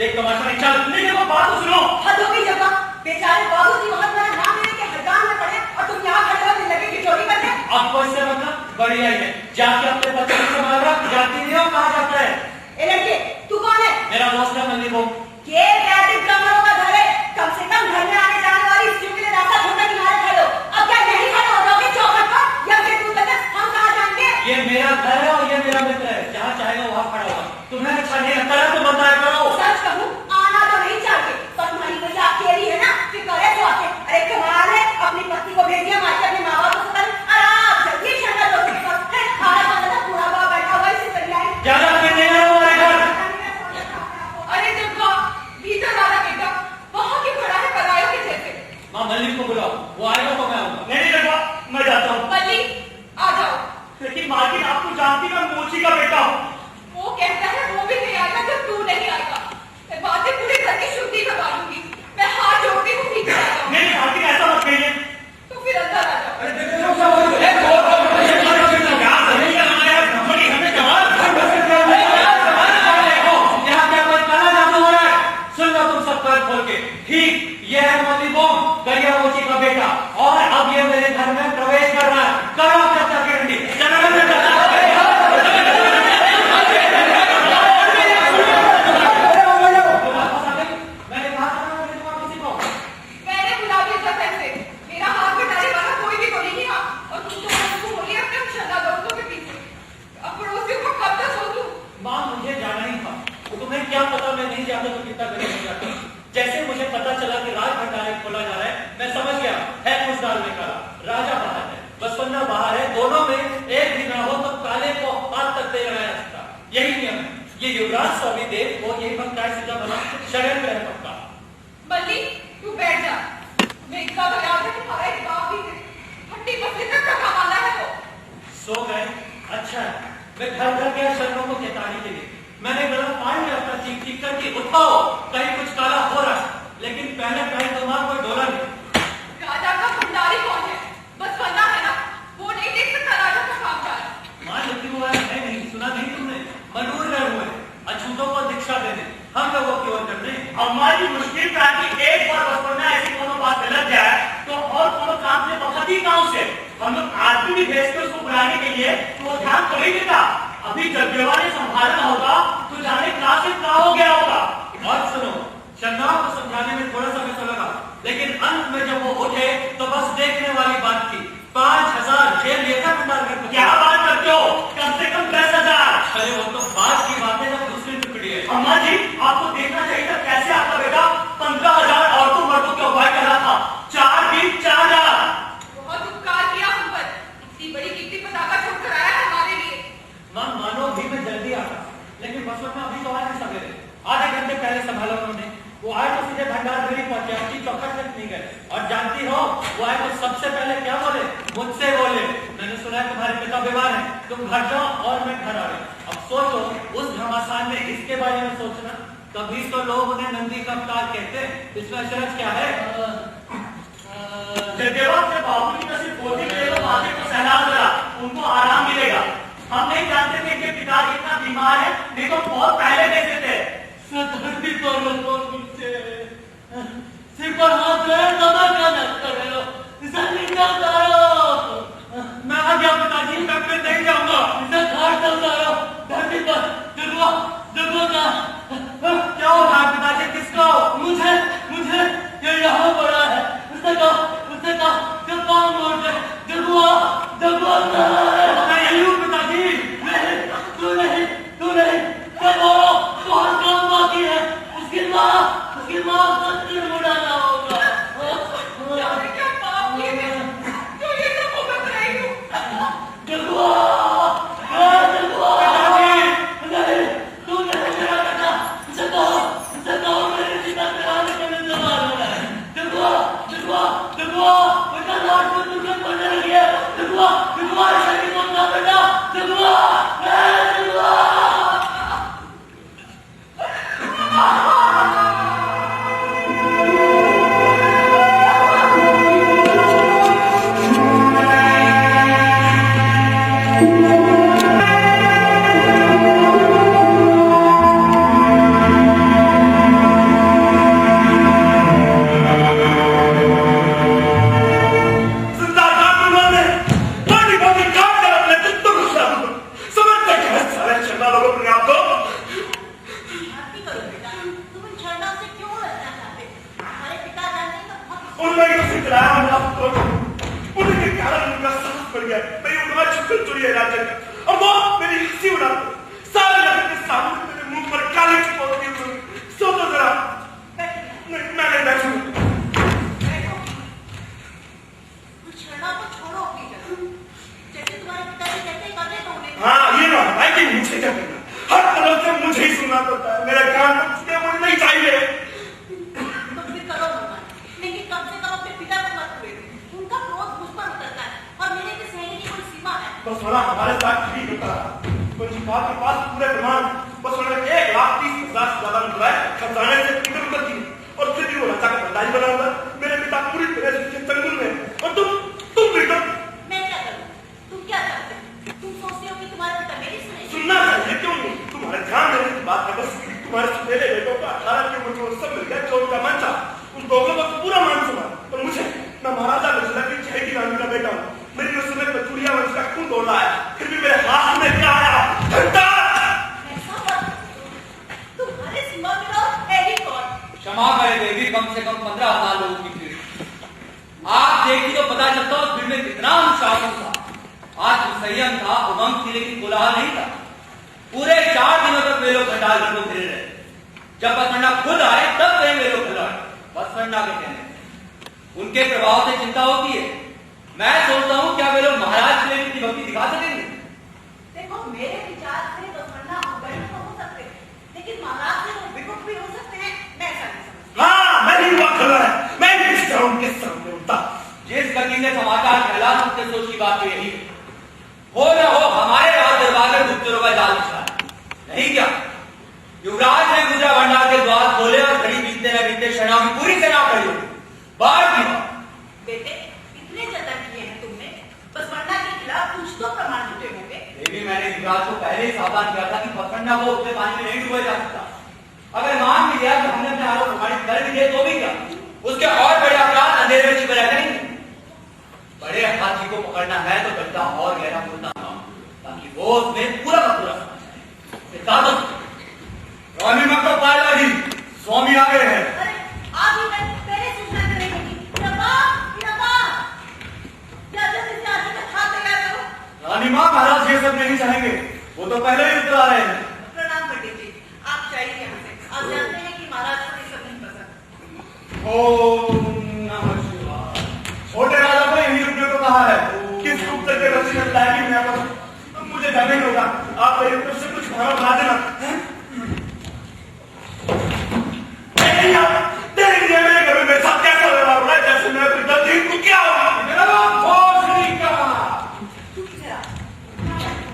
देख तमाशा नहीं, चल। नहीं वो बात तो सुनो। हद हो गई जब्बा, बेचारे बाबूजी वहां तुम्हारा नाम लेने के हड़कान में पड़े और तुम यहाँ खड़े हो लगे कि चोरी करने। आपको इससे मतलब बढ़िया ही है, जाके अपने बच्चे को संभाल रहा, जाती नहीं हो कहाँ जाता है। ए लड़के, तू कौन है? मेरा दोस्त है मल्ली वो। ये बैटिंग कमरों का घर है, कम से कम घर में आने जाने वाली स्त्रियों के लिए रास्ता छोड़कर किनारे खड़े हो। अब क्या यही खड़े हो जाओगे चौखट पर या फिर दूर तक हम कहाँ जाएंगे? ये मेरा घर है और ये मेरा मित्र है, जहाँ चाहेगा वहाँ खड़ा होगा। तुम्हें अच्छा नहीं लगता है तो बताया करो। सच कहूँ आना तो नहीं चाहिए, पर तुम्हारी कोई अकेली है ना, फिर करे तो आके। अरे कमाल है, अपनी पत्नी को भेजिए मार्केट अपने माँ बाप को सतन आराम से ये शंका दोस्त के पास है, खाना खाना था पूरा बाप बैठा हुआ इसे तैयार है। ज्यादा फिर नहीं आया हमारे घर। अरे जब्बा, भीतर वाला बेटा वहाँ क्यों खड़ा है परायों के जैसे? माँ मल्ली को बुलाओ, वो आएगा तो मैं आऊंगा। नहीं जब्बा, मैं जाता हूँ। मल्ली आ जाओ। लेकिन मालकिन आप तो जानती मैं मोची का बेटा हूँ। वो कहता है वो भी नहीं आएगा जब तू नहीं आएगा। मैं बातें पूरे घर की शुद्धि करवा लूंगी। मैं हाथ जोड़ती हूँ पीछे आ जाओ। नहीं मालकिन ऐसा मत कहिए। तो फिर अंदर आ जाओ। यहाँ क्या कोई काला जादू हो रहा है? सुन लो तुम सब कान खोल के। ठीक, ये है मोती बम, गरिया मोची का बेटा, और अब ये मेरे घर में प्रवेश कर रहा है। करो अपना चक्कर क्या पता मैं नहीं जाता तो कितना गरीब हो जाता। जैसे मुझे पता चला कि राज भंडार खोला जा रहा है, मैं समझ गया है कुछ डालने का। राजा बाहर है, बसवन्ना बाहर है, दोनों में एक भी ना हो तो काले को हाथ तक दे रहा है। यही नियम है। ये युवराज स्वामी देव को यही भक्ता सीधा बना षड्यंत्र है पक्का। मल्ली तू बैठ जा। मैं इतना तो याद है कि हमारा एक बाप भी हट्टी पत्ती तक का कमाना है वो। सो गए? अच्छा है। मैं घर घर गया शरणों को चेताने के लिए। मैंने गला पानी में अपना चीख चीख करके उठाओ, कहीं कुछ काला हो रहा है। लेकिन पहले दिमाग कोई डोला नहीं। राजा का भंडारी कौन है? बसवन्ना है ना, वो नहीं देख सकता राजा का काम क्या है। मान लेती हुआ है नहीं, सुना नहीं तुमने? मनूर गए हुए अछूतों को दीक्षा देने हम लोगों की ओर करने। हमारी मुश्किल क्रांति एक बार बसवन्ना ऐसी कोनो बात गलत जाए तो और कोनो काम से बहुत ही गाँव से हम लोग आदमी भी भेजते उसको बुलाने के लिए, तो वो ध्यान तो नहीं देता। अभी जब देवा ने संभालना होगा तो जाने क्लास में क्या हो गया होगा। और सुनो, चंद्रा को समझाने में थोड़ा समय तो लगा, लेकिन अंत में जब वो उठे तो बस देखने वाली बात थी। 5000 जेल लेकर भंडार कर। क्या बात करते हो? कम से कम 10,000। अरे वो तो बात की बात है जब दूसरी टुकड़ी है। अम्मा जी आपको देखना चाहिए था कैसे आपका बेटा 15,000 औरतों मर्दों के उपाय कर रहा था। 4 दिन 4,000। बहुत उपकार किया हम पर, इतनी बड़ी कीर्ति पताका छोड़कर आया है हमारे लिए। मानो भी मैं जल्दी आ रहा, लेकिन बसवन्ना अभी तो आया है सवेरे। आधे घंटे पहले संभाला उन्होंने। वो आए तो सीधे भंडार घर ही पहुंचे, अपनी चौखट तक नहीं गए। और जानती हो वो आए तो सबसे पहले क्या बोले? मुझसे बोले, मैंने सुना है तुम्हारे पिता बीमार है, तुम घर जाओ और मैं घर आ गया। अब सोचो उस घमासान में इसके बारे में सोचना, तभी तो लोग उन्हें नंदी का अवतार कहते हैं। इसमें अशरफ क्या है? जयदेवा के बाबूजी का सिर्फ गोदी में लेकर माथे को सहला दो, उनको आराम मिलेगा। हम नहीं जानते थे कि पिता इतना बीमार है, नहीं तो बहुत पहले देते थे। सतहत्ती तो लोगों मुझसे सिर्फ हाथ में दबा कर रहे हो, जल्दी चलता रहो। मैं आ गया पिताजी, मैं फिर नहीं जाऊंगा। इसे घर चलता रहो, धरती पर जगोगा। क्या हो रहा है पिताजी? किसका? मुझे ये यहाँ पड़ा है। उसने कहा जब पाँव मोड़ दे, जगुआ मैं यही हूँ पिताजी। नहीं, तू नहीं, जब बहुत काम बाकी है। उसकी माँ मुड़ाना होगा। उन्होंने उसे चलाया उनके कारण उनका सांस बढ़ गया। मेरी उन्होंने छुपकर चुरी है राज्य का और वो मेरी हंसी उड़ा सारे लोगों के सामने मेरे मुंह पर काली चिपौती हुई। सो तो जरा मैं नहीं बैठूंगा। छोड़ो अपनी जगह, जैसे तुम्हारे पिताजी कहते हैं करने दो उन्हें। हाँ ये ना भाई कि मुझे क्या करना, हर तरफ से मुझे ही सुनना पड़ता है। मेरे कान पर मुझे नहीं चाहिए। तो फिर करो भगवान, लेकिन कम से कम अपने पिता को मत छुए। उनका क्रोध मुझ पर उतरता है और मेरे भी सहने की कोई सीमा है। बस थोड़ा हमारे साथ ठीक होता है। पंजीपाल के पास पूरे प्रमाण, बस उन्होंने 1,30,000 ज्यादा निकलाए खजाने से इधर उधर की और फिर भी वो राजा का बंदाई बना हुआ। मेरे पिता पूरी तरह से चंगुल में और तुम बेटा। मैं क्या करूं? तुम क्या चाहते हो? तुम सोचते हो कि तुम्हारा पिता मेरी सुने? सुनना चाहिए क्यों नहीं? तुम्हारे ध्यान देने की बात है। बस तुम्हारे सपेरे बेटों का 18 की उम्र में सब मिल गया जो उनका मन था। उन दोनों का पूरा मान सुना और मुझे मैं महाराजा मिथिला की चहेती रानी का बेटा हूँ। मेरी उस समय चुड़िया वंश का खून दौड़ रहा है, फिर भी मेरे हाथ में क्या आया? घंटा। तुम्हारे सीमा में रहो एडी कौन? क्षमा करें देवी, कम से कम 15,000 लोगों की भीड़। आप देखी तो पता चलता उस भीड़ में कितना अनुशासन था, आज संयम था, उमंग थी, लेकिन कोलाहल नहीं था। पूरे 4 दिनों तक वे लोग घटाल को फिर रहे। जब बसवन्ना खुद आए तब वे लोग खिलाए। बसवन्ना के कहने उनके प्रभाव से चिंता होती है। मैं सोचता हूँ क्या वे लोग महाराज के लिए इतनी भक्ति दिखा सकेंगे? देखो मेरे विचार से बसवन्ना अवगणित तो हो सकते हैं, लेकिन महाराज से वो विमुख भी हो सकते हैं। मैं ऐसा नहीं समझती। हाँ मैं ही हुआ खड़ा है, मैं किस तरह उनके सामने उठता। जिस गति ने समाचार फैला सबसे सोच की बात तो यही है। हो न हो हमारे राज दरबार में गुप्तचरों का जाल बिछा है। नहीं क्या युवराज ने गुजरा भंडार के द्वार खोले और घड़ी बीतते न बीतते सेना की पूरी सेना खड़ी हो गई। बाढ़ की बेटे इतने जतन किए हैं तुमने, बसवन्ना के खिलाफ कुछ तो प्रमाण जुटे होंगे। देवी मैंने युवराज को पहले ही सावधान किया था कि बसवन्ना को उतने पानी में नहीं डुबाया जा सकता। अगर मान भी लिया तो हमने अपने आरोप प्रमाणित कर भी दिए तो भी क्या, उसके और बड़े अपराध अंधेरे में छिपे रहते नहीं। बड़े हाथी को पकड़ना है तो गड्ढा और गहरा खोदना ताकि वो उसमें पूरा का पूरा स्वामी मत तो पार लगी, स्वामी आ गए हैं। अरे आप ही मैं पहले सूचना देने लगी। क्या जल्दी से आगे तक हाथ तैयार करो। रानी माँ महाराज ये सब नहीं चाहेंगे, वो तो पहले ही उतर आ रहे हैं। प्रणाम पंडित जी, आप जाइए यहाँ से। आप जानते हैं कि महाराज को ये सब नहीं पसंद। ओम नमः शिवाय। छोटे राजा को यही रुकने को कहा है। किस गुप्त के रस्सी में लाएगी मैं आपको, मुझे जाने नहीं होगा। आप मेरी तरफ से कुछ खाना बना देना। तेरे लिए मेरे घर में मेरे साथ कैसा व्यवहार हो रहा है? जैसे मैं अपनी गलती को क्या होगा? मेरा भोज नहीं कहा। चुप रहा।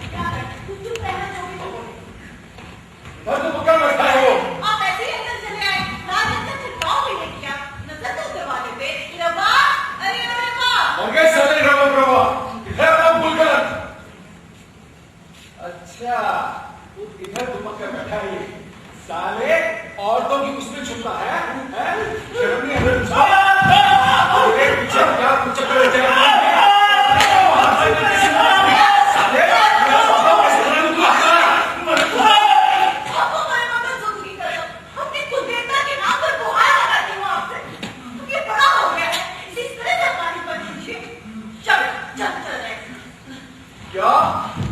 क्या है? तू चुप रहना चाहोगे तो बोलो। घर तो पक्का बैठा है वो। आप ऐसे ही अंदर चले आए। राज अंदर छिड़काव भी नहीं किया। नजर तो उतरवा देते। रवा, अरे रवा। उनके सारे रवा रवा। इधर वो भूल कर। अच्छा, इधर दुपक कर बैठा है। साले औरतों की उसमें छुपा है? शर्म नहीं है? अरे पीछे क्या कुछ कर जाए? साले आपको मैं मदद जरूरी कर दो। अपनी कुलदेवता के नाम पर गुहार लगाती हूँ आपसे। ये बड़ा हो गया है। इस तरह से पानी पर दीजिए। चल रहे। क्या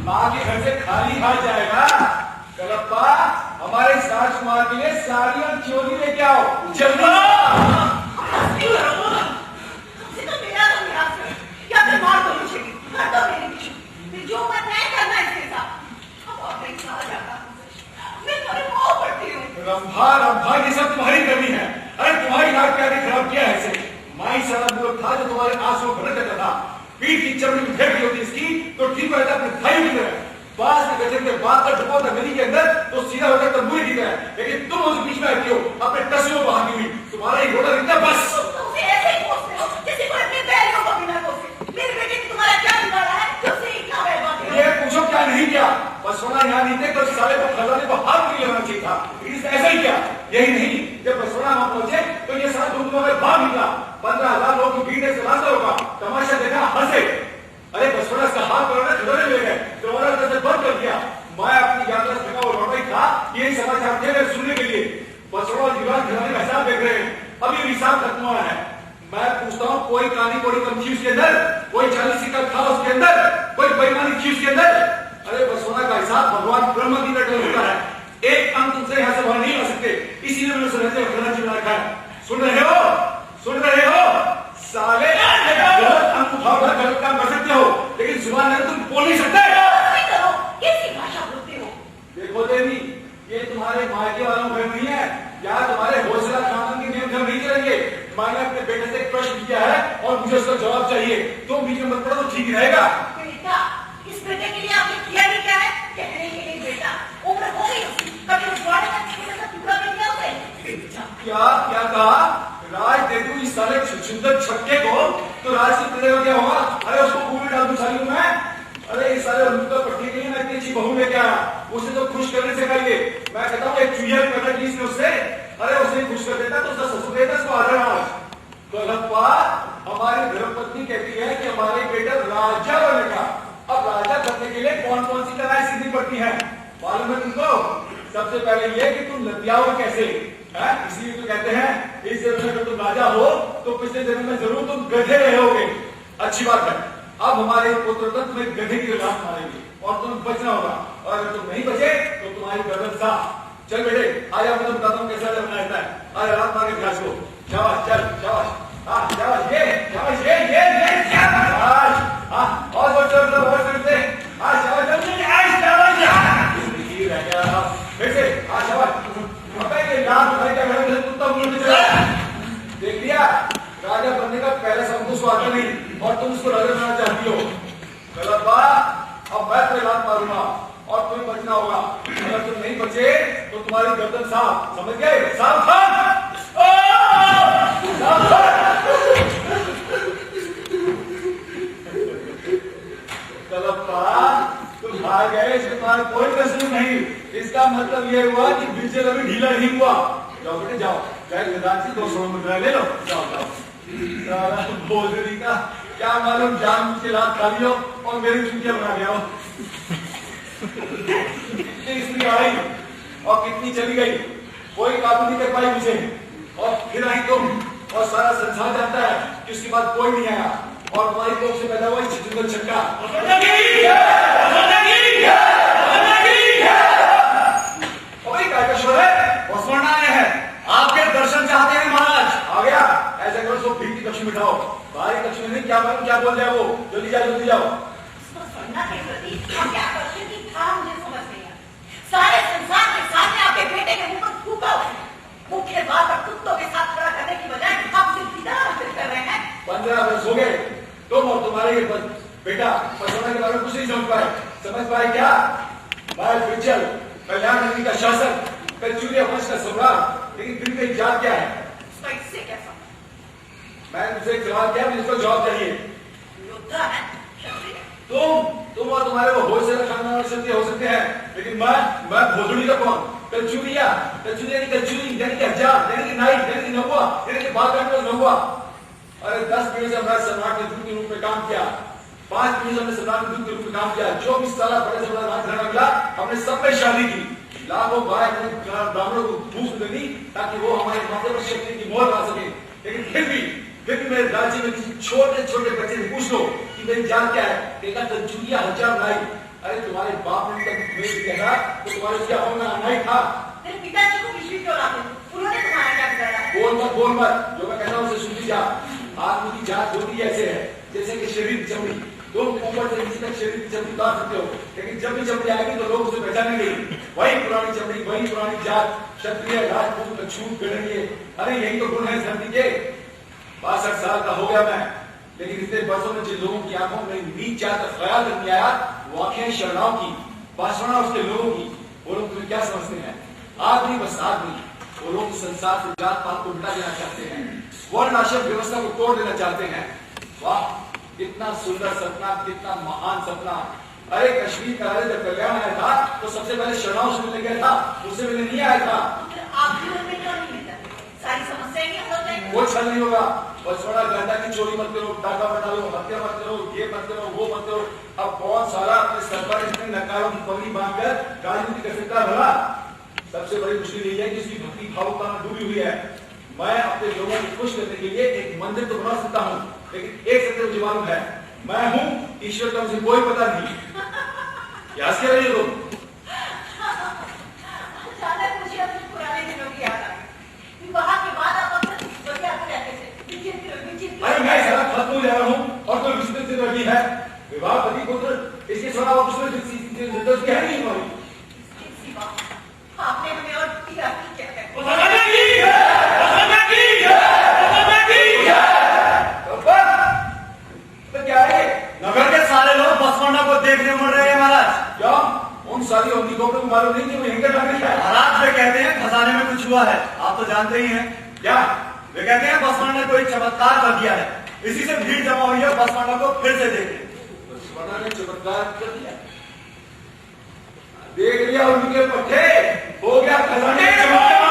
माँ के घर से खाली हाथ जाएगा? कलप्पा हमारे राजकुमार के लिए साड़ी और चोली लेके आओ जल्दी। जो मैं तय करना इसके साथ मैं तुम्हारे पाँव पड़ती हूँ। रंभा ये सब तुम्हारी करनी है। अरे तुम्हारी नाक क्या खराब किया है इसे? माई सारा मूर्ख था जो तुम्हारे आंसू भर देता था। पीठ की चमड़ी में फेंक होती इसकी तो ठीक रहता अपने भाई की तरह। बास के गजर के बाद का ढुकोता नदी के अंदर तो सीधा होकर तंबूरी की तरह। लेकिन तुम उस बीच में आती हो अपने टसों को भागी हुई। तुम्हारा ही घोड़ा इतना बस। तुमसे ऐसे ही कोसते हो जैसे कोई अपने बैलों को बिना कोसे। मेरे बेटे ने तुम्हारा क्या बिगाड़ा है जो उसे इतना बर्बाद किया? ये पूछो क्या नहीं किया? बस सोना यहाँ नहीं थे तो साले को खजाने को हाथ नहीं लगाना चाहिए था। लेकिन ऐसा ही क्या? यही नहीं, जब बसोना वहां पहुंचे तो ये सारा दुनिया में बाहर निकला। 15,000 लोगों की भीड़ से लाता होगा। तमाशा देखा, हंसे। अरे बसोना इसका हाथ पकड़ना खजाने ले गए। तुम्हारा दरवाजा बंद कर दिया। मैं अपनी यात्रा से थका हुआ लौटा ही था। यही समाचार थे मेरे सुनने के लिए। बसोना और युवराज खजाने का हिसाब देख रहे हैं। अभी हिसाब खत्म हुआ है। मैं पूछ और कोई कानी कोड़ी कम थी उसके अंदर, कोई चालीसी का था उसके अंदर, कोई बेईमानी थी उसके अंदर। अरे बसोना का हिसाब भगवान ब्रह्मा की तरह होता है, एक काम तुमसे यहाँ से बाहर नहीं आ सकते, इसीलिए मैंने उसे रहते हुए खजांची बना रखा है। सुन रहे हो, सुन रहे हो साले, गलत अंक उठाओ, गलत काम कर सकते हो, लेकिन जुबान में तुम बोल नहीं सकते। कैसी भाषा बोलते हो? देखो देवी, ये तुम्हारे मायके वालों घर नहीं है, यहाँ तुम्हारे हौसला खानदान के नियम नहीं चलेंगे। मैंने अपने बेटे से एक प्रश्न किया है और मुझे उसका जवाब चाहिए, तुम बीच में मत पड़ो तो ठीक रहेगा। बेटा, इस बेटे के लिए आपने किया ही क्या है? कहने के लिए बेटा, उम्र हो गई उसकी, कभी उस बड़े का छोटा सा टुकड़ा कर दिया उसे। क्या क्या कहा? राज दे दूं इस साले सुंदर छक्के को तो राज से तेरे को क्या होगा? अरे उसको पूरी डाल दूं साली मैं। अरे इस साले उनका पट्टी के लिए मैं इतनी अच्छी बहू लेके आया, उसे तो खुश करने से पहले मैं कहता हूँ एक चुहिया पैदा की इसने उससे, अरे उसे खुश कर देता तो उसका ससुर देता इसको आदर आज। कलप्पा, हमारी धर्मपत्नी कहती है कि हमारे बेटा राजा बनेगा। अब राजा बनने के लिए कौन कौन सी कलाएं सीखनी पड़ती है मालूम है तुमको? सबसे पहले ये कि तुम लतियाओ कैसे है, इसलिए तो कहते हैं इस जन्म में अगर तुम राजा हो तो पिछले जन्म में जरूर तुम गधे रहे होगे। अच्छी बात है, अब हमारे पुत्र तुम्हें गधे की लात मारेंगे और तुम्हें बचना होगा, और अगर तुम नहीं बचे तो तुम्हारी गर्दन साफ। चल बेटे आया, मैं तुम्हें बताता हूँ कैसा बनना रहता है। आया रात मार के घास को, शाबाश, चल शाबाश, हाँ शाबाश, ये शाबाश, ये शाबाश, हाँ और बहुत जोर बहुत करते, हाँ शाबाश, रह गया फिर से, हाँ शाबाश। देख लिया, राजा बनने का पहले सब कुछ आता नहीं और तुम उसको राजा बनाना चाहती हो। कलप्पा, अब मैं तुम्हें लात मारूंगा और तुम्हें बचना होगा, अगर तुम नहीं बचे तो तुम्हारी गर्दन साफ, समझ गए? सावधान, कलप्पा तुम भाग गए, इसमें तुम्हारा कोई कसूर नहीं। इसका मतलब यह हुआ कि बिजल अभी ढीला नहीं हुआ। जाओ बेटे जाओ, मैदान से 200 मुद्रा ले लो, जाओ जाओ। भोजरी का क्या मालूम, जान के लात खा लियो और मेरी चुटिया बना गया हो। कितनी स्त्री आई और कितनी चली गई, कोई काबू नहीं कर पाई मुझे, और फिर आई तुम, और सारा संसार जानता है कि उसके बाद कोई नहीं आया, और तुम्हारी कोख से पैदा हुआ चिंतन छक्का। आपके दर्शन चाहते हैं महाराज। आ गया, ऐसा करो सो भीख की कक्षी बिठाओ, बाहरी कक्षी में नहीं, क्या मालूम क्या बोल जाए वो, जल्दी जाओ जल्दी जाओ। सारे संसार के सामने आपके बेटे के मुंह पर थूका हुआ है, मुख्य द्वार पर कुत्तों के साथ खड़ा करने की बजाय आप उसे सीधा हासिल कर रहे हैं। 15 वर्ष हो गए, तुम और तुम्हारे बेटा पसंद के बारे में कुछ नहीं समझ पाए क्या? मैं विचल, कल्याण नगरी का शासक, कलचुलिया वंश का सम्राट, लेकिन फिर भी जात क्या है? इससे कैसा? मैं तुझसे एक सवाल किया, मुझे इसको जवाब चाहिए। योद्धा है, क्षत्रिय। तुम और तुम्हारे वो होशे खानदान क्षत्रिय हो सकते हैं, लेकिन मैं भोजड़ी का कौन? कलचुलिया की कलचुली, यानी कि हजार, यानी कि नाई, यानी कि नौवा, यानी कि बात करने वाला नौवा। अरे 10 पीढ़ी से हमारे सम्राट ने दूत के रूप में काम किया, 5 पीढ़ी से हमने सम्राट ने दूत के रूप में काम किया, 24 साल बड़े से बड़ा राजघराना मिला, हमने सब में शादी की, लाखों भाई ब्राह्मणों को भूख देनी ताकि वो हमारे माथे पर शक्ति की मोहर ला सके। लेकिन फिर भी मेरे राज्य में किसी छोटे छोटे बच्चे से पूछ लो कि मेरी जान क्या है, देखा कलचुलिया हजार नाई। अरे तुम्हारे बाप ने तक कहा तो तुम्हारे क्या होना नाई था? तेरे पिताजी को विश्व क्यों लाते? उन्होंने तुम्हारा क्या बिगाड़ा? बोल मत, जो मैं कहता हूँ उसे सुन जा। आदमी की जात होती ऐसे है जैसे कि शरीर की चमड़ी, तुम ऊपर से नीचे तक शरीर की चमड़ी उतार सकते हो, लेकिन जब भी चमड़ी आएगी तो लोग उसे पहचानेंगे, वही पुरानी चमड़ी, वही पुरानी जात, क्षत्रिय राजपूत छूट करेंगे। अरे यही तो गुण है इस धरती के। 62 साल का हो गया मैं, लेकिन इतने वर्षों में जिन लोगों की आंखों में नीच जात का ख्याल नहीं आया, वो आंखें शरणाओं की, बासना उसके लोगों की, वो लोग तुम्हें क्या समझते हैं? आदमी बस आदमी। वो लोग संसार से जात पात को मिटा देना चाहते हैं, वर्ण आश्रम व्यवस्था को तोड़ देना चाहते हैं। वाह, कितना सुंदर सपना, कितना महान सपना। अरे कश्मीर का जब कल्याण आया था तो सबसे पहले शरणाओं से मिलने गया था, उससे मिलने नहीं आया था। आप जीवन में क्यों नहीं मिलता? सारी समस्याएं नहीं हो जाएंगी। वो छल नहीं होगा, बस थोड़ा गंदा की चोरी मत करो, डाका मत डालो, हत्या मत करो, ये मत करो, वो मत करो। अब कौन सारा अपने सर पर इसमें नकारों की पगड़ी बांधकर राजनीति कर सकता है भला? सबसे बड़ी मुश्किल यही है कि उसकी भक्ति भावुकता में डूबी हुई है। मैं अपने लोगों को खुश करने के लिए एक मंदिर तो बना सकता हूँ, लेकिन एक सत्य मुझे मालूम है, मैं हूँ ईश्वर का मुझे कोई पता नहीं। क्या कह रही हो? अचानक मुझे अपने पुराने दिनों की याद आई। विवाह के बाद आप अपने बच्चे आते रहते थे, विचित्र। अरे मैं सारा खत्म हो जा रहा हूँ और कोई विचित्र से लगी है। विवाह पति पुत्र इसके सिवा और दूसरे दिलचस्पी है नहीं हमारी। आपने हमें और किया क्या है? तो क्या है? नगर के सारे लोग बसवंडा को देखने मुड़ रहे हैं महाराज। क्या उन सारी होती को मालूम नहीं कि वो हिंगर नागरिक है? महाराज वे कहते हैं खजाने में कुछ हुआ है, आप तो जानते ही हैं। क्या वे कहते हैं बसवंडा ने कोई चमत्कार कर दिया है, इसी से भीड़ जमा हुई है बसवंडा को फिर से देखने। बसवंडा ने चमत्कार कर दिया, देख लिया उनके पट्टे, हो गया खजाने का चमत्कार।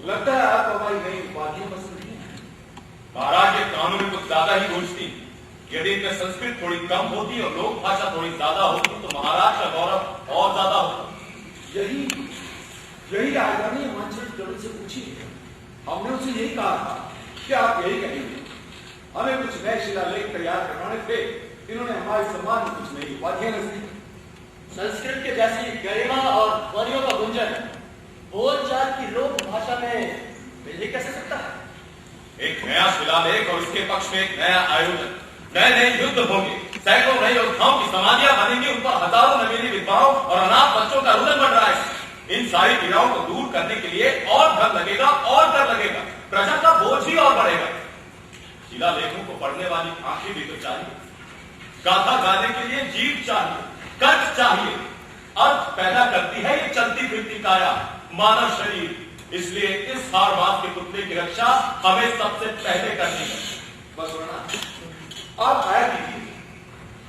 लगता है आप हमारी नई उपाधियां पसंद नहीं है। महाराज ये कानून कुछ ज्यादा ही गूंजती। यदि इनमें संस्कृत थोड़ी कम होती और लोक भाषा थोड़ी ज्यादा होती तो महाराज का गौरव और ज्यादा होता। यही आदरणीय मंच से पूछी, हमने उसे यही कहा था कि आप यही कहेंगे। हमें कुछ नए शिलालेख तैयार करवाने थे, इन्होंने हमारे सम्मान में कुछ नई उपाधियां रची। संस्कृत के जैसी गरिमा और ध्वनियों का गुंजन बोलचाल की लोक भाषा में मिल ही कैसे सकता है? एक नया शिलालेख और उसके पक्ष में एक नया आयोजन, नए नए युद्ध होंगे, सैकड़ों नए योद्धाओं की समाधियां बनेंगी, उन पर हजारों नवीनी विधवाओं और अनाथ बच्चों का रुदन बढ़ रहा है। इन सारी पीड़ाओं को दूर करने के लिए और धन लगेगा और कर लगेगा, प्रजा का बोझ ही और बढ़ेगा। शिलालेखों को पढ़ने वाली आंखें भी तो चाहिए, गाथा गाने के लिए जीभ चाहिए, कंठ चाहिए। अर्थ पैदा करती है ये चलती फिरती काया, मानव शरीर। इसलिए इस हार बात के पुतले की रक्षा हमें सबसे पहले करनी है। बस आप आया कीजिए,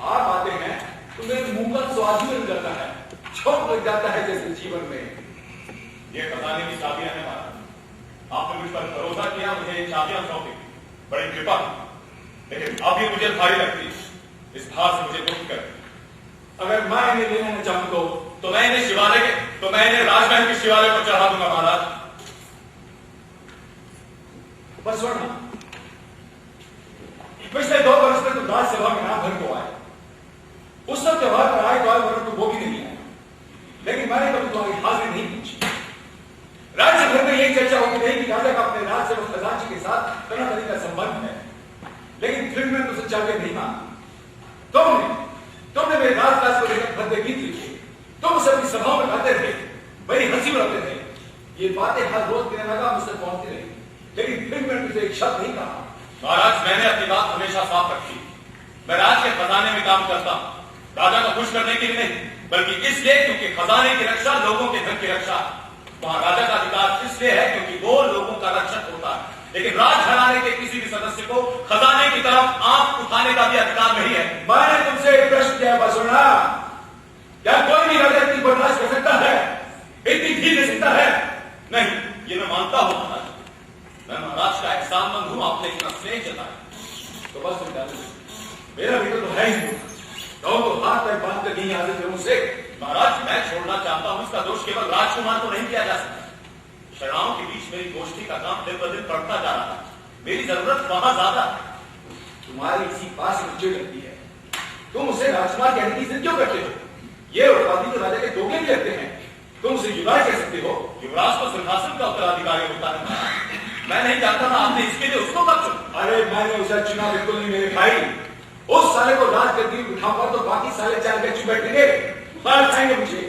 आप आते हैं तो मेरे मुंह का स्वाद ही बन जाता है, छोट लग जाता है जैसे जीवन में। ये खजाने की चाबियां हैं महाराज, आपने मुझ पर भरोसा किया, मुझे ये चाबियां सौंपी, बड़ी कृपा। लेकिन अभी मुझे भारी लगती है, इस भार से मुझे मुक्त कर। अगर मैं इन्हें लेना चाहूँ तो मैं इन्हें शिवालय के, तो मैं इन्हें राजमहल के शिवालय पर चढ़ा दूंगा महाराज। बस वरना पिछले 2 वर्ष में तो राज्यसभा में नाम भर को आए, उस सब त्योहार पर आए तो वो भी नहीं आया, लेकिन मैंने कभी तुम्हारी हाजिरी नहीं पूछी। राज्य भर में यही चर्चा होती रही कि राजा का अपने राज्य और खजांची के साथ तरह तरह का संबंध है, लेकिन फिर मैं तुझसे चाहते नहीं माना। तुमने मेरे राजदास को लेकर भद्दे गीत लिखे, तुम उसे अपनी सभाओं में गाते रहे, बड़ी हंसी उड़ाते थे। ये बातें हर रोज मेरे लगा मुझसे पहुंचती रही, लेकिन फिर मैंने तुझे एक शब्द नहीं कहा। महाराज मैंने अपनी बात हमेशा साफ रखी, मैं राज के खजाने में काम करता हूं, राजा को खुश करने के लिए नहीं, बल्कि इसलिए क्योंकि खजाने की रक्षा लोगों के धन की रक्षा। वहां राजा का अधिकार इसलिए है क्योंकि वो लोगों का रक्षक होता है, लेकिन राज घराने के किसी भी सदस्य को खजाने की तरफ आंख उठाने का भी अधिकार नहीं है। मैंने तुमसे एक प्रश्न किया, बसुना, क्या कोई भी राजा इतनी बर्दाश्त कर सकता है, इतनी ढील दे सकता है? नहीं, ये मैं मानता हूं महाराज, मैं महाराज का एहसानमंद हूं, आपने इतना स्नेह जताया। तो बस मेरा भी तो है ही, तो हाथ पैर बांध कर नहीं आते थे मुझसे। महाराज मैं छोड़ना चाहता हूं, इसका दोष केवल राजकुमार को नहीं किया जा सकता। शरणाओं के बीच मेरी गोष्ठी का काम दिन ब दिन बढ़ता जा रहा है, मेरी जरूरत वहां ज्यादा है। तुम्हारी इसी बात से मुझे लगती है, तुम उसे राजकुमार कहने की जिद क्यों करते हो? ये उपाधि तो राजा के दोगे भी लगते हैं, तुम उसे युवराज कह सकते हो। युवराज तो सिंहासन का उत्तराधिकारी होता है, मैं नहीं जानता था आपने इसके लिए उसको कब चुना? अरे मैंने उसे चुना बिल्कुल नहीं मेरे भाई, उस साले को राज गद्दी उठाऊंगा तो बाकी साले 4 बच्चे बैठेंगे, बाल खाएंगे मुझे।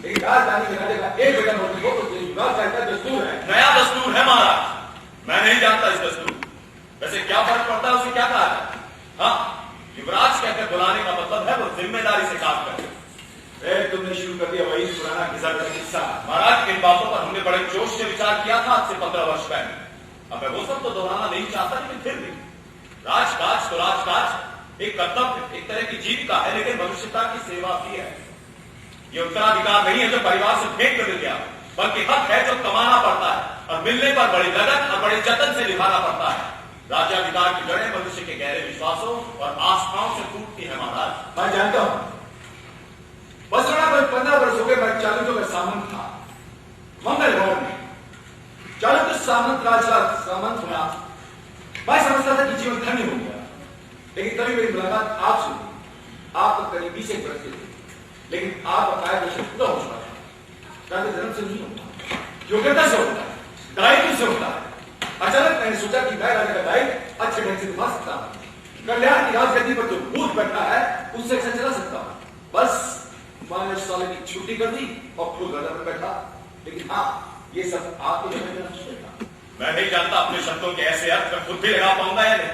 लेकिन राजधानी में राजा का एक बेटा होने को तो युवराज का दस्तूर है। नया दस्तूर है महाराज, मैं नहीं जानता इस दस्तूर, वैसे क्या फर्क पड़ता है, उसे क्या कहा जाए? हाँ, युवराज कहकर बुलाने का मतलब है वो जिम्मेदारी से काम करे। तुमने शुरू कर दिया वही पुराना किस्सा। महाराज, इन बातों पर हमने बड़े जोश से विचार किया था आज से 15 वर्ष पहले। अब मैं वो सब तो दोहराना नहीं चाहता, लेकिन फिर भी राजकाज तो राजकाज एक कर्तव्य, एक तरह की जीविका है, लेकिन मनुष्यता की सेवा भी है। ये उत्तराधिकार नहीं है जो परिवार से फेंक कर दिया, बल्कि हक है जो कमाना पड़ता है और मिलने पर बड़ी लगन और बड़े जतन से निभाना पड़ता है। राज्याधिकार की जड़ें मनुष्य के गहरे विश्वासों और आस्थाओं से टूटती है महाराज। मैं जानता हूं, बसरा पर 15 वर्ष हो गए मैं चालुक्यों का सामंत था। मंगल गौर में चालुक्य सामंत राज का सामंत हुआ। मैं समझता था कि जीवन धन्य हो गया, लेकिन कभी मेरी मुलाकात आपसे हुई। आप तो करीब 20 वर्ष के थे, लेकिन आप बताया वर्ष पूरा हो चुका था। जन्म से नहीं होता, योग्यता से होता है, दायित्व से होता है। अचानक मैंने सोचा कि मैं राजा का दायित्व अच्छे ढंग से निभा सकता हूं। कल्याण की राजगद्दी पर जो भूत बैठा है उससे अच्छा चला सकता हूं। बस 5 साल की छुट्टी कर दी और खुद राजा में बैठा। लेकिन हाँ, ये सब आपको था। मैं नहीं जानता अपने शब्दों के ऐसे अर्थ मैं खुद भी लगा पाऊंगा या नहीं,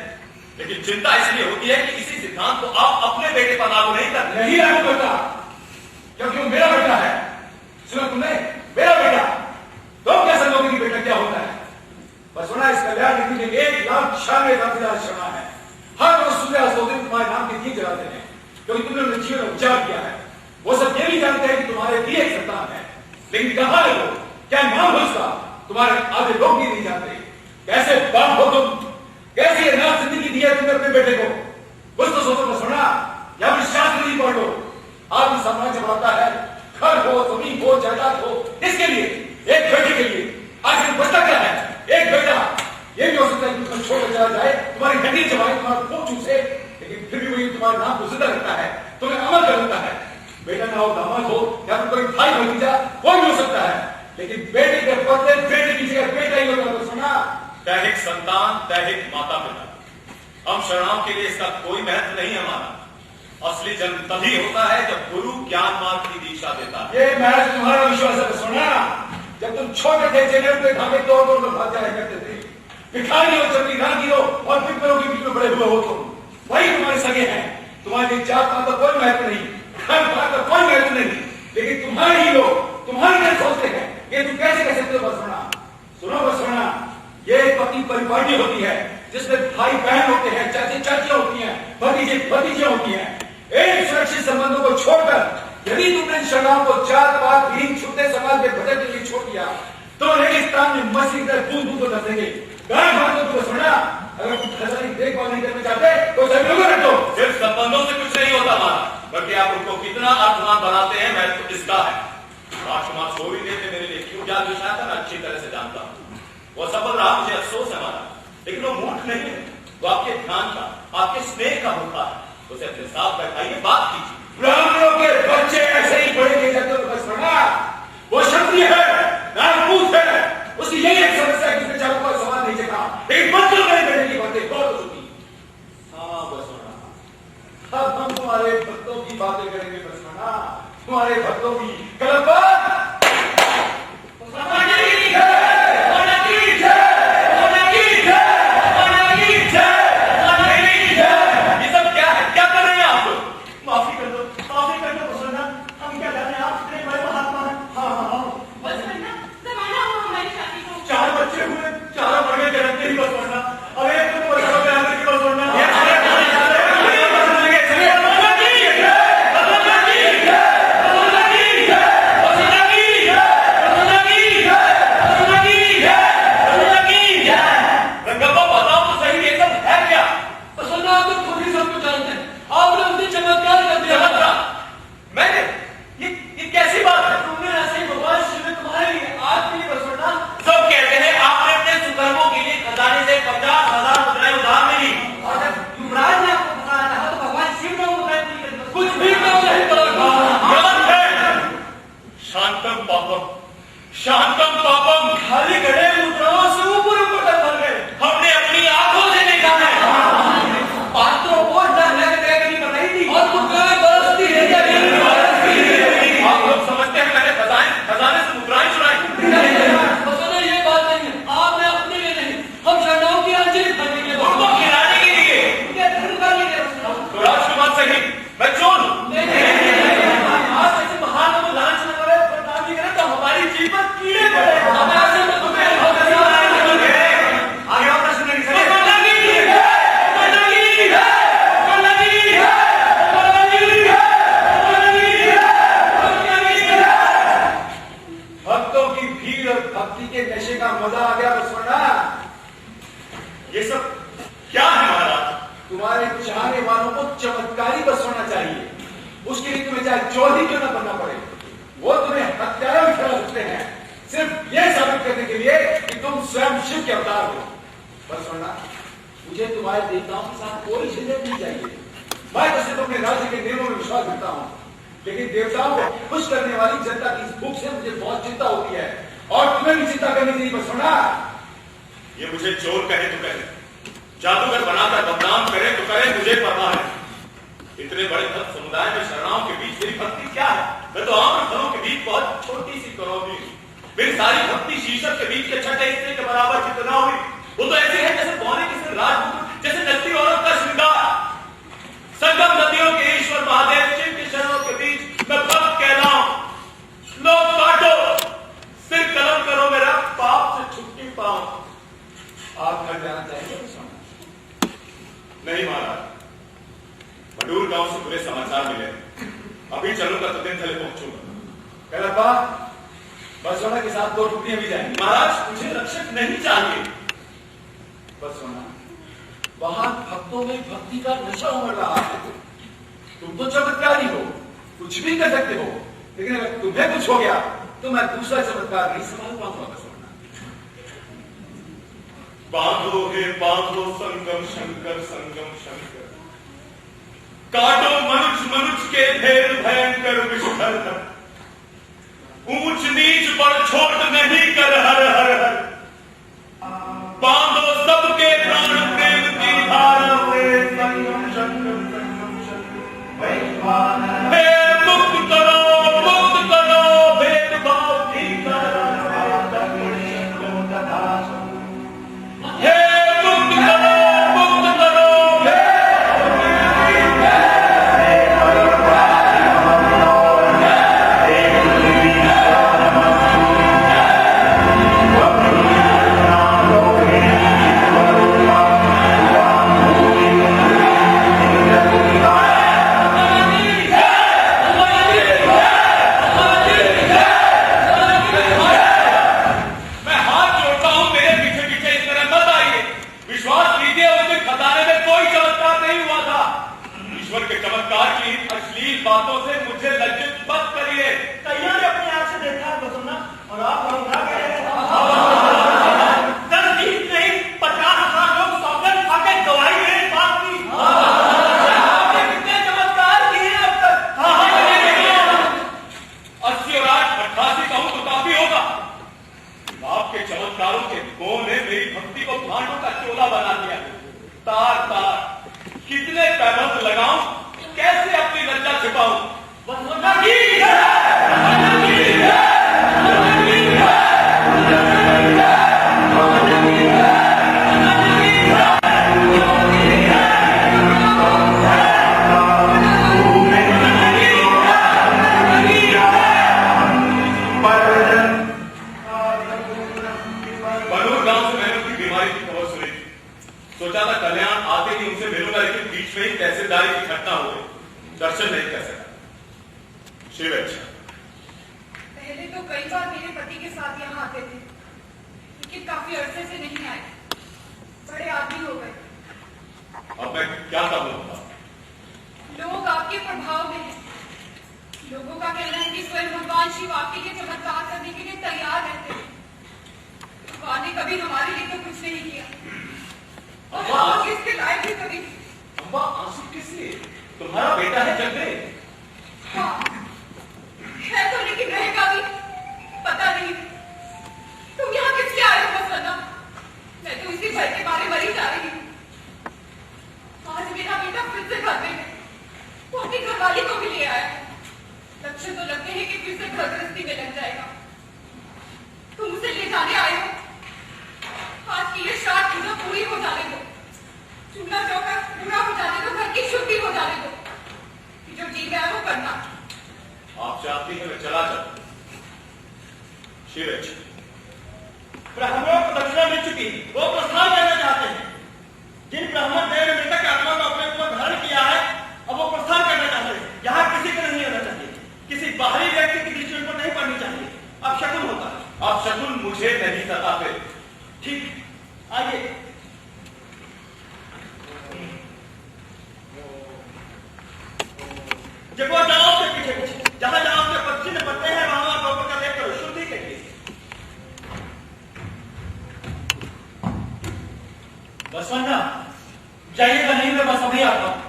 लेकिन चिंता इसलिए होती है कि इसी सिद्धांत को आप अपने बेटे पर लागू नहीं करते। नहीं लागू करता, क्योंकि वो मेरा बेटा है। सुना तुमने, मेरा बेटा। तुम क्या समझोगे कि बेटा क्या होता है? बस सुना, इस कल्याण नीति में 1,96,000 क्षमा है। हर रोज सुबह 2 दिन तुम्हारे नाम के दिए जलाते हैं, क्योंकि तुमने उन्हें जीवन में उजाड़ किया है। वो सब ये भी जानते हैं कि तुम्हारे दिए एक संतान है, लेकिन कहां है वो, क्या नाम है उसका, तुम्हारे आधे लोग भी नहीं जानते। कैसे बाप हो तुम, कैसी अनाथ जिंदगी दी है तुमने अपने बेटे को? कुछ तो सोचो। बस सुना, या फिर शास्त्र नहीं पढ़ लो। आदमी साम्राज्य बढ़ता है, घर हो, जमीन हो, जायदाद हो, इसके लिए, एक बेटे के लिए। आखिर बचता क्या है? एक बेटा। ये भी हो सकता है कि तुम छोड़ चला जाए, तुम्हारी हड्डी चबाए, तुम्हारा खून चूसे, लेकिन फिर भी वही तुम्हारे नाम को जिंदा रखता है, तुम्हें अमल करता है। बेटा ना हो, दामाद हो, या फिर कोई भाई भतीजा, कोई भी हो सकता है, लेकिन बेटे के बदले बेटे की जगह बेटा ही होता है। सुना, दैहिक संतान, दैहिक माता पिता, हम शरणाओं के लिए इसका कोई महत्व नहीं हमारा। असली जन्म तभी होता है जब गुरु ज्ञान मार्ग की दीक्षा देता है। ये महज तुम्हारा विश्वास है। सुना, जब तुम छोटे थे, जेल पे धागे तोड़ तोड़ कर भाग जाया करते थे, भिखारी हो, चलती रागी हो और पिपलों के बीच में बड़े हुए हो तुम, वही तुम्हारे सगे हैं। तुम्हारी जात पात का कोई महत्व नहीं, खान पान का कोई महत्व नहीं, लेकिन तुम्हारे ही लोग तुम्हारे लिए सोचते हैं। ये तुम कैसे कह सकते हो? बस सुना, सुनो, बस सुना, ये पति परिपाटी होती है जिसमें भाई बहन होते हैं, चाची चाचियां होती हैं, भतीजे भतीजियां होती हैं। एक सुरक्षित संबंधों को छोड़कर यदि तुमने शरणाओं को जात पात भीम छुट्टे समाज में भटक के लिए छोड़ दिया, तो रेगिस्तान में मछली की तरह बूंद बूंद को धसेंगे। तो सुना, अगर तुम खजानी देखभाल नहीं करना चाहते तो जमीन में रखो। सिर्फ संबंधों से कुछ नहीं होता हमारा, बल्कि आप उनको कितना अर्थवान बनाते हैं मैं तो इसका है। राजकुमार छोड़ी देते मेरे लिए क्यों जाल बिछाया था, मैं अच्छी तरह से जानता हूँ। वो सफल रहा, मुझे अफसोस है हमारा, लेकिन वो मूर्ख नहीं है। वो आपके ध्यान का, आपके स्नेह का भूखा है। उसे अपने साथ बैठाइए, बात कीजिए। ब्राह्मणों के बच्चे ऐसे ही बड़े नहीं जाते। बस पढ़ा, वो क्षत्रिय है, राजपूत है, उसकी यही एक समस्या है कि उसने चारों पर सवाल नहीं देखा, लेकिन बच्चों में बेटे की बातें बहुत होती। हाँ बस पढ़ा, अब हम तुम्हारे भक्तों की बातें करेंगे। बस पढ़ा, तुम्हारे भक्तों की कलपा बस मैं चोर हूं। आप ऐसे महान को लांछन करे, बदनामी करे तो हमारी जीभ पर कीड़े पड़े। हमें ऐसे में तुम्हें आगे और प्रश्न नहीं सके। भक्तों की भीड़ और भक्ति के नशे का मजा आ गया बसवण्णा। ये सब क्या है महाराज? तुम्हारे चाहने वालों को चमत्कारी बसवण्णा चाहिए। उसके लिए तुम्हें चाहे चौधरी क्यों ना बनना पड़े, वो तुम्हें हत्यारा भी खिला सकते हैं, सिर्फ ये साबित करने के लिए कि तुम स्वयं शिव के अवतार हो। बसवण्णा, मुझे तुम्हारे देवताओं के साथ कोई झंझट नहीं चाहिए। मैं तो सिर्फ अपने राज्य के नियमों में विश्वास रखता हूँ, लेकिन देवताओं को खुश करने वाली जनता की इस भूख से मुझे बहुत चिंता होती है, और तुम्हें भी चिंता करनी चाहिए बसवण्णा। ये मुझे चोर कहे तो कहे, जादूगर बनाकर बदनाम करे तो करे, मुझे परवाह है। इतने बड़े भक्त समुदाय में शरणाओं के बीच मेरी भक्ति क्या है? मैं तो आम घरों के बीच बहुत छोटी सी करोगी हूँ। मेरी सारी भक्ति शीशक के बीच के छठे हिस्से के बराबर जितना हुई। वो तो ऐसी है जैसे बौने किसी राजपुत्र, जैसे नकली औरत का श्रृंगार। संगम नदियों के ईश्वर महादेव शिव के शरणों के बीच मैं भक्त कहलाऊं। लो काटो, सिर कलम करो, मेरा पाप से छुट्टी पाओ। आप घर जाना चाहेंगे बसवण्णा? नहीं महाराज, मडूर गांव से बुरे समाचार मिले। अभी चलूंगा तो दिन थले पहुंचूंगा। कलप्पा, बसवण्णा के साथ 2 टुकड़ियां भी जाएंगी। महाराज, मुझे रक्षक नहीं चाहिए। बसवण्णा, वहां भक्तों में भक्ति का नशा उमड़ रहा है। तुम तो चमत्कारी हो, कुछ भी कर सकते हो, लेकिन अगर तुम्हें कुछ हो गया तो मैं दूसरा चमत्कार नहीं संभाल पाऊंगा बसवण्णा। बांधो हे बांधो संगम शंकर, संगम शंकर। काटो मनुष्य मनुष्य के भेद भयंकर विषधर। ऊंच नीच पर छोट नहीं कर हर हर हर। बांधो सबके प्राण प्रेम की धारा में, संगम शंकर, संगम शंकर। हे मुक्त करो भेदभाव की करो। हे मुक्त करो बातों से मुझे लज्जित मत करिए। कईयों ने अपनी आंख से देखा है बसवण्णा, और आप क्या कह रहे हैं? 10-20 नहीं, 50,000 लोग सौगंध खा के गवाही दे इस बात की। आपने कितने चमत्कार किए अब तक? 80 और 8 88 कहूं तो काफी होगा। आपके चमत्कारों के गो ने मेरी भक्ति को भांडों का चोला बना दिया। तार तार कितने पैबंद लगाऊं, कैसे अपनी लज्जा छिपाऊं? बसवण्णा की बनूर गांव से मैंने उनकी बीमारी की खबर सुनी थी। सोचा था कल्याण आते ही उनसे मिलूंगा, लेकिन बीच में ही तहसीलदारी की घटना हो गई, दर्शन नहीं कर सका। शिव अच्छा। पहले तो कई बार मेरे पति के साथ यहाँ आते थे, लेकिन काफी अरसे से नहीं आए। बड़े आदमी हो गए। अब मैं क्या करूंगा? लोग आपके प्रभाव में हैं। लोगों का कहना है कि स्वयं भगवान शिव आपके लिए चमत्कार करने के लिए तैयार रहते हैं। भगवान ने कभी हमारे लिए तो कुछ नहीं किया, और हम इसके लायक भी कभी। अम्बा, आंसू किस लिए? तुम्हारा बेटा है जगदे। हाँ है तो, लेकिन रहेगा भी पता नहीं। तुम यहाँ किसके आए हो बसवण्णा? मैं तो इसी भय के बारे मरी जा रही हूँ। आज मेरा बेटा फिर से घर में है, वो अपनी घरवाली को भी ले आया। लक्षण तो लगते हैं कि फिर से घर गृहस्थी में लग जाएगा। तुम उसे ले जाने आए हो। आज की ये श्राद्ध पूजा पूरी हो जाने दो, चूल्हा चौका पूरा हो जाने दो, घर की शुद्धि हो जाने दो। क्षीरज, ब्राह्मणों को दक्षिणा मिल चुकी है, वो प्रस्थान करना चाहते हैं। जिन ब्राह्मण देव ने मृतक आत्मा को अपने ऊपर धारण किया है, अब वो प्रस्थान करना चाहते हैं। यहाँ किसी को नहीं आना चाहिए, किसी बाहरी व्यक्ति की दृष्टि उन पर नहीं पड़नी चाहिए। अब शकुन होता है। अब शकुन मुझे नहीं सताते। ठीक, आइए। जगवा जाओ के पीछे पीछे, जहां जहां आपके पक्षी ने पड़ते हैं वहां वहां गोबर का लेप करो, शुद्धि के लिए। बसवन्ना, जाइएगा नहीं, मैं बस अभी आता हूं।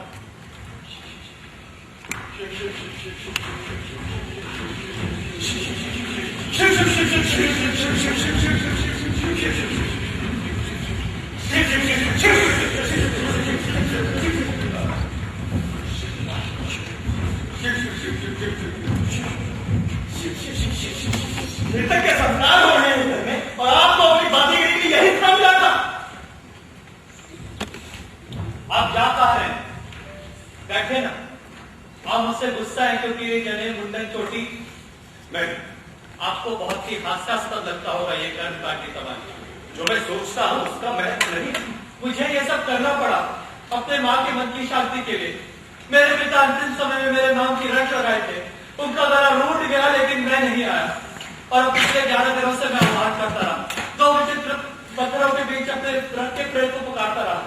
मृतक के संस्कार हो रहे हैं घर में, और आपको अपनी बाजीगरी के लिए यही समझा था। आप जाता है, बैठे ना। आप मुझसे गुस्सा है क्योंकि ये जने मुंडन चोटी नहीं, आपको बहुत ही हास्यास्पद लगता होगा। ये कर्म काटी तबाही जो मैं सोचता हूं उसका महत्व नहीं। मुझे ये सब करना पड़ा अपने माँ के मन की शांति के लिए। मेरे पिता अंतिम समय में मेरे नाम की रट लगाए थे, उनका गला रूठ गया लेकिन मैं नहीं आया, और पिछले 11 दिनों से मैं आह्वान करता रहा। 2 विचित्र पत्थरों के बीच अपने रथ के प्रेत को पुकारता रहा।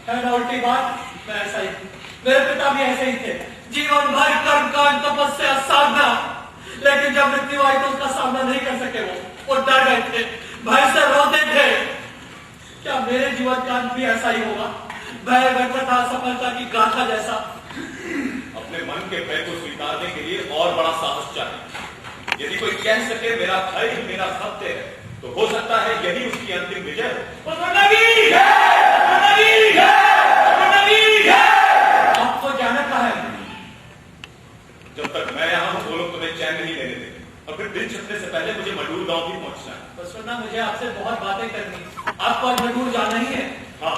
है ना उल्टी बात, मैं ऐसा ही, मेरे पिता भी ऐसे ही थे, जीवन भर कर्म कांड तपस्या साधना, लेकिन जब मृत्यु आई तो उसका सामना नहीं कर सके। वो डर गए थे, भय से रोते थे। क्या मेरे जीवन कांड भी ऐसा ही होगा? भय व्यर्थता सफलता की गाथा जैसा। अपने मन के भय को स्वीकारने के लिए और बड़ा साहस चाहिए। यदि कोई कह सके मेरा भय ही मेरा सत्य है, तो हो सकता है यही उसकी अंतिम विजय हो। आपको जाना कहा है? जब तक मैं यहाँ हूँ वो लोग तुम्हें चैन नहीं लेने देंगे, और फिर दिन छपने से पहले मुझे मडूर गांव भी पहुंचना है। बस वरना मुझे आपसे बहुत बातें करनी। आपको आज मडूर जाना ही है। हाँ,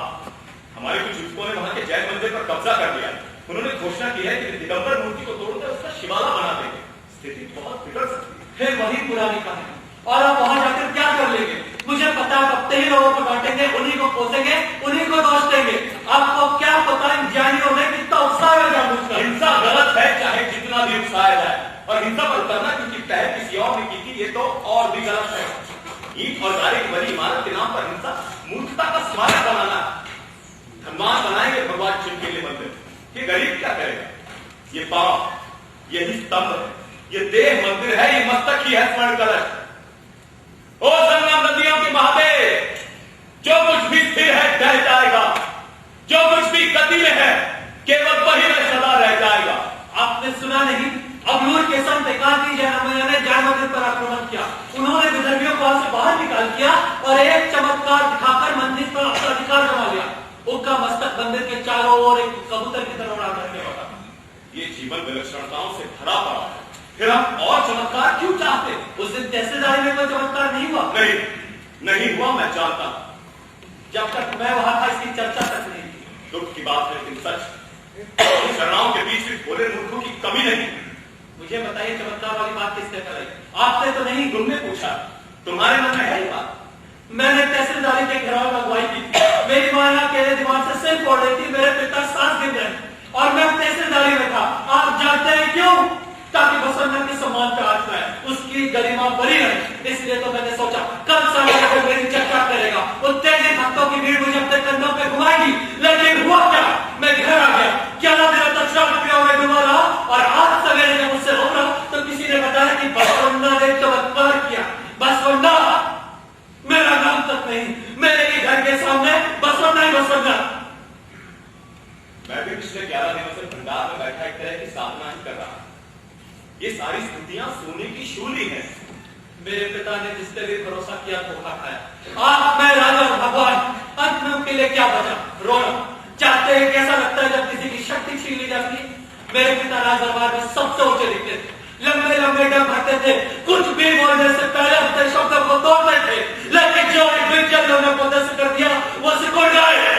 हमारे कुछ युवकों ने वहां के जैन मंदिर पर कब्जा कर लिया। उन्होंने घोषणा की है कि दिगंबर मूर्ति को तोड़कर उसका शिवाला बना देंगे। स्थिति बहुत बिगड़ सकती है। फिर वही पुरानी कहानी, और आप वहां जाकर क्या कर लेंगे? मुझे पता है, कब ही लोगों को डांटेंगे, उन्हीं को कोसेंगे, उन्हीं को दोष देंगे। आपको क्या पता इन ज्ञानियों में कितना उत्साह है जानबूझकर। हिंसा गलत है, चाहे जितना भी उकसाया जाए, और हिंसा पर उतरना क्योंकि पहल किसी और ने की थी, ये तो और भी गलत है। ईंट और गारे की बनी इमारत के नाम पर हिंसा मूर्खता का स्मारक बनाना। धनवान बनाएंगे भगवान शिव के लिए मंदिर, ये गरीब क्या करेगा? ये पांव, यही स्तंभ है, ये देह मंदिर है, ये मस्तक ही है स्वर्ण कलश। ओ संगम नदियों के महादेव, जो कुछ भी स्थिर है ढह जाएगा, जो कुछ भी गति में है केवल वही में सदा रह जाएगा। आपने सुना नहीं, अबलूर के संत एकांती जैन ने जैन मंदिर पर आक्रमण किया। उन्होंने विदर्भियों को वहां से बाहर निकाल दिया और एक चमत्कार दिखाकर मंदिर पर अपना अधिकार जमा लिया। उनका मस्तक मंदिर के चारों ओर एक कबूतर की तरह उड़ा करके बता। ये जीवन विलक्षणताओं से भरा पड़ा है, फिर हम और चमत्कार क्यों चाहते? उस दिन तहसीलदारी में कोई चमत्कार नहीं हुआ। नहीं हुआ, मैं जानता। जब तक मैं वहां था इसकी चर्चा तक नहीं थी। दुख की बात है लेकिन सच, शरणाओं के बीच में भोले मूर्खों की कमी नहीं। मुझे बताइए, चमत्कार वाली बात किसने कराई? आपने तो नहीं, तुमने पूछा, तुम्हारे मन में है ये बात? मैंने तहसीलदारी के घराव में अगुवाई की थी। मेरी मां अकेले दीवार से सिर फोड़ रही थी, मेरे पिता सांस गिर रहे और मैं तहसीलदारी में था। आप जानते हैं क्यों? ताकि बसवन्ना के सम्मान पे हाथ आए, उसकी गरिमा बनी रहे। इसलिए तो मैंने सोचा कल सामने मेरी चर्चा करेगा, उत्तेजित भक्तों की भीड़ मुझे अपने कंधों पे घुमाएगी। लेकिन हुआ क्या? मैं घर आ गया, 11 दिनों तक शराब में डूबा रहा, और आज सवेरे जब मुझसे रो रहा तो किसी ने बताया कि बसवन्ना ने चमत्कार किया। बसवन्ना, मेरा नाम तक नहीं, मेरे ही घर के सामने बसवन्ना ही बसवन्ना। मैं भी पिछले 11 दिनों से भंडार में बैठा एक तरह की साधना ही कर रहा। ये सारी स्तुतियां सोने की शूली है। मेरे पिता ने जिसके लिए भरोसा किया धोखा खाया। आज मैं राजा और भगवान, अंत में उनके लिए क्या बचा? रोना। चाहते हैं कैसा लगता है जब किसी की शक्ति छीन ली जाती है? मेरे पिता राज दरबार में सबसे ऊंचे दिखते थे, लंबे लंबे डग भरते थे, कुछ भी बोलने से पहले अपने शब्दों को तोड़ते थे। लेकिन जो एक विजय उन्होंने पौधे से कर दिया वो सिकुड़ गए,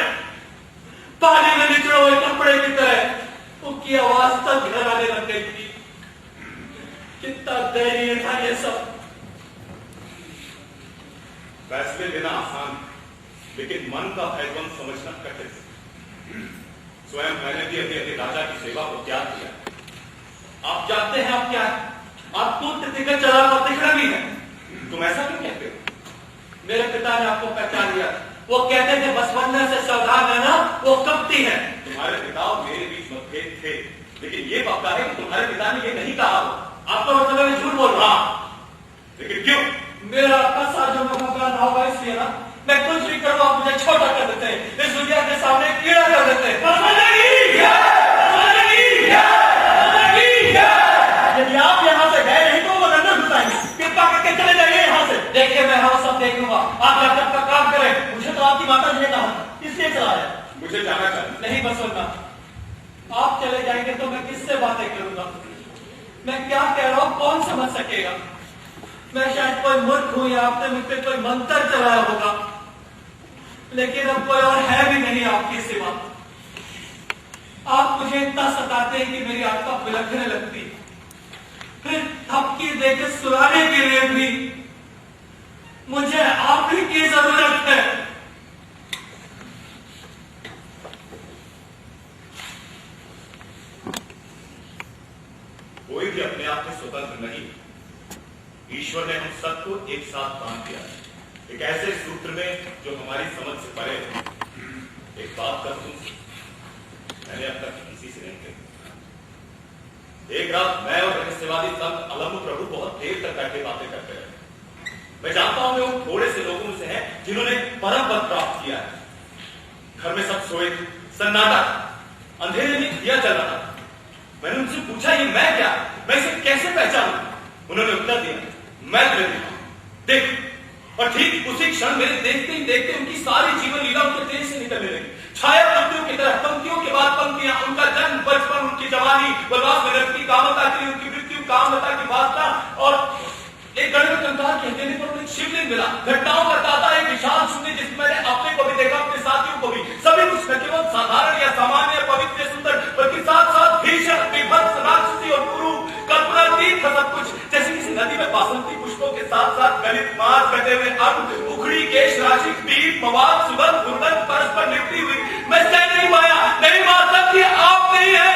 पानी में निचड़े हुए कपड़े की तरह। उनकी आवाज तक घर आने लग गई थी। कितना दयनीय था ये सब। फैसले लेना आसान है, लेकिन मन का भयद्वंद समझना कठिन है। स्वयं मैंने भी अपने राजा की सेवा को त्याग किया। आप जानते हैं आप क्या है? आप टूट टिकट चला और दिखना भी है। तुम ऐसा क्यों कहते हो? मेरे पिता ने आपको पहचान लिया। वो कहते थे बसवन्ना से सावधान रहना, वो कपटी है। तुम्हारे पिता और मेरे बीच मतभेद थे, लेकिन ये पक्का है कि तुम्हारे पिता ने ये नहीं कहा हो। आपका मतलब मैं झूठ बोल रहा। लेकिन क्यों? मेरा आपका साथ जो मुकाबला ना होगा इसलिए ना, मैं कुछ भी करूँ आप मुझे छोटा कर देते हैं, इस दुनिया के सामने कीड़ा कर देते हैं। यदि आप यहाँ से गए नहीं तो वो अंदर घुसाएंगे। कृपा करके चले जाइए यहाँ से। देखिए मैं हाँ सब देख लूंगा, आप जब तक का काम करें। मुझे तो आपकी माता जी ने कहा इसलिए चला है। मुझे जाना चाहिए। नहीं बसवन्ना, आप चले जाएंगे तो मैं किससे बातें करूंगा? मैं क्या कह रहा हूँ कौन समझ सकेगा? मैं शायद कोई मूर्ख हूं या आपने मुझ पर कोई मंत्र चलाया होगा, लेकिन अब कोई और है भी नहीं आपके सिवा। आप मुझे इतना सताते हैं कि मेरी आत्मा बिलखने लगती, फिर थपकी देकर सुलाने के लिए भी मुझे आप ही की जरूरत है। कोई भी अपने आप में स्वतंत्र नहीं। ईश्वर ने हम सबको एक साथ बांध दिया है, एक ऐसे सूत्र में जो हमारी समझ से परे है। एक बात का सुन, मैंने अब तक किसी से नहीं कही। एक रात मैं और रहस्यवादी संत अलम्ब प्रभु बहुत देर तक बैठे बातें करते रहे। मैं जानता हूं वो थोड़े से लोगों से हैं जिन्होंने परम पद प्राप्त किया है। घर में सब सोए थे, सन्नाटा, अंधेरे में दिया जल रहा था। मैंने उनसे पूछा ये मैं क्या, मैं इसे कैसे पहचानूं? उन्होंने उत्तर दिया, मैं देख। और ठीक उसी क्षण मेरे देखते ही देखते उनकी सारी जीवन लीला उनके तेज से निकलने लगी। छाया पंक्तियों की तरह, पंक्तियों के बाद पंक्तियां, उनका जन्म, बचपन, उनकी जवानी, वनवास में लगती कामता के लिए उनकी मृत्यु, कामता की वासना, और एक गणित कंकाल के हथेली पर एक शिवलिंग मिला। घटनाओं का ताता एक विशाल शून्य जिसमें मैंने अपने को भी देखा, अपने साथियों को भी। सभी कुछ न केवल साधारण या सामान्य, पवित्र, सुंदर, बल्कि साथ साथ भीषण, विभत्स, राक्षसी और कुरूप, कल्पनातीत था सब कुछ। जैसे किसी नदी में बासंती पुष्पों के साथ साथ गलित मांस, कटे हुए अंग, उखड़ी केश राशि, पीठ, मवाद, सुगंध, दुर्गंध परस्पर निकली हुई। मैं सह नहीं पाया, नहीं मान सकती, आप नहीं है।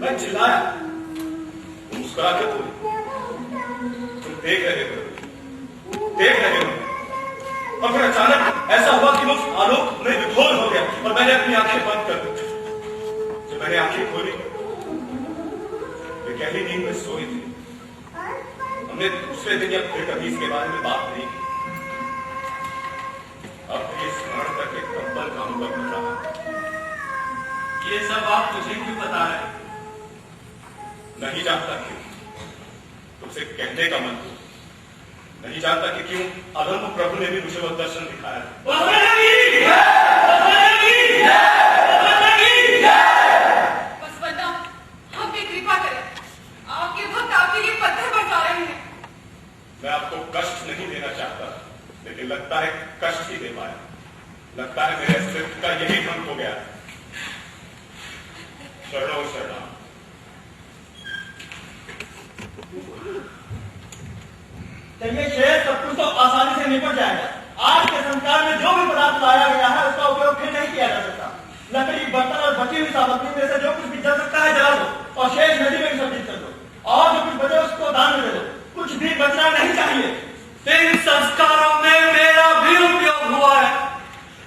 मैं चिल्लाया, मुस्कुरा के बोली, तुम देख रहे हो। और फिर अचानक ऐसा हुआ कि उस आलोक में विभोर हो गया और मैंने अपनी आंखें बंद कर दी। जब मैंने आंखें खोली, वे गहरी नींद में सोई थी। हमने दूसरे दिन या फिर कभी इसके बारे में बात नहीं की। अब ये स्मरण करके कंबल का अनुभव हो रहा। ये सब आप मुझे क्यों बता रहे हैं? नहीं जानता क्यों, तुमसे कहने का मन हो। नहीं जानता कि क्यों अधर्म प्रभु ने भी मुझे वो दर्शन दिखाया। बसवन्ना, हम पे कृपा करें। आपके भक्त आपके लिए पत्थर बरसा रहे हैं। मैं आपको कष्ट नहीं देना चाहता, लेकिन लगता है कष्ट ही दे पाया। लगता है मेरे अस्तित्व का यही भंग हो गया। शरणों शरणा। चलिए शेर, सब कुछ तो आसानी से निपट जाएगा। आज के संस्कार में जो भी पदार्थ लाया गया है उसका उपयोग फिर नहीं किया जा सकता। लकड़ी, बर्तन और बची हुई सामग्री में से जो कुछ भी जल सकता है जला दो और शेष नदी में विसर्जित कर दो, और जो कुछ बचे उसको दान में दे दो। कुछ भी बचना नहीं चाहिए। इन संस्कारों में मेरा भी उपयोग हुआ है,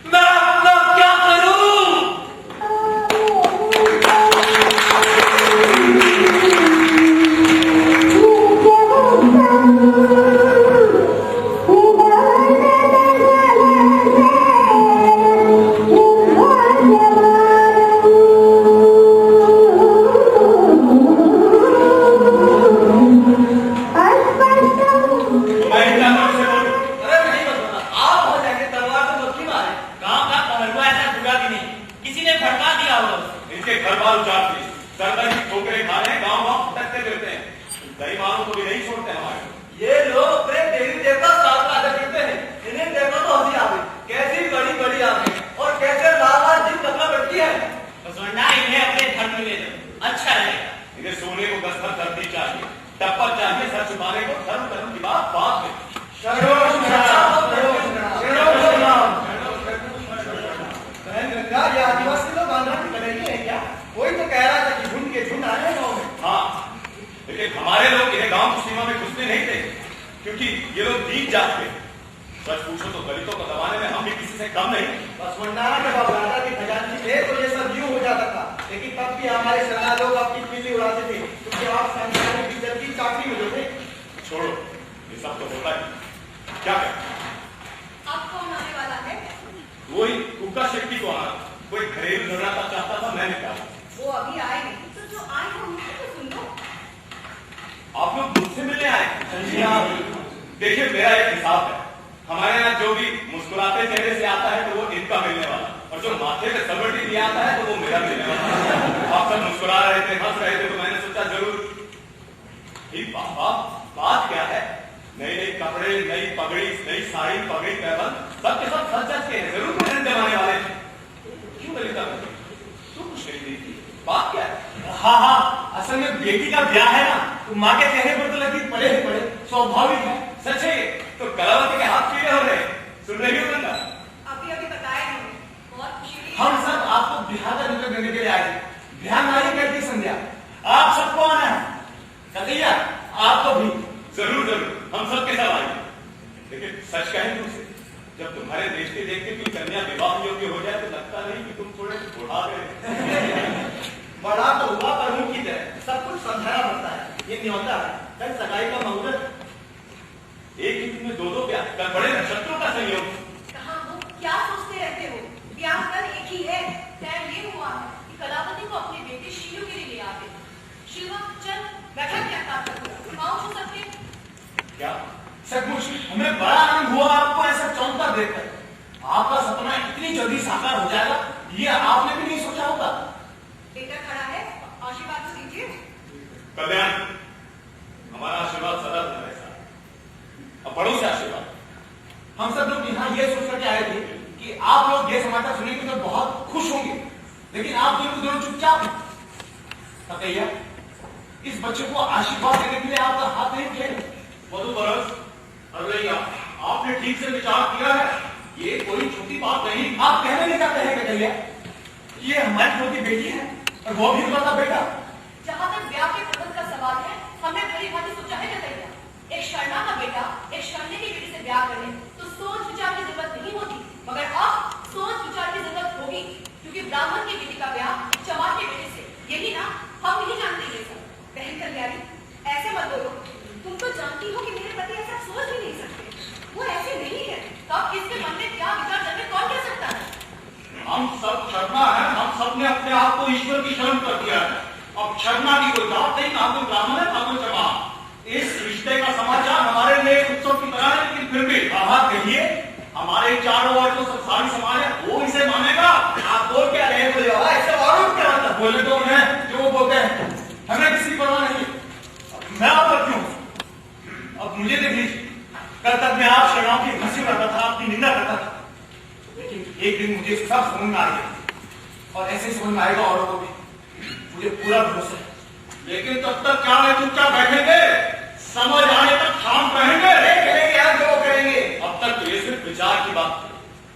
मैं अपना क्या करूं? टप्पा चाहिए, सर छुपाने को, धर्म की बात में। शरणों शरणा। प्रणाम। बहन गंगा, ये आदिवासी लोग आंध्रा की लड़ाई है क्या? कोई तो कह रहा था कि झुंड के झुंड आए हैं गाँव में। हाँ, लेकिन हमारे लोग इन्हें गांव की सीमा में घुसने नहीं थे, क्योंकि ये लोग दीन जात के। सच पूछो तो दलितों को दबाने में हम भी किसी से कम नहीं। बसवंडाना के बाप दादा के खजांची थे तो ये सब यूं हो जाता था, लेकिन तब भी हमारे शरणा लोग आपकी पीली उड़ाते थे, क्योंकि आप संसार की इज्जत की चाकरी में जो थे। छोड़ो, ये सब तो होता है। क्या करें? अब कौन आने वाला है? वही कुका शक्ति को आना, कोई घरेलू झगड़ा का चाहता था, मैंने कहा वो अभी आए नहीं, तो जो आए हैं उनसे तो सुन लो। आप लोग मुझसे मिलने आए? देखिए, मेरा एक हिसाब है। हमारे यहाँ जो भी मुस्कुराते चेहरे से आता है तो वो इनका मिलने वाला, और जो माथे पे सलवटी दिया आता है तो वो मेरा मिलने वाला। आप सब मुस्कुरा रहे थे, हंस रहे थे, तो मैंने सोचा जरूर बाबा बात क्या है। नई नई कपड़े, नई पगड़ी, नई साड़ी, पगड़ी, पैबंद, सबके सब सच सच के हैं, जरूर कुछ जमाने वाले हैं। क्यों ललिता, तू कुछ नहीं दी थी, बात क्या है? हाँ, असल में बेटी का ब्याह है ना, तो माँ के चेहरे पर तो लकीर पड़े ही पड़े, स्वाभाविक है। सच है, तो कलावती के हाथ पीले हो रहे, सुन रही हो गंगा? अभी अभी बताया नहीं, बहुत खुशी हुई। हम सब आपको बिहार का निर्णय देने के लिए आए थे। ध्यान वाली कहती संध्या, आप सब कौन है? कन्हैया, आप तो भी। जरूर जरूर, हम सबके साथ आएंगे, लेकिन सच कहें तुमसे, जब तुम्हारे देखते देखते कोई कन्या विवाह योग्य हो जाए तो लगता नहीं कि तुम थोड़े बुढ़ा गए। बड़ा तो हुआ पर मुंह की तरह, सब कुछ समझाना पड़ता है। ये न्योता है, कल सगाई का मुहूर्त। एक ही दिन में दो दो ब्याह, कल बड़े नक्षत्रों का संयोग। कहाँ हो, क्या सोचते रहते हो? ब्याह कल एक ही है। तय ये हुआ है कि कलावती को अपने बेटे शीलू के लिए ले आते। शिवा, चल बैठा, क्या काम कर पाँव छू सकते? क्या सचमुच हमें बड़ा आनंद हुआ आपको ऐसा चौंका देखकर। आपका सपना इतनी जल्दी साकार हो जाएगा, ये आपने भी नहीं सोचा होगा। बेटा खड़ा है, आशीर्वाद तो दीजिए। कल्याण, हमारा आशीर्वाद सदा तुम्हारे साथ। अब बड़ों से आशीर्वाद। हम सब लोग यहाँ ये सोच करके आए थे कि आप लोग ये समाचार सुनेंगे तो बहुत खुश होंगे, लेकिन आप दोनों चुपचाप। कन्हैया, इस बच्चे को आशीर्वाद देने के लिए आपका हाथ नहीं उठाए। मधु बरस, अरे आपने ठीक से विचार किया है, ये कोई छोटी बात नहीं। आप कहने नहीं चाहते हैं कन्हैया, ये हमारी छोटी बेटी है और वो भी हमारा बेटा। जहाँ तक ब्याह के प्रबंध का सवाल है, हमने भली भांति सोचा है कन्हैया। एक शरणा का बेटा एक शरणे की बेटी से ब्याह करे तो सोच विचार की जरूरत नहीं होती, मगर अब सोच विचार की जरूरत होगी, क्योंकि ब्राह्मण की बेटी का ब्याह चमार के बेटे से, यही ना? हम नहीं जानते ये सब। बहन कल्याणी, ऐसे मत बोलो, तुम तो जानती हो कि मेरे पति ऐसा सोच भी नहीं सकते। वो ऐसे नहीं है, तब किसके मन में क्या विचार जन्मे कौन कह सकता है? हम सब शर्मा है, हम सब ने अपने आप को ईश्वर की शरण कर दिया है। अब शर्मा की कोई बात नहीं, ना कोई ब्राह्मण है ना कोई चमार। इस रिश्ते का समाचार हमारे लिए उत्सव की तरह है, लेकिन फिर भी हाँ कहिए, हमारे चारों ओर जो सब सारी समाज है वो इसे मानेगा। आप बोल क्या रहे हो? ऐसे और क्या मतलब? बोले तो उन्हें जो वो बोलते हैं, हमें किसी की परवाह नहीं। मैं आप पर क्यों? अब मुझे देख लीजिए, कल तक मैं आप शरणाओं की हंसी करता था, आपकी निंदा करता था, लेकिन एक दिन मुझे सब समझ में आ गया, और ऐसे समझ में आएगा औरों को भी। मुझे पूरा भरोसा है। लेकिन तब तक क्या है, चुपचाप बैठेंगे? समझ आने तक शाम कहेंगे यार, जो करेंगे। अब तक तो ये सिर्फ विचार की बात,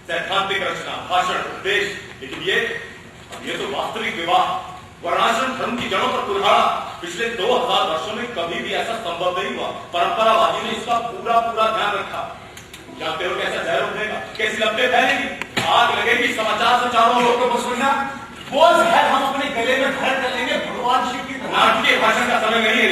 सैद्धांतिक रचना, भाषण, उपदेश, लेकिन ये तो वास्तविक विवाह, वर्णाश्रम धर्म की जड़ों पर कुल्हाड़ा। पिछले 2000 वर्षों में कभी भी ऐसा संभव नहीं हुआ। परंपरावादी ने इसका पूरा ध्यान रखा। जानते हो कैसा जहर उठेगा, कैसी लपटें फैलेगी, आग लगेगी समाचार से चारों ओर। तो सुनना, वो जहर हम अपने गले में भर कर लेंगे भगवान शिव की तरह। नाटकीय भाषण का समय नहीं है,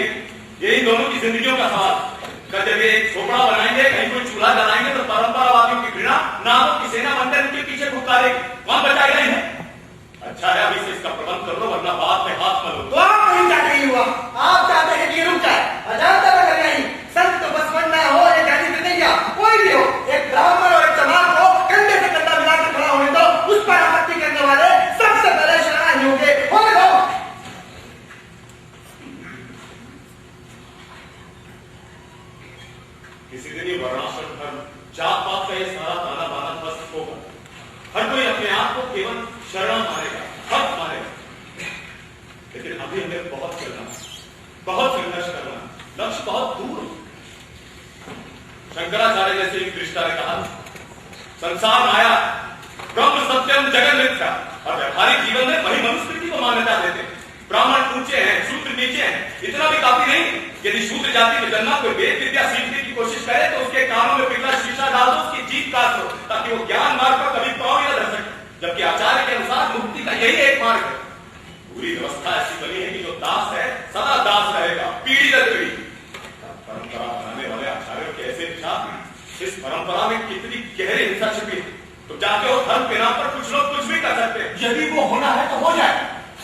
यही दोनों की जिंदगियों का सवाल। जब एक झोपड़ा बनाएंगे, कहीं कोई चूल्हा जलाएंगे, तो परंपरावादियों की घृणा नामों की सेना बनकर उनके पीछे फुकारेगी। कौन बचाएगा इन्हें? अच्छा है, अभी से इसका प्रबंध कर लो, वरना बाद में हाथ मलो। तो आप नहीं चाहते ही हुआ, आप चाहते हैं कि रुक जाए। अजानता लगा नहीं, संत बसवन्ना हो या जानी कन्हैया, कोई भी हो, एक ब्राह्मण और एक चमार को कंधे से कंधा मिलाकर खड़ा होने दो। उस पर आपत्ति करने वाले सबसे पहले शरणार्थी होंगे। होने दो। किसी दिन ये वर्णाश्रम धर्म, जात पात का ये सारा ताना बाना ध्वस्त होगा। हर कोई अपने आप को केवल शरण मानेगा, हक मानेगा। लेकिन अभी हमें बहुत चलना, बहुत संघर्ष करना, लक्ष्य बहुत दूर है। शंकराचार्य जैसे एक दृष्टा ने कहा, संसार माया, ब्रह्म सत्यम जगन मिथ्या, और व्यवहारिक जीवन में वही मनुस्मृति को मान्यता देते हैं। ब्राह्मण ऊंचे हैं, शूद्र नीचे हैं, इतना भी काफी नहीं। यदि शूद्र जाति में जन्मा कोई वेद विद्या सीखने की कोशिश करे तो उसके कानों में पिघला शीशा डाल दो, उसकी जीभ काट दो, ताकि वो ज्ञान मार्ग पर कभी पांव न रख सके। जबकि आचार्य के अनुसार मुक्ति का यही एक मार्ग है। पूरी व्यवस्था ऐसी बनी है कि जो दास है सदा दास रहेगा, पीढ़ी दर पीढ़ी। परंपरा बनाने वाले आचार्यों के ऐसे विचार, इस परंपरा में कितनी गहरी हिंसा छिपी है। तो जाके वो धर्म के नाम पर कुछ लोग कुछ भी कर सकते हैं। यदि वो होना है तो हो जाए।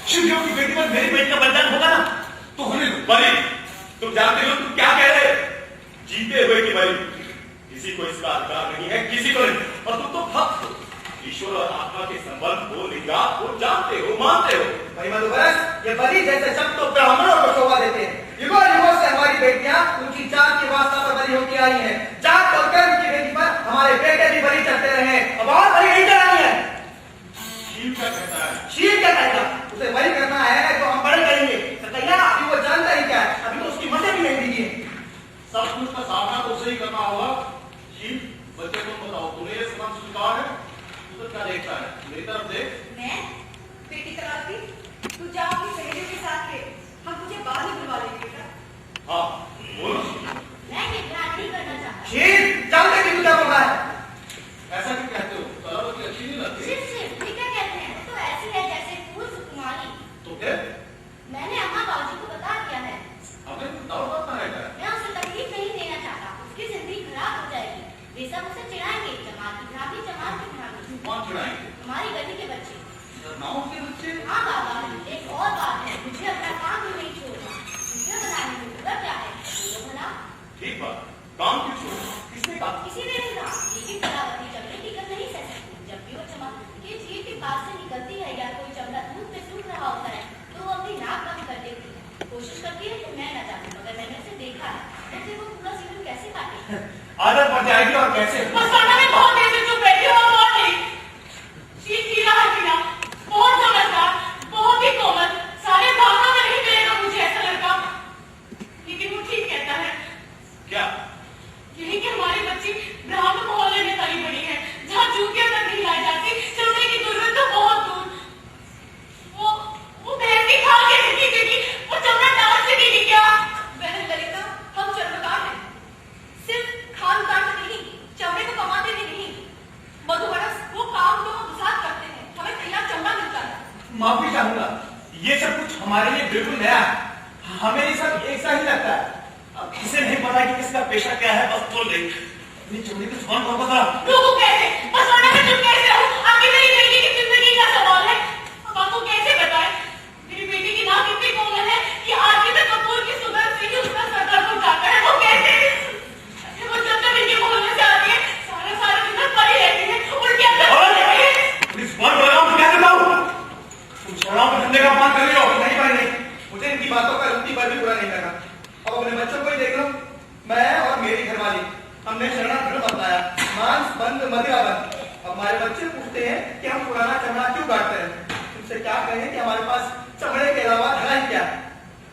शिवदेव की बेटी पर मेरी बेटी का बलिदान होगा ना, तो होने दो। बलि, तुम जानते हो तुम क्या कह रहे हो? जीते हुए की बलि, किसी को इसका अधिकार नहीं है, किसी को नहीं। और तुम तो भक्त हो, ईश्वर और आत्मा के संबंध को, निगाह को जानते हो, मानते हो। भाई मधुवरस, ये बलि जैसे शब्द तो ब्राह्मणों को शोभा देते हैं। युगों युगों से हमारी बेटियां ऊंची जात की वास्ता पर बलि होती आई हैं। जात और कर्म की बेटी पर हमारे बेटे भी बलि चढ़ते रहे हैं। अब और बलि नहीं चढ़ानी है। शिव क्या कहता है? शील क्या कहेगा? उसे बलि करना है तो हम बड़े करेंगे। सतैया अभी वो जानता ही क्या है, अभी तो उसकी मदद भी नहीं दी है। सब कुछ का सामना तो उसे ही करना होगा। शिव, बच्चे तुम बताओ, तुम्हें ये सब स्वीकार है? तू तो क्या देखता है? मेरी तरफ देख। मैं बेटी कराती, तू जा अपनी सहेलियों के साथ खेल, हम तुझे बाद में बुलवा लेंगे बेटा। हाँ, बोलो। मैं ये प्यार नहीं करना चाहता। शील, जानते कि तू क्या बोल रहा है? ऐसा क्यों कहते हो? कलावती अच्छी नहीं लगती? सिर्फ ये क्या कहते हैं, तो ऐसी है जैसे फूल सुकुमारी। तो फिर मैंने अम्मा बाबूजी को बता दिया है। हमें दाव करना है क्या? मैं उसे तकलीफ नहीं देना चाहता, उसकी जिंदगी खराब हो जाएगी। वे सब उसे चिढ़ाएंगे, जमात की भाभी, जमात की भाभी। कौन चिढ़ाएंगे? हमारी गली के बच्चे। नाव के बच्चे? हाँ बाबा, एक और बात है, मुझे अपना काम भी नहीं छोड़ना। वीडियो बनाने में बुरा क्या है, वीडियो बना। ठीक बात, काम क्यों छोड़ो? किसने कहा? किसी ने नहीं कहा, लेकिन कलावती चमड़े की कल नहीं सह सकती। जब भी वो चमक के जीभ के पास से निकलती है या कोई चमड़ा दूध पे सूख रहा होता है, तो वो अपनी नाक बंद कर देती है। कोशिश करती है कि मैं न जाऊं, मगर मैंने उसे देखा है। तो फिर वो पूरा सीजन कैसे काटे? आदत पड़ जाएगी और कैसे? मसाला में बहुत देर से चुप बैठी हो, बहुत ठीक। शीत पीना है पीना, बहुत समझदार, बहुत ही कोमल। सारे भावना में नहीं मिलेगा मुझे ऐसा लड़का। लेकिन वो ठीक कहता है। क्या? यही कि हमारी बच्ची ब्राह्मण मोहल्ले में पली बड़ी है, जहाँ जूतियां तक नहीं लाई जाती, चमड़े की जरूरत तो बहुत दूर। वो भैंस की खा के नहीं देगी, वो चमड़ा डाल सकेगी क्या? बहन ललिता, हम चर्मकार हैं, सिर्फ खानदान से नहीं, चमड़े को कमाते भी नहीं। मधुवरस, वो काम तो हम साथ करते हैं, हमें तैयार चमड़ा मिलता है। माफी चाहूंगा, ये सब कुछ हमारे लिए बिल्कुल नया है। हमें ये सब एक सा ही लगता है। अब किसे नहीं पता कि किसका पेशा क्या है, बस बोल दे। अपनी चमड़ी की जुबान खोल बता। लोगों कैसे मसाला में चुप कैसे हो? आपकी मेरी बेटी की जिंदगी का सवाल है। अब आपको कैसे बताएं? मेरी बेटी की नाक इतनी कोमल है कि आरती में कपूर की सुगंध से ही उसका सर दर्द हो जाता है। वो कैसे? वो जब तक इनके मोहल्ले से आती है, सारे दिन पड़ी रहती है, उल्टियां करती है। अपनी जुबान बोल रहा हूँ, क्या करता हूँ? तुम शराब में धंधे का पान कर रही हो। नहीं भाई नहीं, मुझे इनकी बातों का रुकती पर भी बुरा नहीं लगा। अब अपने बच्चों को ही देख लो, मैं और मेरी घरवाली, हमने शरणागृह बताया, मांस बंद, मदिरा बंद। अब हमारे बच्चे पूछते हैं कि हम पुराना चमड़ा क्यों काटते हैं। तुमसे क्या कहें कि हमारे पास चमड़े के अलावा धड़ा ही क्या है।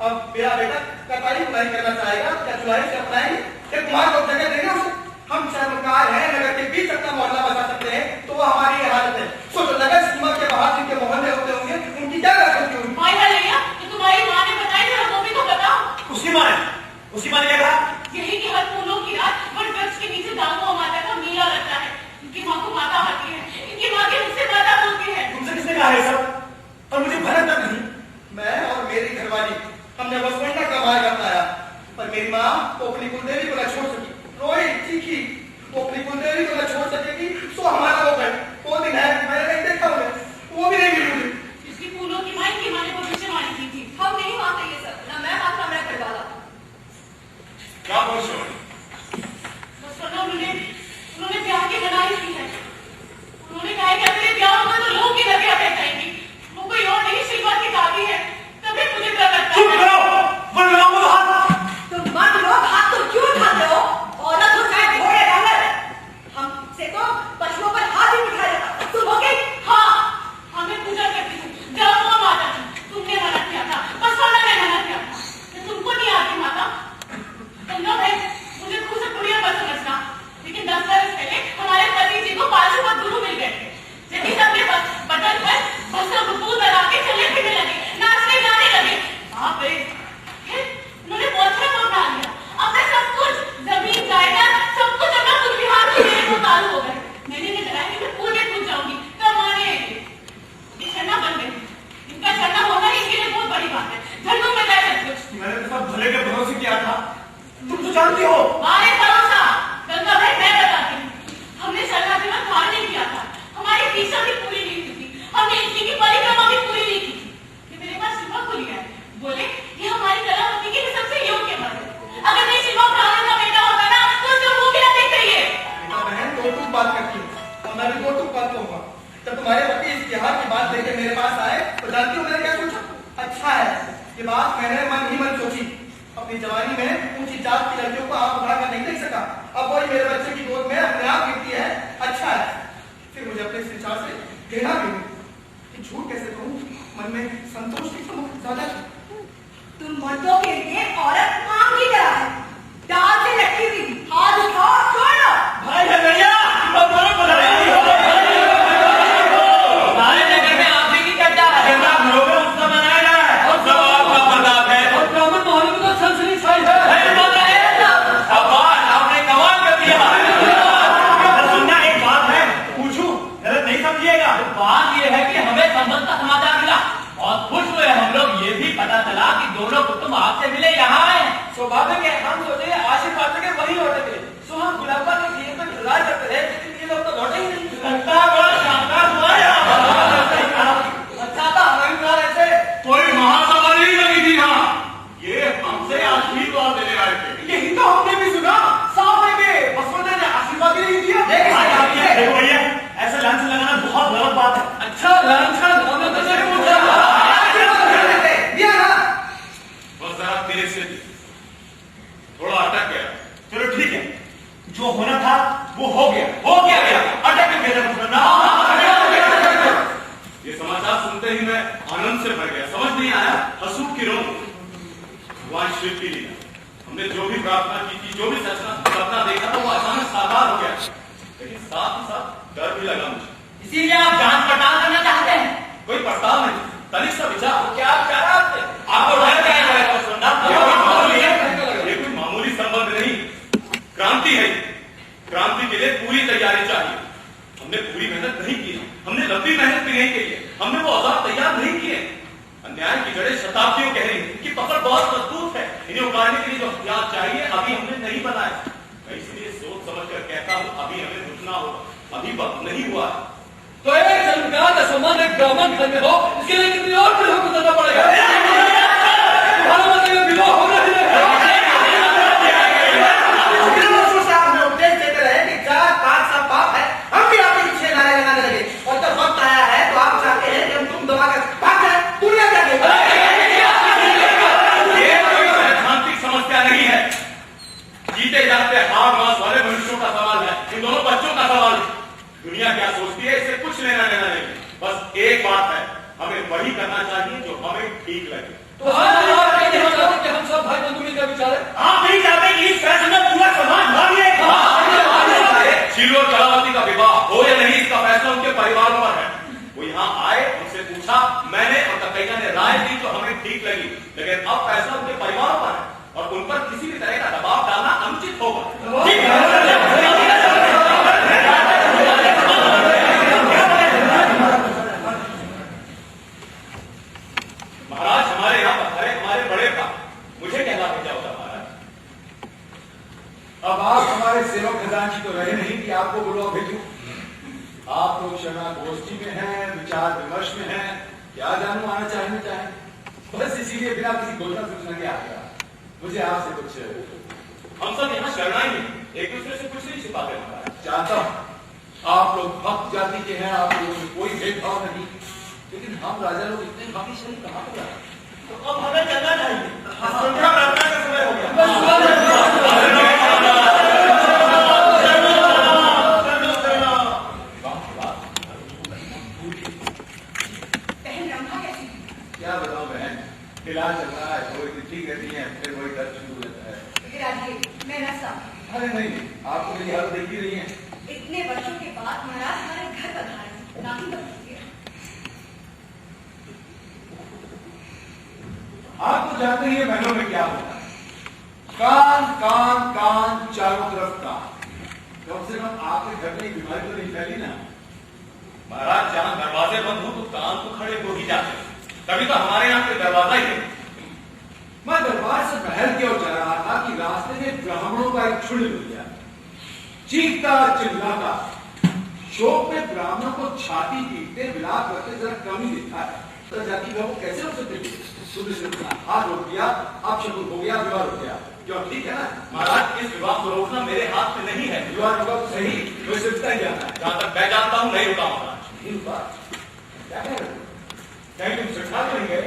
अब मेरा बेटा कटाई बुनाई करना चाहेगा, क्या चुलाई से अपनाएंगे, क्या कुमार को जगह देंगे उसे? हम चर्मकार हैं, नगर के बीच अपना मोहल्ला बचा सकते हैं, तो वो हमारी ये हालत है। सोचो, नगर सीमा के बाहर जिनके मोहल्ले होते होंगे, उनकी क्या गलती होगी? माँ भैया, तो तुम्हारी माँ ने बताया जरा मम्मी को बताओ। उसकी माँ ने क्या कहा? यही कि हर फूलों की रात वट वृक्ष के नीचे दामों माता का मेला लगता है। इनकी माँ को माता आती है, इनकी माँ के मुझसे माता बोलती है। तुमसे किसने कहा है सब? और मुझे भनक तक नहीं। मैं और मेरी घरवाली, हमने बसवंडा का मार्ग अपनाया, पर मेरी माँ पोपली कुलदेवी को न छोड़ सकी। रोई चीखी, पोपली कुलदेवी को न छोड़ सकेगी, तो हमारा वो गए। वो दिन है, मैंने नहीं देखा उन्हें, वो भी नहीं मिली मुझे। इसकी फूलों की माँ इनकी माँ ने भविष्यवाणी की थी। हम नहीं मानते ये सब, ना मैं मानता, मेरा घरवाला। क्या बोल रहे हो? बस वरना उन्होंने ब्याह की मनाही की है। उन्होंने कहा कि अगर ब्याह होगा तो लोग की लड़कियां बह जाएंगी। वो कोई और नहीं, शिल्पा की दादी है। तभी मुझे डर लगता है। चुप करो, बोल रहा हूँ हाथ। तुम मर्द लोग हाथ तो क्यों उठाते हो? औरत हो चाहे घोड़े डांगर, हमसे तो पशुओं पर हाथ ही उठा लेता। तुम हो गई? हाँ, हमें पूजा जानती हो? मारे भरोसा गंगा भाई, मैं बताती हूँ। हमने सरला विवाह द्वार नहीं किया था, हमारी दीक्षा भी पूरी नहीं हुई थी, हमने इसी की परिक्रमा भी पूरी नहीं की थी कि मेरे पास शिवा खुल गया। बोले ये हमारी कलावती के लिए सबसे योग्य वर है। अगर मैं शिवा ब्राह्मण का बेटा होता ना तो उसको मुंह भी ना देख रही है। बहन दो टूक बात करती है और मैं भी दो टूक बात कहूंगा। जब तुम्हारे पति इस त्योहार की बात लेके मेरे पास आए तो जानती हो मैंने क्या सोचा? अच्छा है, ये बात मैंने मन ही मन सोची। अपनी जवानी में ऊंची जात की लड़कियों को आंख उठाकर नहीं देख सका, अब वही मेरे बच्चे की गोद में अपने आप गिरती है। अच्छा है, फिर मुझे अपने इस विचार से घृणा भी हुई कि झूठ कैसे कहूं, मन में संतोष की चमक ज्यादा थी। तुम मर्दों के लिए औरत आम की तरह है, डाल से लटकी हुई, हाथ उठाओ छोड़ो। भाई भैया अब दोनों को लड़ाई हो हमारे नगर में आप ही की चर्चा है। जब आप घरों में उत्सव मनाया जा रहा है और सब आपका प्रताप है और ब्राह्मण मोहल्ले में तो सनसनी छाई है। आपने कमाल कर दिया। सुनना एक बात है, पूछूं, गलत नहीं समझिएगा। बात ये है कि हमें संबंध का समाचार मिला, बहुत खुश हुए हम लोग। ये भी पता चला कि दोनों कुटुंब आपसे मिले यहाँ आए। स्वाभाविक है, हम सोचे आशीर्वाद के वही लौटेंगे। सो हम गुलाबा के लिए तो इंतजार करते रहे, लेकिन ये लोग तो लौटे ही नहीं। लगता है बड़ा शानदार हुआ है। अच्छा था हमारी प्लान ऐसे कोई महासभा नहीं लगी थी यहाँ, ये हमसे आशीर्वाद देने आए थे। यही तो हमने भी सुना, साफ है कि बसवंत ने आशीर्वाद ही नहीं दिया। देखो भैया, ऐसे लांछन लगाना बहुत गलत बात है। अच्छा लांछन हमने तो नहीं पूछा। दिया ना, बस जरा तेरे से थोड़ा अटक गया। चलो ठीक है, जो होना था वो हो गया। अटक गया ये समाचार सुनते ही मैं आनंद से भर गया। समझ नहीं आया हसूट की रोक। भगवान शिव की लीला, हमने जो भी प्रार्थना की थी, जो भी सपना देखा था, वो अचानक साकार हो गया। लेकिन साथ ही साथ डर भी लगा मुझे। इसीलिए आप जांच पड़ताल करना चाहते हैं। कोई पड़ताल नहीं, तनिक सा विचार। क्या आप कह रहे हैं? आपको डर क्या है? ये कोई मामूली संबंध नहीं, क्रांति है। क्रांति के लिए पूरी तैयारी चाहिए। हमने पूरी मेहनत नहीं की, हमने लंबी मेहनत भी नहीं की है, हमने वो औजार तैयार नहीं किए। अन्याय की जड़ें शताब्दियों कह रही है कि पकड़ बहुत मजबूत है, इन्हें उखाड़ने के लिए जो हथियार चाहिए अभी हमने नहीं बनाए। मैं इसलिए सोच समझ कर कहता हूँ, अभी हमें रुकना होगा, अभी वक्त नहीं हुआ है। तो एक जनता का सम्मान एक ब्राह्मण घर में हो, इसके लिए कितनी और फिर हमको करना पड़ेगा। तुम्हारा मतलब विवाह होना ही नहीं। साहब ने उपदेश देते रहे कि जात पात सब पाप है, हम भी आपके पीछे नारे लगाने लगे। और जब वक्त आया है तो आप चाहते हैं कि हम तुम दबाकर भाग जाए, दुनिया क्या कहेगी? ये कोई सैद्धांतिक समस्या नहीं है, जीते जाते हार मास वाले मनुष्यों का सवाल है, इन दोनों बच्चों का सवाल है। दुनिया क्या सोचती है इससे कुछ लेना देना नहीं। बस एक बात है, हमें वही करना चाहिए जो हमें ठीक लगे। तो हम सब भाई बंधु मिलकर विचार आप नहीं चाहते कि इस फैसले में पूरा समाज भाग ले। शील और कलावती का विवाह हो या नहीं, इसका फैसला उनके परिवारों पर है। वो यहाँ आए, उनसे पूछा, मैंने और ककैया ने राय दी जो हमें ठीक लगी, लेकिन अब फैसला उनके परिवारों पर है और उन पर किसी भी तरह का दबाव डालना अनुचित होगा। महाराज हमारे यहाँ पधारे, हमारे बड़े का मुझे कहना भेजा होता महाराज। अब आप हमारे सेवक खजांची तो रहे नहीं कि आपको बुलवा भेजूं। आप लोग क्षमा गोष्ठी में हैं, विचार विमर्श में हैं, क्या जानू आना चाहे। बस इसीलिए बिना किसी घोषणा सूचना के आ गया। मुझे आपसे कुछ हम सब यहाँ शरणाई हैं, एक दूसरे से कुछ नहीं छिपाते महाराज। जानता हूँ आप लोग भक्त जाति के हैं, आप लोगों में कोई भेदभाव नहीं, लेकिन हम राजा लोग इतने भाग्यशाली कहाँ पर आए? तो अब हमें चलना चाहिए। संध्या प्रार्थना का समय हो गया। बहन रंभा कैसी? क्या बताऊं बहन, इलाज चल रहा है, थोड़ी सी ठीक रहती है, फिर वही दर्द शुरू हो जाता है। राजीव, मैं न साहब। अरे नहीं, आपको मेरी हालत देखी रही है। इतने वर्षों के बाद महाराज हमारे घर पधारे, ना ही बदल गया। आप तो जानते ही महलों में क्या होता है, कान कान कान चारों तरफ कान। कम से कम आपके घर में बीमारी तो नहीं फैली ना? महाराज जहाँ दरवाजे बंद हो तो कान तो खड़े हो ही जाते, तभी तो हमारे यहाँ पे दरवाजा ही है। मैं दरबार से महल की ओर जा रहा था कि रास्ते में ब्राह्मण छुड़ लिया, चीखता चिल्लाता, शोक में ब्राह्मण को छाती पीटते विलाप करते जरा कम ही दिखता है। तो जाति का वो कैसे हो सकते थे? सूर्य से हाथ रोक दिया, आप शकुन हो गया, विवाह रुक गया, क्यों ठीक है ना? महाराज इस विवाह को रोकना मेरे हाथ में नहीं है। विवाह रुका तो सही, वैसे रुकता ही जाता है। जहां तक मैं जानता हूं नहीं रुका महाराज। नहीं रुका, क्या कह रहे हो? कहीं तुम सिखा तो नहीं गए?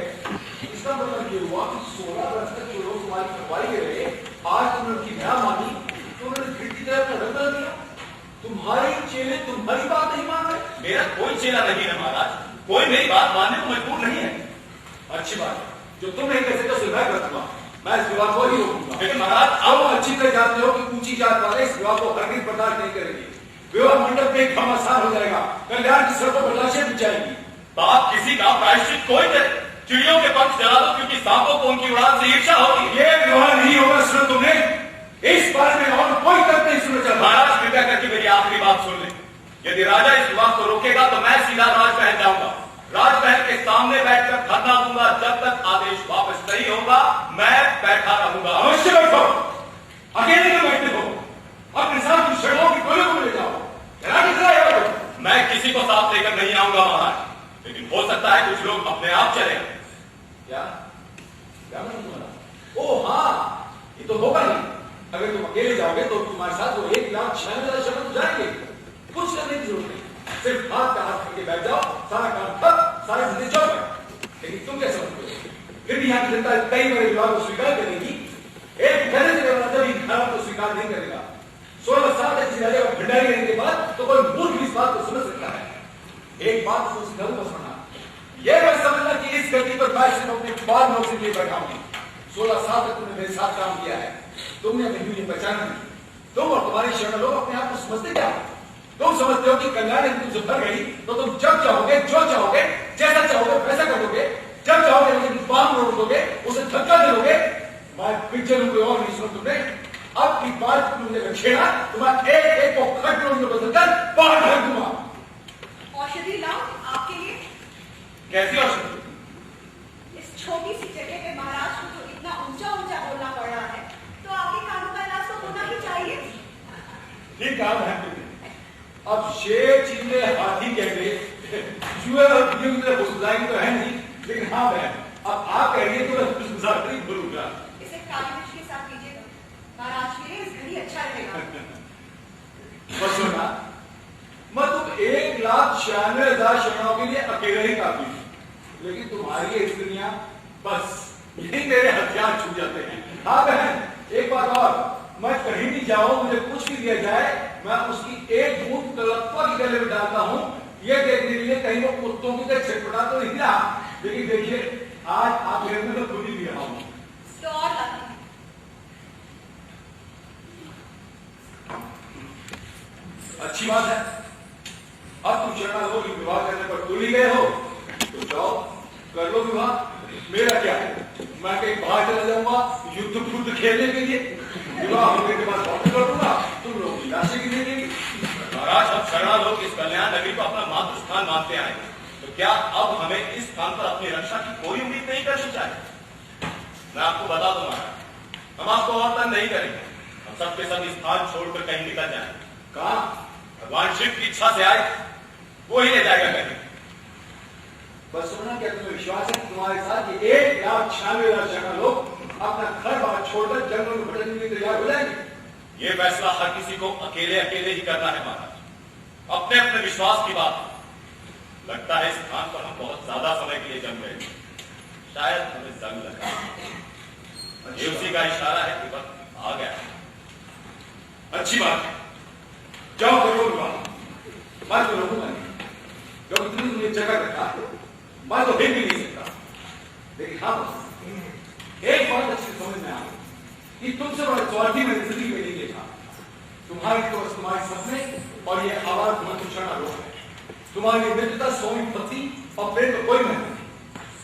इसका मतलब ये हुआ कि 16 वर्ष तक जो लोग तुम्हारी खपवाई के रहे, आज तुमने उनकी ब्याह मानी तो उन्होंने फिर की तरह अपना रंग बदल दिया। तुम्हारे चेले तुम्हारी बात नहीं मान रहे। मेरा कोई चेला नहीं है महाराज, कोई मेरी बात मानने को मजबूर नहीं है। अच्छी बात है, जो तुम नहीं कह सकते उसे मैं कर दूंगा। मैं इस विवाह को ही रोकूंगा। लेकिन महाराज आप अच्छी तरह जानते हो कि ऊंची जात वाले इस विवाह को हरगिज बर्दाश्त नहीं करेंगे। विवाह मंडप में घमासान हो जाएगा, कल्याण की सड़कों पर लाशें बिछ जाएंगी। बाप किसी का प्रायश्चित कोई करे, चिड़ियों के पंख जला दो क्योंकि सांपों को उनकी उड़ान से ईर्ष्या होगी। ये विवाह नहीं होगा, सुनो तुमने, इस बारे में और कोई तर्क नहीं सुनना चाहता। महाराज कृपया करके मेरी आखिरी बात सुन ले। यदि राजा इस विवाह को रोकेगा तो मैं सीधा राजमहल जाऊंगा, राजमहल के सामने बैठकर धरना दूंगा। जब तक आदेश वापस नहीं होगा मैं बैठा रहूंगा। अवश्य बैठो, अकेले क्यों बैठते हो? अपने साथ कुछ शर्मों की गोलियों को ले जाओ। मैं किसी को साथ लेकर नहीं आऊंगा महाराज, लेकिन हो सकता है कुछ लोग अपने आप चले। क्या क्या मतलब तुम्हारा? ओ हाँ, ये तो होगा ही। अगर तुम अकेले जाओगे तो तुम्हारे साथ वो 1,96,000 शब्द जाएंगे। कुछ करने की जरूरत नहीं, सिर्फ हाथ का हाथ करके बैठ जाओ, सारा काम ठप, सारा जिंदगी चौक है। लेकिन तुम क्या समझते हो? फिर भी यहाँ की जनता कई बड़े विवाह को स्वीकार करेगी, एक गले से राजा भी विवाह को स्वीकार नहीं करेगा। 16 साल तक किसी राजा का भंडारी रहने के बाद तो कोई मूर्ख भी इस बात को समझ सकता है। एक बात तो समझना मत सुनना, यह मत समझना कि इस गति पर मैं सिर्फ अपने बाल नौकरी के लिए बैठा हूं। 16 साल तक तुमने मेरे साथ काम किया है, तुमने अपनी यूं पहचाना नहीं। तुम और तुम्हारे शरण लोग अपने आप को समझते क्या? तुम समझते हो कि कल्याण यदि तुमसे भर गई तो तुम जब चाहोगे, जो चाहोगे, जैसा चाहोगे वैसा कर दोगे। जब चाहोगे लेकिन बाम रोक दोगे, उसे धक्का दे दोगे। मैं पिक्चर कोई और नहीं सुना तुमने। अब की बार तुमने रखेगा तो मैं एक एक को खट में बदलकर बाहर ढक दूंगा। औषधि लाओ आपके लिए। कैसी औषधि? इस छोटी सी जगह पे महाराज को जो इतना ऊंचा ऊंचा बोलना पड़ रहा है, तो आपके कानों का इलाज तो होना ही चाहिए। ठीक काम है तुमने। अब शेर चीले हाथी कह गए, जुए और बिल्लियों की तरह बुझाएंगे तो है नहीं, लेकिन हाँ बहन, अब आप कह रही है तो मैं बुझाकर ही बोलूंगा। इसे काली मिर्च के साथ लीजिएगा, महाराज के लिए इस घड़ी अच्छा रहेगा। बस सुना, मैं तुम 1,96,000 शरणों के लिए अकेले ही काफी हूं, लेकिन तुम्हारी ये स्त्रियां बस यही मेरे हथियार छूट जाते हैं। हाँ बहन, एक बात और, मैं कहीं भी जाऊं, मुझे कुछ भी दिया जाए, मैं उसकी एक बूंद कलत्वा के गले में डालता हूं, ये देखने के लिए कहीं वो कुत्तों की तरह छटपटा तो नहीं रहा। लेकिन देखिए, आज आप मेरे में तो खुद ही रहा हूं। तो और लाती हूं। अच्छी बात है, अब तुम शरणा लोग विवाह करने पर तुल ही गए हो, तो जाओ कर लो विवाह। मेरा क्या है, मैं कहीं बाहर चला जाऊंगा युद्ध खेलने के लिए, विवाह होने के बाद वापस लौटूंगा, तुम लोग की लाशें गिने देंगी। महाराज अब शरणा लोग इस कल्याण नगरी को अपना मातृ स्थान मानते आए, तो क्या अब हमें इस स्थान पर अपनी रक्षा की कोई उम्मीद नहीं करनी चाहिए? मैं आपको बता दूं महाराज, हम आपको और तंग नहीं करेंगे, हम सबके सब स्थान छोड़कर कहीं निकल जाएंगे। कहा? भगवान शिव की इच्छा से आए वो ही ले जाएगा कहीं। बस सुनना, क्या तुम्हें विश्वास है कि तुम्हारे साथ ये 1,96,000 शरणा लोग अपना घर बार छोड़कर जंगल में भटकने के लिए तैयार हो जाएंगे? ये फैसला हर किसी को अकेले अकेले ही करना है महाराज, अपने अपने विश्वास की बात। लगता है इस स्थान पर हम बहुत ज्यादा समय के लिए जम गए, शायद हमें जंग लगा। ये उसी का इशारा है कि वक्त आ गया। अच्छी बात है, जाओ करो विवाह। मैं तो रहूंगा नहीं, क्योंकि तुमने जगह रखा, मैं तो हिल भी नहीं सकता। लेकिन हाँ, एक बात अच्छी समझ में आ गई कि तुमसे बड़ा स्वार्थी मैंने जिंदगी में नहीं देखा। तुम्हारी तो बस तुम्हारे सपने और ये आवाज तुम्हारी शरणा लोग है। तुम्हारी मित्रता स्वामी पति और प्रेम तो कोई महत्व नहीं,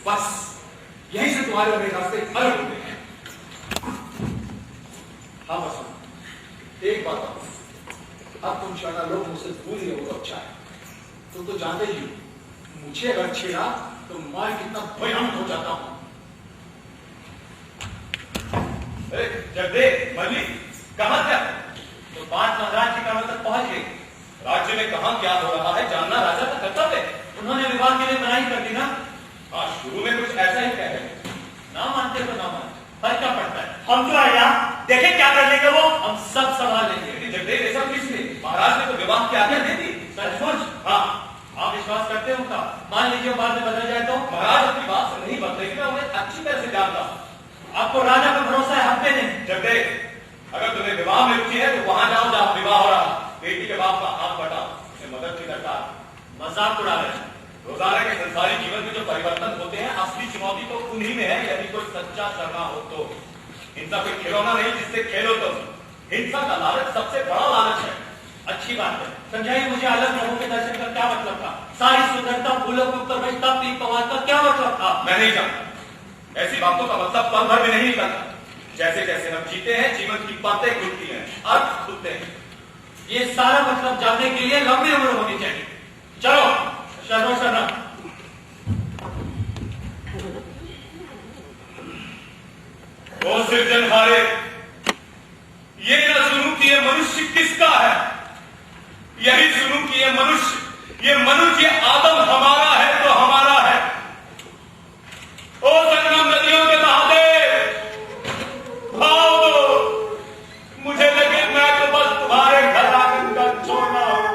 बस यहीं से तुम्हारे और मेरे रास्ते अलग होते हैं। हाँ बस एक बात और, अब तुम शरणा लोग मुझसे भूल ही हो तो अच्छा है। तुम तो जानते ही हो, मुझे अगर छेड़ा तो मैं कितना भयानक हो जाता हूं। जगदेव, मल्लिक, कहां क्या? हम जो है यहाँ देखे क्या कर लेंगे वो, हम सब संभाल लेंगे। लेकिन जगदेव ये सब किसने? महाराज ने तो विवाह की आज्ञा दे दी। सचमुच? हाँ। आप विश्वास करते हो उनका? मान लीजिए बाद में बदल जाए तो? महाराज अपनी बात से नहीं बदलेगी, मैं उन्हें अच्छी तरह से जानता हूँ। आपको राजा पर भरोसा है, हम पे नहीं। जगदेव, अगर तुम्हें विवाह में रुचि है तो वहां जाओ जहां विवाह हो रहा। बेटी के बाप का हाथ बटाओ, उसे मदद की दरकार। मजाक उड़ा रहे हैं। रोजाना के संसारी जीवन में जो परिवर्तन होते हैं, असली चुनौती तो उन्हीं में है, यदि कोई सच्चा शर्मा हो तो। हिंसा कोई खिलौना नहीं जिससे खेलो तुम। हिंसा का लालच सबसे बड़ा लालच है। अच्छी बात है, समझाइए मुझे अलग ग्रहों के दर्शन का क्या मतलब था? सारी सुंदरता, फूलों के ऊपर बजता पीक पवार का क्या मतलब था? मैं नहीं जानता। ऐसी बातों का मतलब पल भर में नहीं निकलता। जैसे जैसे हम जीते हैं, जीवन की बातें खुलती हैं, अर्थ खुलते हैं। ये सारा मतलब जानने के लिए लंबी उम्र होनी चाहिए। चलो शर्मा शर्मा। ओ सिरजनहारे, ये न सुनूं कि ये मनुष्य किसका है, यही सुनूं कि ये मनुष्य आदम हमारा है तो हमारा है। ओ संगम नदियों के महादेव, भाव दो, मुझे लगे मैं तो बस तुम्हारे घर आकर का छोड़ना हूं।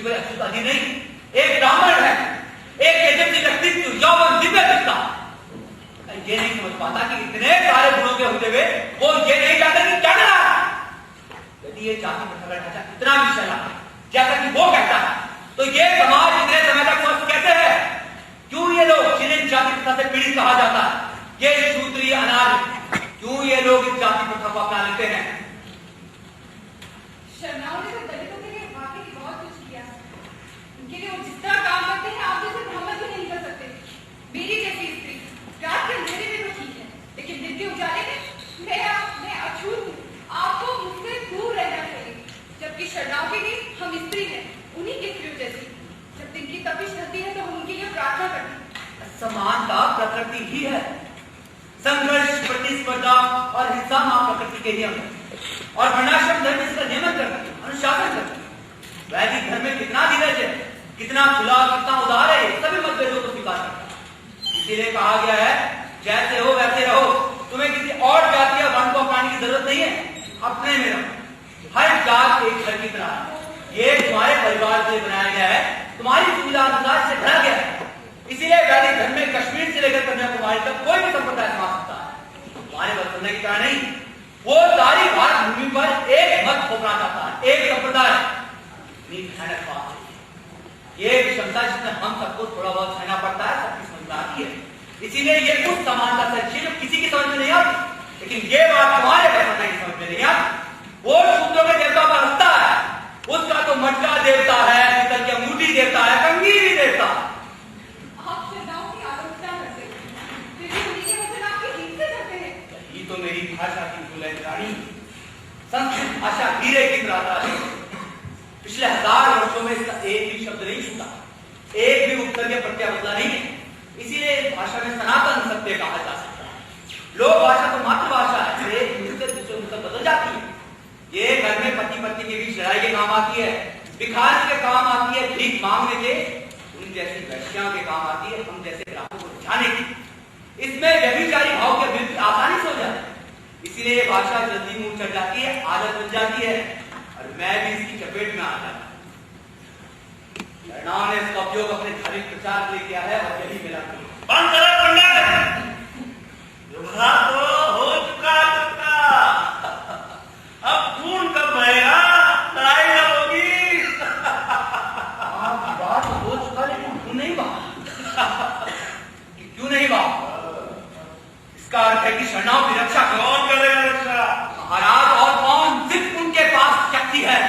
किसी को अछूता ही नहीं, एक ब्राह्मण है, एक तेजस्वी व्यक्तित्व, यौवन, दिव्य दिखता। ये नहीं समझ पाता कि इतने सारे गुणों के होते हुए वो ये नहीं जानता कि क्या करा। यदि ये जाति प्रथा का ढांचा इतना विशाल है जैसा कि वो कहता है, तो ये समाज इतने समय तक स्वस्थ कैसे है? क्यों ये लोग जिन्हें जाति प्रथा से पीड़ित कहा जाता है, ये शूद्रीय अनार्य, क्यों ये लोग इस जाति प्रथा को अपना लेते हैं? शरणाओं ने तो दलितों के लिए वाकई बहुत कुछ किया। उनके लिए वो जिस तरह काम करते हैं, आप जैसे ब्राह्मण भी नहीं कर सकते। मेरी जैसी स्त्री रात के अंधेरे में तो ठीक है, लेकिन दिन के उजाले में मैं अछूत हूँ। आपको मुझसे दूर रहना चाहिए। जबकि शरणाओं के लिए हम स्त्री हैं, उन्हीं के स्त्रियों जैसी। जब दिन की तपिश रहती है तो हम उनके लिए प्रार्थना करते हैं। समानता प्रकृति ही है। संघर्ष, प्रतिस्पर्धा और हिंसा मां प्रकृति के नियम है, और वर्णाश्रम धर्म इसका नियमन करता है, अनुशासन करता है। वैदिक धर्म में कितना धीरज है, कितना खुला, कितना उदार है, सभी मतभेदों को स्वीकार करता है। इसीलिए कहा गया है, जैसे हो वैसे रहो, तुम्हें किसी और जाति या वर्ण को अपनाने की जरूरत नहीं है, अपने में रहो। हर जात एक घर की तरह है, ये तुम्हारे परिवार से बनाया गया है, तुम्हारी सुविधा अनुसार से भरा गया है। इसीलिए वैदिक धर्म में कश्मीर से लेकर कन्याकुमारी तक कोई भी संप्रदाय समा सकता है। तुम्हारे बस करने की तरह नहीं, वो सारी भारत भूमि पर एक मत थोपना चाहता है, एक संप्रदाय। भयानक बात है ये विषमता, जिसमें हम सबको थोड़ा बहुत सहना पड़ता है, सबकी समझ में आती है। इसीलिए ये कुछ समानता सच्ची जो किसी की समझ में नहीं आती, लेकिन ये बात तुम्हारे बसने की समझ में नहीं आती। वो शूद्रों के देवता का रखता है, उसका तो मटका देवता है, पितल की अंगूठी देवता है, कंघी भी देवता है। आप शरणाओं की आलोचना करते हैं, फिर भी उन्हीं के वचन आपकी हिंसा करते हैं। यही तो मेरी भाषा की भूल है रानी। संस्कृत भाषा हीरे की तरह है। पिछले 1000 वर्षों में इसका एक भी शब्द नहीं छूटा, एक भी उपसर्ग प्रत्यय बदला नहीं है। इसीलिए इस भाषा में सनातन सत्य कहा जा सकता है। लोक भाषा तो मातृभाषा है, एक मुद्दे से दूसरे मुद्दे बदल जाती है। ये घर में पति पत्नी के बीच लड़ाई के काम आती है, भिखारी के काम आती है, भीख मांगने के, उन जैसी वैश्याओं के काम आती है, हम जैसे ग्राहकों को जाने की। इसमें व्यभिचारी भाव के अभिव्यक्ति आसानी से हो जाता है। इसीलिए ये भाषा जल्दी मुंह चढ़ जाती है, आदत बन जाती है, और मैं भी इसकी चपेट में आ जाता हूं। शरणाओं ने इसका उपयोग अपने धार्मिक प्रचार के लिए किया है, और यही मेरा बंद करो पंडित, युवा तो हो चुका सबका। अब खून कब बहेगा, लड़ाई न होगी। बात हो चुका, लेकिन क्यों नहीं बहा? क्यों नहीं बहा? इसका अर्थ है कि शरणाओं की रक्षा कौन करेगा रक्षा? महाराज, और कौन? सिर्फ उनके पास शक्ति है,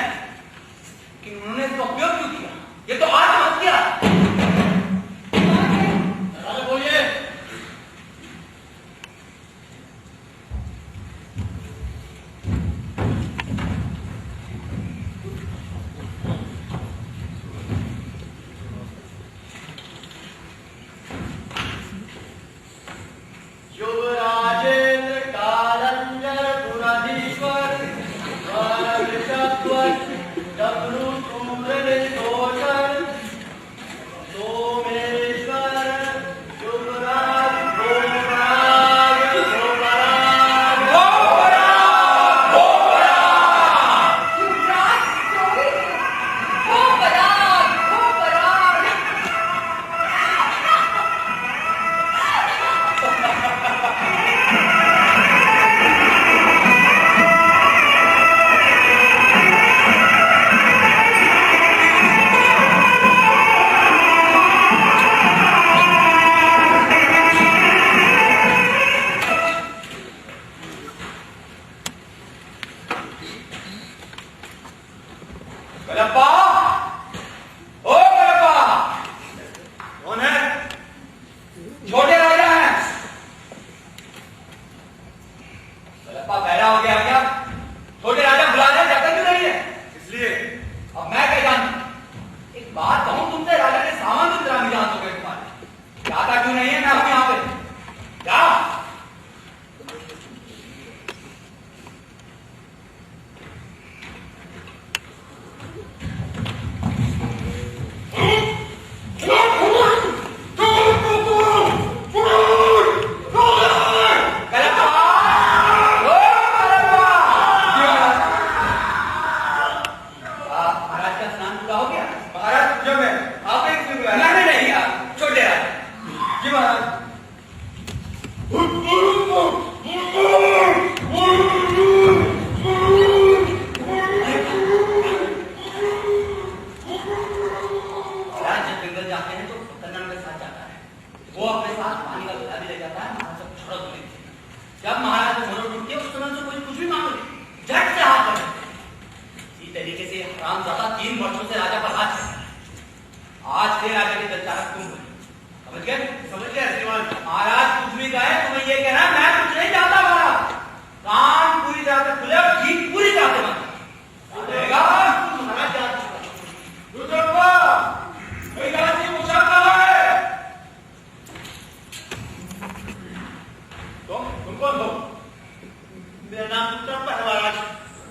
कि उन्होंने इसका उपयोग क्यों किया? ये तो आज मत किया। बोलिए। युवराजेंद्र कारंजर पुराधीश्वर डब्लू सोमेश्वर युवराज जब महाराज को मनोर टूटती है उस समय तो कोई कुछ भी मांग ले, झट से हाथ कर। इसी तरीके से हरामजादा 3 वर्षों से राजा पर राज कर रहा है। आज फिर राजा की दरचारक तुम हुई, समझ गए? समझ गया श्रीमान। महाराज कुछ भी कहे तुम्हें ये कहना मैं कुछ नहीं चाहता। महाराज कान पूरी तरह से खुले और जीत पूरी तरह से बंद महाराज। रुद्रप्पा, मेरी राजी पूछा कहाँ है? तुम कौन हो? मेरा नाम रुद्रप्पा है महाराज।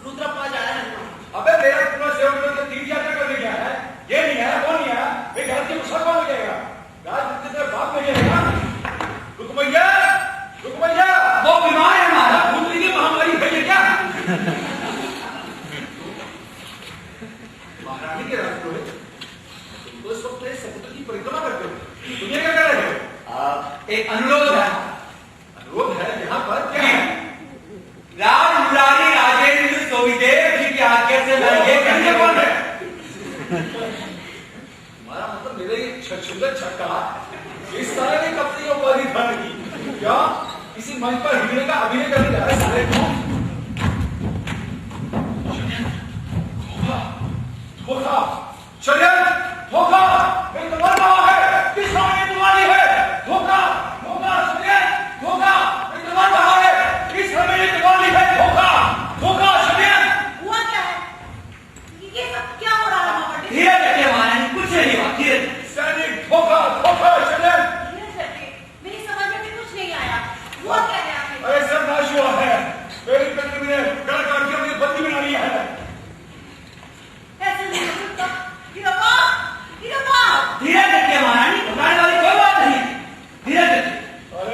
रुद्रप्पा जा रहा है। अबे मेरा पूरा सेवक तो 3 यात्रा करने गया है, ये नहीं है वो नहीं है, मेरी राजी पूछा कौन हो जाएगा? राज तेरे बाप में जाएगा। रुकमैया, रुकमैया, वो बीमार है महाराज। भूतनी की महामारी है ये क्या? महारानी के राज को तुम तो इस वक्त समुद्र की परिक्रमा करते हो, तुम ये क्या कर रहे हो? एक अनुरोध है। अनुरोध है यहाँ पर क्या है? राज मुरारी राजेंद्र सोविदेव जी की आज्ञा से मैं ये कहने कौन बोल है? हमारा मतलब मेरे सुंदर छक्का इस सारे ने कब से ये उपाधि धारण की? क्या किसी मंच पर हिलने का अभिनय करने जा रहे सारे को? धोखा, षड्यंत्र, धोखा, मेरी तलवार कहाँ है? किस समय मेरी तलवार है? धोखा, धोखा, षड्यंत्र, धोखा, मेरी तलवार कहाँ है? किस समय मेरी तलवार है? धोखा, धोखा, षड्यंत्र। हुआ क्या है? ये सब क्या हो रहा है वहाँ पर? धीरे रखिए महारानी, कुछ नहीं हुआ, धीरे। सैनिक, धोखा, धोखा, षड्यंत्र। धीरे से रखिए, मेरी समझ में भी कुछ नहीं आया। हुआ क्या है आखिर? अरे सर्वनाश हुआ है, मेरी पत्नी ने गला काट के मुझे बंदी बना लिया है। ऐसे नहीं हो सकता। हीरोपा, हीरोपा। धीरे रखिए महारानी, घबराने वाली कोई बात नहीं, धीरे रखिए। अरे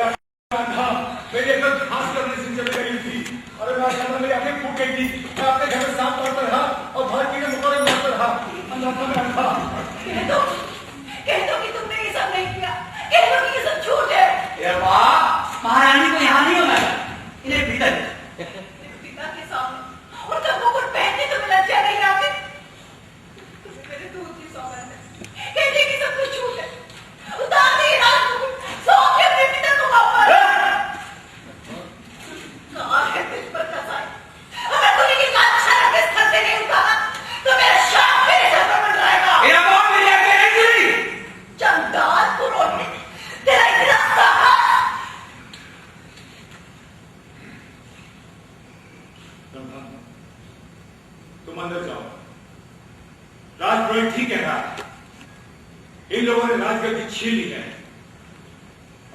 था मेरी एकदम घास करने से चली गई थी। अरे मैं अचानक मेरी आंखें फूट गई थी। मैं अपने घर में सांप मारता रहा और बाहर कीड़े मकोड़े मारता रहा। अंधाधुंध में अंधा। कह दो कि तुमने ये सब नहीं किया। कह दो कि ये सब झूठ है। ये वाह, महारानी को यहाँ नहीं होना है, इन्हें भीतर। पिता के सामने उनका मुकुट पहनने तुम्हें लज्जा नहीं आती? तुम्हें मेरे दूध की सौगंध है। कहते कि सब कुछ झूठ है। उतार दे ये राज मुकुट, सौंप के अपने पिता को वापस। कहाँ है तुझ पर कसाई? अगर तूने ये काला शराब के स्तर से नहीं उतारा, तो मेरा शाप मेरे सर पर मंडराएगा। मेरा बाप मेरी आंखें नहीं खुली। चंडाल पुरोहित, तेरा इतना साहस! तुम अंदर जाओ। राजपुरोहित ठीक कह रहा है। इन लोगों ने राजगद्दी छीन ली है।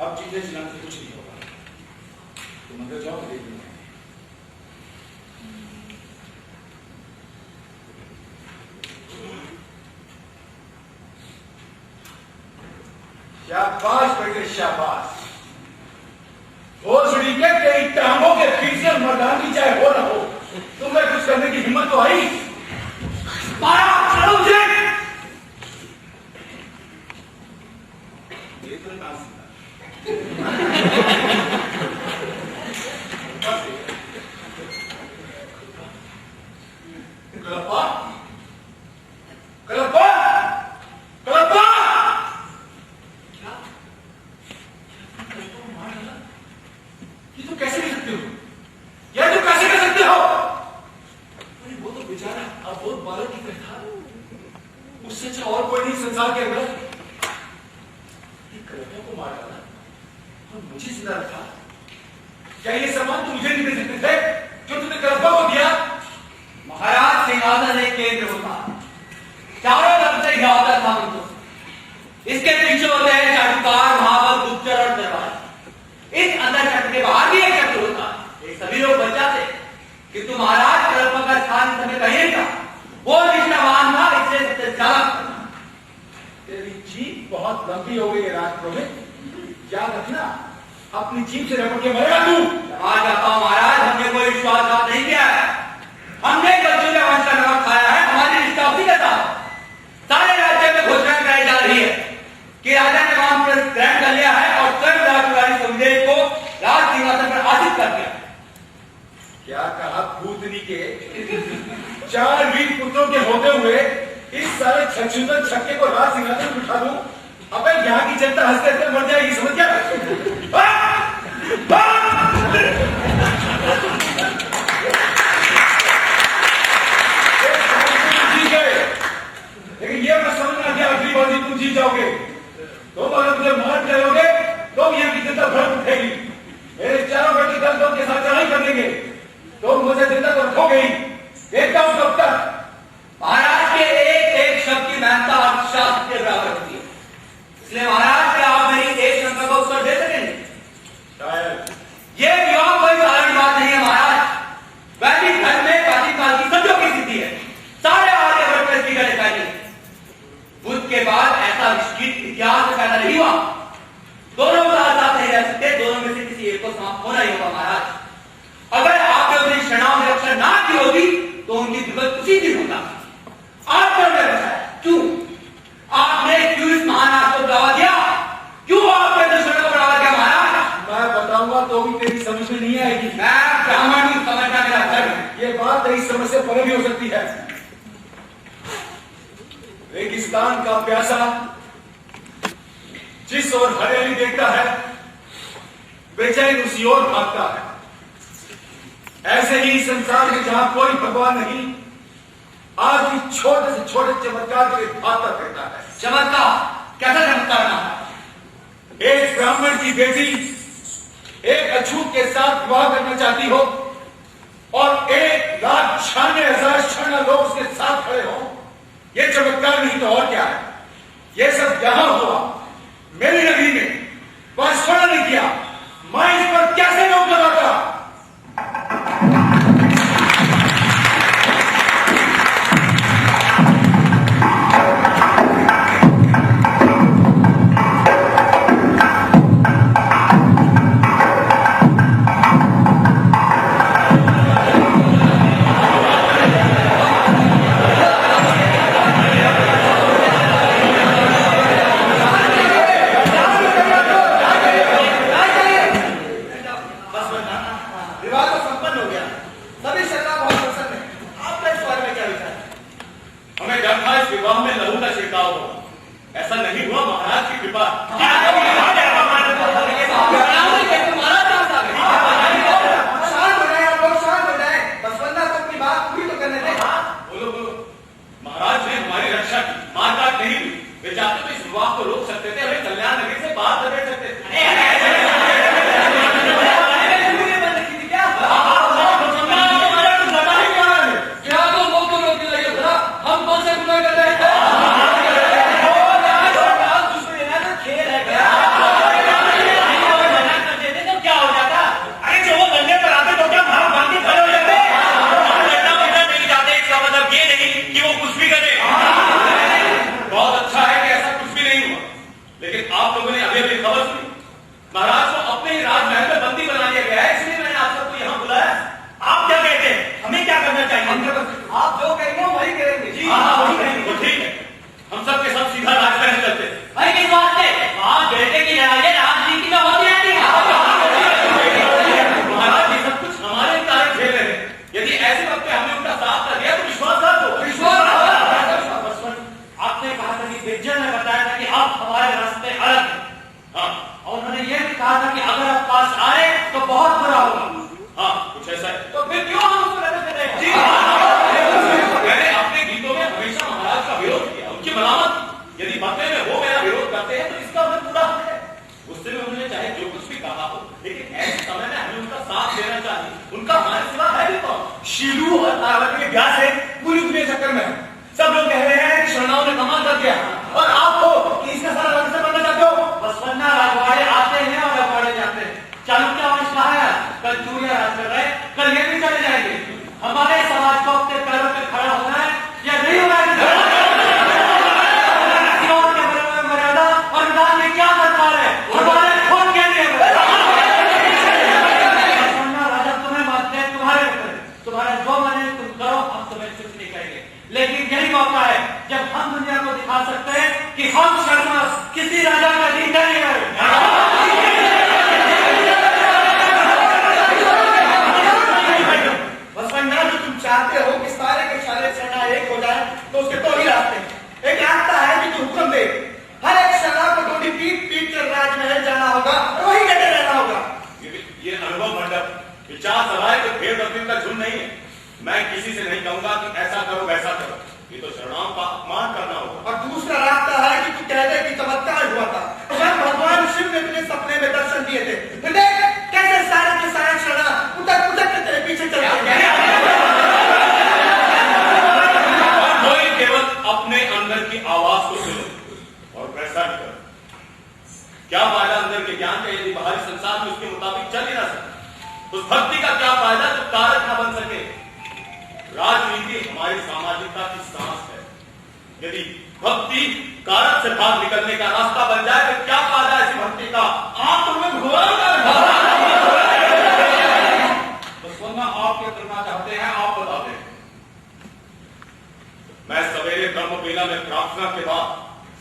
अब चीजें चलाने से कुछ नहीं होगा। तुम अंदर जाओ, देख लो। शाबाश बेटे शाबाश। भोसड़ी के तेरी टांगों के पीछे मर्दानी चाहे हो ना हो, तुम्हें कुछ करने की हिम्मत तो आई? मारा चलो मुझे। ये तो कहां सीखा? कलप्पा, कलप्पा, कलप्पा। ये तुम कैसे कर सकते हो? यह तुम कैसे कर सकते हो? अरे वो तो बेचारा अबोध बालक की तरह था। उससे अच्छा और कोई नहीं संसार के अंदर। कलप्पा को मार डाला और मुझे जिंदा रखा। क्या ये सम्मान तुम मुझे नहीं दे सकते थे जो तुमने कलप्पा को दिया? महाराज सिंहासन एक केंद्र होता, चारों तरफ से घिरावता था उनको। इसके पीछे होते हैं चाटुकार, महाबल, गुप्तचर और दरबार। इस अंदर चक्र के बाहर भी एक चक्र होता है। ये सभी लोग बच जाते किंतु महाराज कलप्पा का स्थान समय कहीं था। वो निष्ठावान था, इसलिए सबसे ज्यादा तेरी जीभ बहुत लंबी हो गई है राजपुरोहित। याद रखना, अपनी जीभ से रपट के मरेगा तू। आज जाता हूं महाराज, हमने कोई विश्वासघात नहीं किया है। हमने बच्चों के वंश का नमक खाया है। हमारी निष्ठा उसी के साथ सारे राज्य में घोषणा कराई जा रही है कि राजा ने वहां पर ग्रहण कर लिया है और स्वयं राजकुमारी सुखदेव को राज सिंहासन पर आसीन कर दिया। क्या कहा? भूतनी के 4 वीर पुत्रों के होते हुए इस सारे छछूंदर छक्के को राज सिंहासन पर बिठा दूं? अबे यहाँ की जनता हंसते हंसते मर जाएगी, समझ गया? देखता हूं कब तक। महाराज के एक एक शब्द की महत्ता अर्थशास्त्र के बराबर होती है, इसलिए महाराज क्या आप मेरी एक शंका का उत्तर दे सकेंगे? शायद ये विवाह कोई साधारण बात नहीं है महाराज, वैदिक धर्म में प्राचीन काल की सदियों की स्थिति है, सारे आर्यवर्त में इसकी गलत है। बुद्ध के बाद ऐसा निश्चित इतिहास पैदा नहीं हुआ, दोनों साथ साथ नहीं रह सकते, दोनों में से किसी एक को समाप्त होना ही होगा महाराज। अगर आपने अपनी शरणाओं की रक्षा ना की होगी तो उनकी विपद उसी दिन होता। आपने उन्हें बचाया, क्यों? आपने क्यों इस महानाश को बढ़ावा दिया? क्यों आपने दुश्मनों को बढ़ावा दिया महाराज? मैं बताऊंगा तो भी तेरी समझ में नहीं आएगी। मैं ब्राह्मण हूं, समझना मेरा धर्म है। ये बात तेरी समझ से परे भी हो सकती है। रेगिस्तान का प्यासा जिस ओर हरियाली देखता है बेचैन उसी ओर भागता है। ऐसे ही संसार में जहां कोई भगवान नहीं, आदमी छोटे से छोटे चमत्कार के लिए भागता करता है। चमत्कार? कैसा चमत्कार ना? एक ब्राह्मण की बेटी एक अछूत के साथ विवाह करना चाहती हो और 1,96,000 शरणा लोग उसके साथ खड़े हो, यह चमत्कार नहीं तो और क्या है? यह सब यहां हुआ मेरी नगरी में, पर स्मरण नहीं किया। मैं इस पर कैसे रोक लगाता? फायदा जो कारक न बन सके। राजनीति हमारी सामाजिकता की सांस है। यदि भक्ति कारक से भाग निकलने का रास्ता बन जाए तो क्या फायदा ऐसी भक्ति का? आप तो हमें घोर बसवन्ना आप क्या करना चाहते हैं, आप बता दें। मैं सवेरे ब्रह्म बेला में प्रार्थना के बाद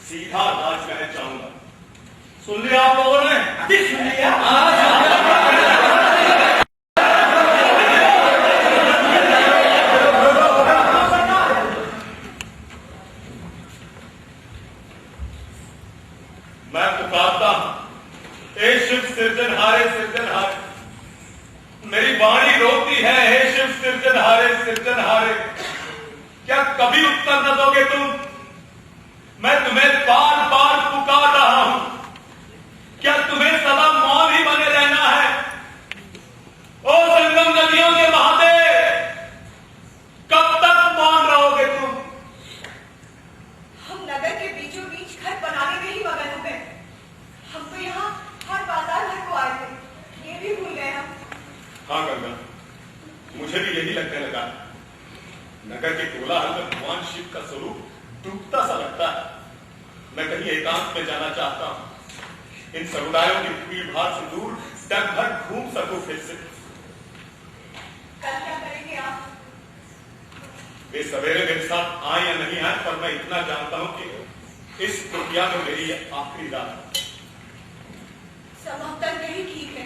सीधा राजमहल जाऊंगा। सुन लिया आप लोगों ने? सुन लिया? मैं पुकारता हूं, हे शिव सिरजनहारे सिरजनहारे। मेरी वाणी रोती है, हे शिव सिरजनहारे सिरजनहारे। क्या कभी उत्तर न दोगे तुम? मैं तुम्हें बार बार पुकार रहा हूं। क्या तुम्हें सदा मौन ही बने रहना है? ओ संगम नदियों के महादेव, कब तक मौन रहोगे तुम? हम नगर के बीचों बीच घर बनाने में ही मगन हुए। हम तो यहाँ हर बाजार घर को आए थे, ये भी भूल गए हम। हाँ गंगा, मुझे भी यही लगने लगा। नगर के कोलाहल में भगवान शिव का स्वरूप डूबता सा लगता है। मैं कहीं एकांत में जाना चाहता हूं, इन समुदायों की भीड़ भाड़ से दूर तक भर घूम सकूं फिर से। कल क्या करेंगे आप? वे सवेरे मेरे साथ आए या नहीं आए, पर मैं इतना जानता हूं कि इस कुटिया में मेरी आखिरी रात है। संभवतः यही ठीक है।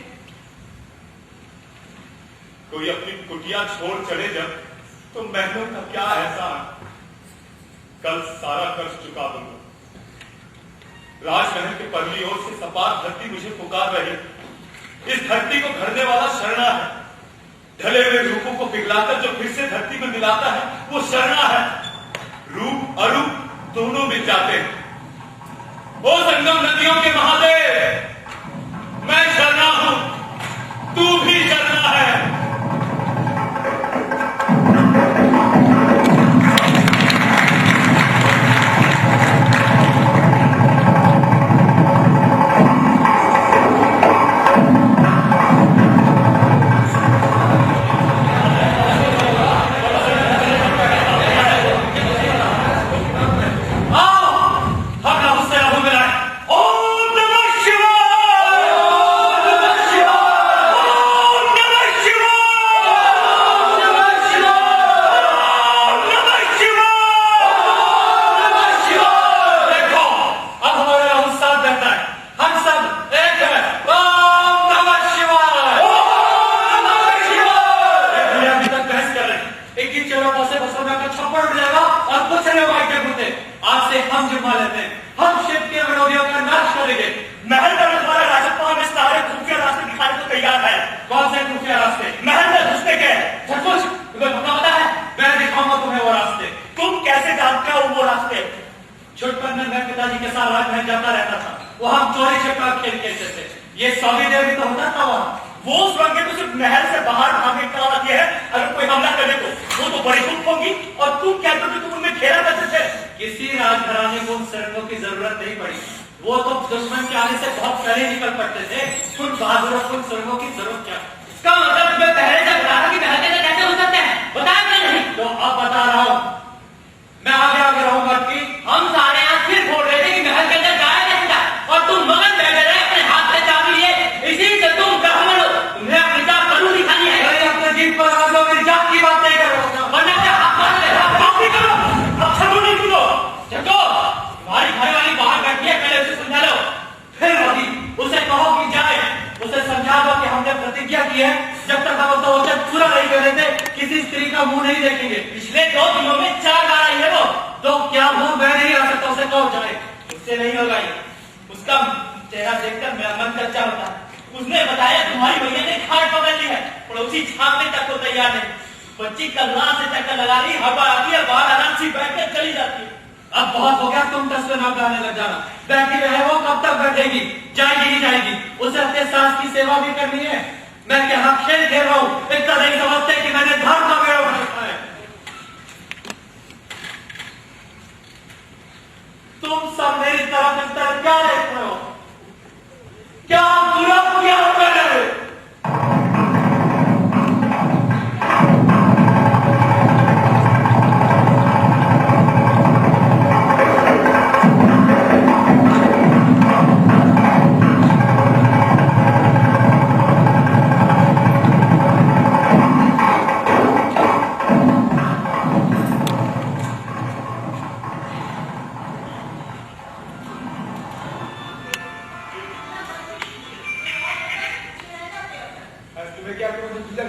कोई अपनी कुटिया छोड़ चले जब, तो महलों का क्या एहसान। कल सारा कर्ज चुका दूंगा। राजमहल के परली ओर से सपाट धरती मुझे पुकार रही। इस धरती को भरने वाला शरणा है। ढले हुए रूपों को पिघलाकर जो फिर से धरती में मिलाता है, वो शरणा है। रूप अरूप दोनों मिल जाते हैं। ओ संगम नदियों के महादेव, मैं शरणा हूं, तू भी शरणा है।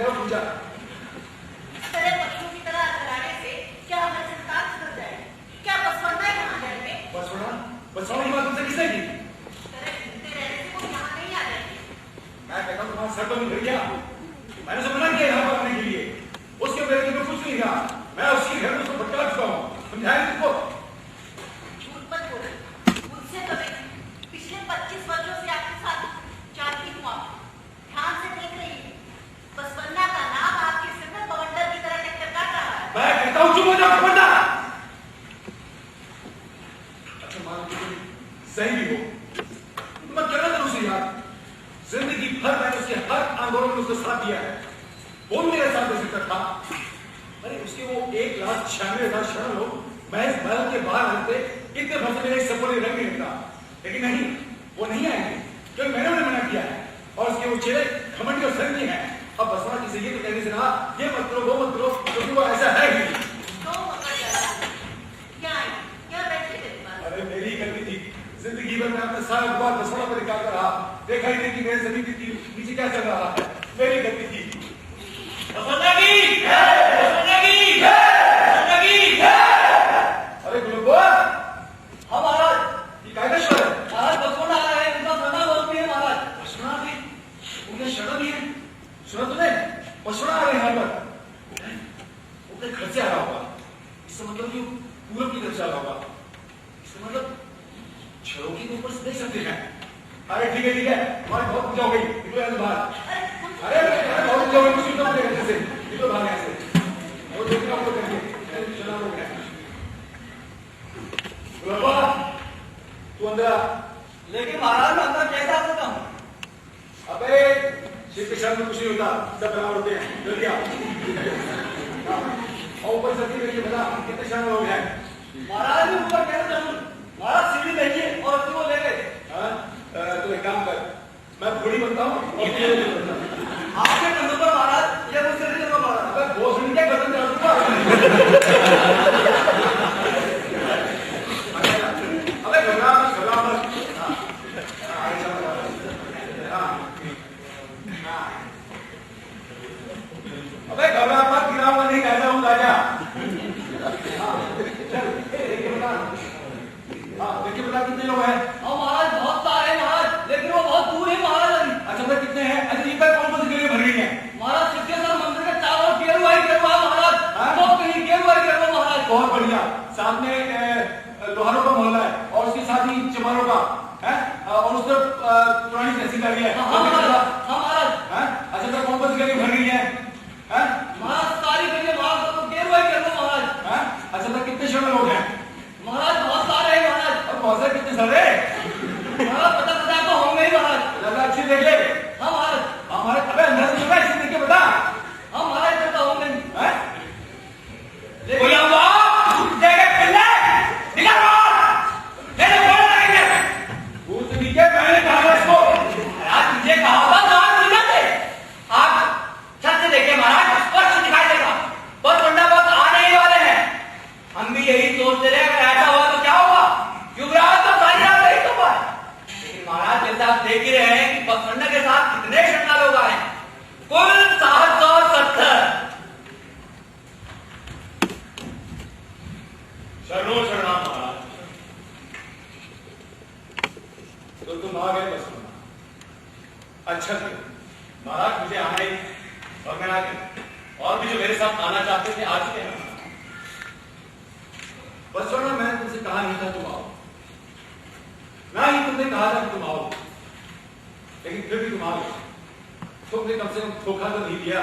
और पूछा। तेरे पशुओं की तरह लड़ाने से क्या हमारे संतान सुधर जाएगी? क्या बसवन्ना यहाँ जाएंगे? बसवना की बात तुमसे किसने की? तेरे घूमते रहने से वो यहाँ नहीं आ जाएंगे। मैं कहता हूँ तुम्हारा सर तो नहीं गया। मैंने उसे मना किया यहाँ पर आने के लिए। उसके बेटे में कुछ नहीं कहा। मैं उसके घर में उसको भटका चुका हूँ। समझाया तुमको? झूठ मत बोलो। मुझसे तो नहीं। पिछले 25 वर्षों से आपके साथ जानती हूँ आप। ध्यान से देख रही हूँ। बसवन्ना का नाम आपके सिर में बवंडर की तरह टकटका रहा है। मैं कहता हूँ चुप हो जाओ खबरदार। अच्छा मान लो तुम सही भी हो। मैं कहना था उसे यार। जिंदगी भर मैंने उसके हर आंदोलन में उसका साथ दिया है। वो मेरे साथ दे सकता था। अरे उसके वो 1,96,000 शरण लोग महज महल के बाहर आते इतने भर से मेरे सपोर्ट रंग नहीं लगता। लेकिन नहीं, वो नहीं आएंगे क्योंकि मैंने उन्हें मना किया है। और उसके वो चेहरे घमंडी और शर्मी हैं। अब बसवना किसी ये तो कहने से रहा ये मत करो वो मत करो क्योंकि वो ऐसा है ही। तो मकर जाता है। क्या बैठे थे तुम्हारे? अरे मेरी गलती थी। जिंदगी भर मैं अपने सारा बात बसवना पर निकालता रहा। देखा ही नहीं कि मेरे जमीन के नीचे क्या चल रहा है। मेरी गलती थी। बसवन्ना की जय! बसवन्ना की जय! बसवन्ना की जय! अरे गुलबोर हाँ महाराज। ये कायदा शरण है। महाराज बसवन्ना आ रहे हैं, उनका सदा बोलती है महाराज। बसवना भी उनके शरण भी है। सुना तूने? बसवना आ रहे हैं यहाँ पर। उनके घर से आ रहा होगा। इसका मतलब कि पूरब की तरफ से आ रहा होगा। इसका मतलब छड़ों के ऊपर से देख सकते हैं। अरे ठीक है हमारी बहुत पूजा हो गई। निकलो यहाँ से बाहर। अरे बहुत पूजा हो गई। कुछ नहीं होता मेरे घर से। निकलो बाहर यहाँ से। और देखना आपको करके चला हो गया। गुलबोर तू अंदर आ। लेकिन महाराज मैं अंदर कैसे आ सकता हूँ? अबे शिव के शरण में कुछ नहीं होता। सब बना होते हैं। जल्दी आओ। और ऊपर सती करके बता कितने शरण लोग हैं। महाराज मैं ऊपर कैसे जाऊँ? महाराज सीढ़ी देखिए और उसको वो ले गए। हाँ? तो एक काम कर। मैं घोड़ी बनता हूँ और तू ये बनता हूँ। आपके कंधों पर महाराज ये मुझसे नहीं चलता महाराज। अबे भोसड़ी क्या गर्दन चढ़ा दूंगा। अबे घबरा मत। हाँ। आगे चलो। हाँ। अबे घबरा मत। गिराऊंगा नहीं। कहता हूँ राजा। हाँ चल देखिए बता। हाँ देखिए बता कितने लोग हैं। हाँ महाराज बहुत सारे हैं महाराज, लेकिन वो बहुत दूर है महाराज अभी। अच्छा भाई कितने हैं? अच्छा ये पर कौन सी जगह भर रही है? महाराज सिद्धेश्वर मंदिर के चारों गेरुआ ही गेरुआ महाराज। हाँ? तो कहीं गेरुआ ही गेरुआ महाराज। बहुत बढ़िया। सामने लोहारों का मोहल्ला है और उसके साथ ही चमारों का है और उस तरफ पुरानी तहसीलदारी है। हाँ महाराज। हाँ महाराज। अच्छा तो कौन सी जगह भर रही है? महाराज सारी गलियां महाराज तो गेरुआ ही गेरुआ महाराज। अच्छा तो कितने शरण लोग हैं? महाराज बहुत सारे हैं महाराज। और बहुत सारे कितने सारे? महाराज 50,000 तो होंगे ही महाराज। ज्यादा अच्छी देख ले। हाँ महाराज। हमारे अबे अंदर से लगा इसे देख के बता। हाँ महाराज तो होंगे ही। बोला वाह जगह पिल्ले निकल बाहर। मेरे बोल लगेंगे। भूत नीचे मैंने कहा इसको। महाराज मुझे कहा था नाम निकल दे। आप छत से देखिए महाराज स्पष्ट दिखाई देगा। बसवन्ना बस आने ही वाले हैं। हम भी यही सोचते रहे अगर ऐसा हुआ तो क्या होगा? युवराज तो सारी रात नहीं तो पाए। लेकिन महाराज जैसे आप देख ही रहे हैं कि बसवन्ना के साथ कितने शरणा लोग आए हैं। कुल 770। शरणों शरणाम महाराज। तो तुम आ गए बसवना। अच्छा किया। महाराज मुझे आना ही और मैं आ गया। और भी जो मेरे साथ आना चाहते थे आ चुके हैं। बसवना मैंने तुमसे कहा नहीं था तुम आओ। ना ही तुमने कहा था कि तुम आओ। लेकिन फिर भी तुम आ गए। तुमने कम से कम धोखा तो नहीं दिया।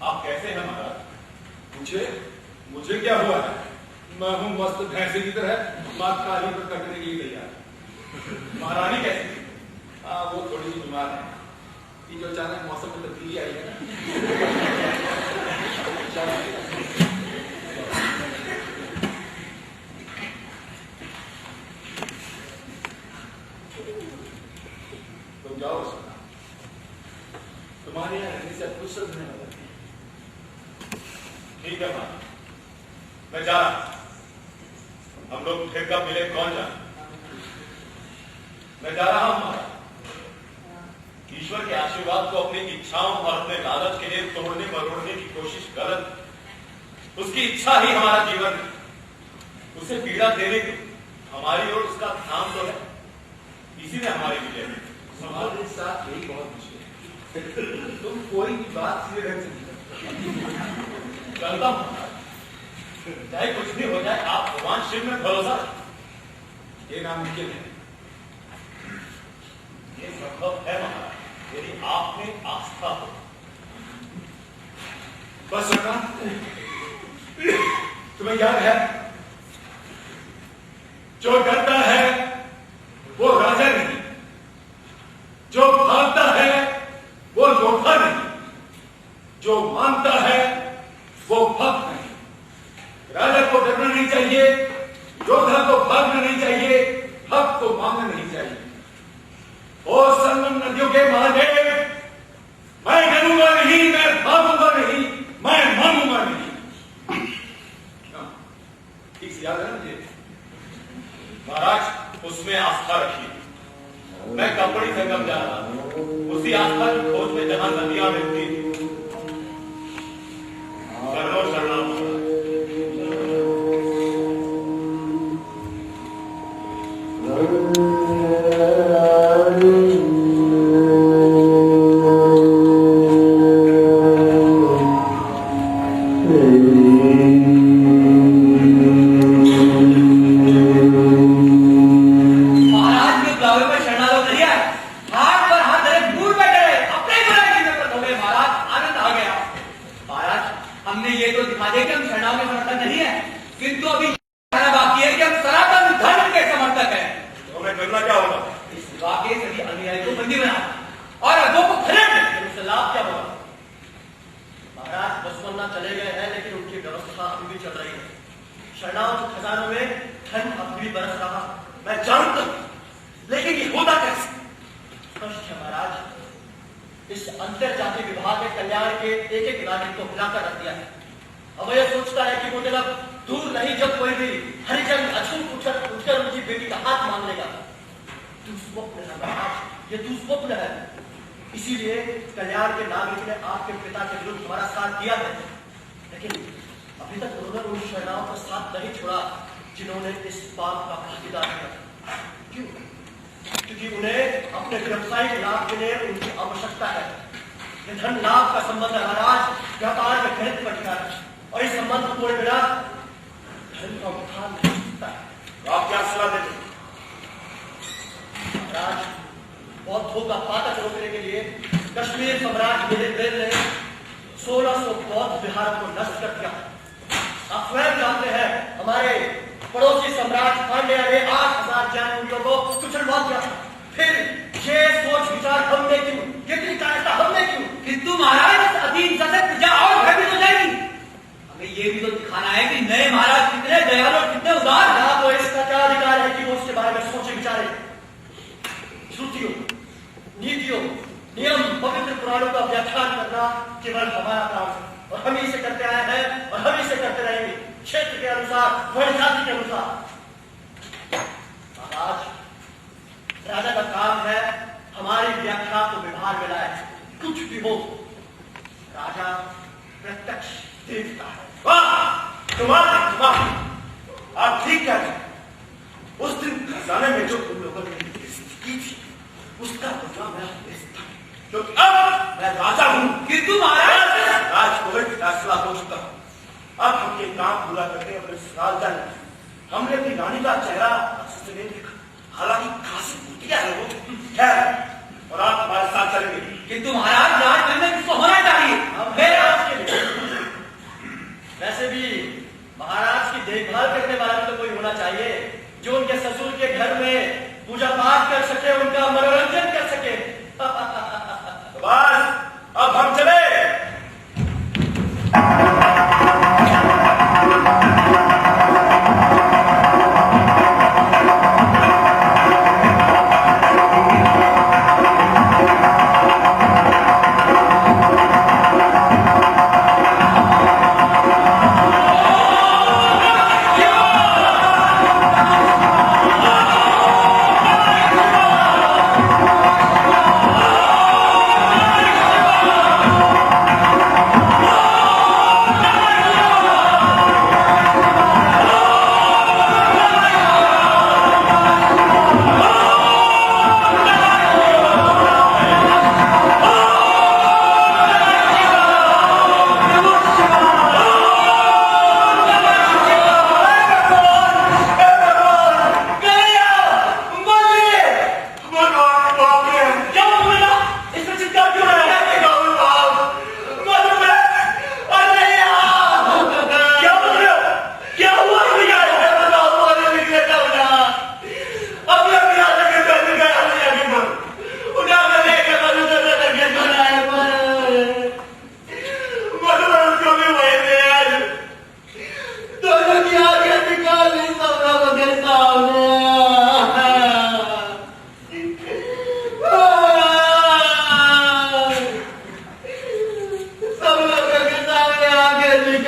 आप कैसे हैं महाराज? मुझे क्या हुआ है? मैं हूं मस्त भैंसे की तरह मात काली पर कटने के लिए तैयार। महारानी कैसी? वो थोड़ी सी बीमार है। ये जो अचानक मौसम में तब्दीली आई है ना। तुम जाओ सुना। तुम्हारे यहाँ रहने से फुर्सत नहीं होती। ठीक है महाराज, मैं जा रहा हूं। हम लोग फिर कब मिले कौन जाने। मैं जा रहा हूं महाराज। ईश्वर के आशीर्वाद को अपनी इच्छाओं और अपने लालच के लिए तोड़ने मरोड़ने की कोशिश गलत। उसकी इच्छा ही हमारा जीवन है। उसे पीड़ा देने की हमारी ओर उसका ध्यान तो है, इसी में हमारी विजय है। हमारे साथ यही बहुत मुश्किल है। तुम कोई भी बात सीधे ढंग से नहीं करते। चलता हूं, चाहे कुछ भी हो जाए, आप भगवान शिव में भरोसा रखें। ये नामुमकिन है। ये संभव है महाराज, यदि आप में आस्था हो। बस सुनना, तुम्हें याद है, जो डरता है वो राजा नहीं, जो भागता है वो योद्धा नहीं, जो मानता है वो भक्त नहीं। राजा को डरना नहीं चाहिए, योद्धा को भागना नहीं चाहिए, भक्त को मांगना नहीं चाहिए। ओ संगम नदियों के महादेव, मैं डरूंगा नहीं, मैं भागूंगा नहीं, मैं मांगूंगा नहीं। ठीक से याद है ना मुझे? महाराज, उसमें आस्था रखिए। मैं कंपनी संगम जा रहा हूं, उसी आस्था की खोज में जहां नदियां मिलती थी। शरणों शरणम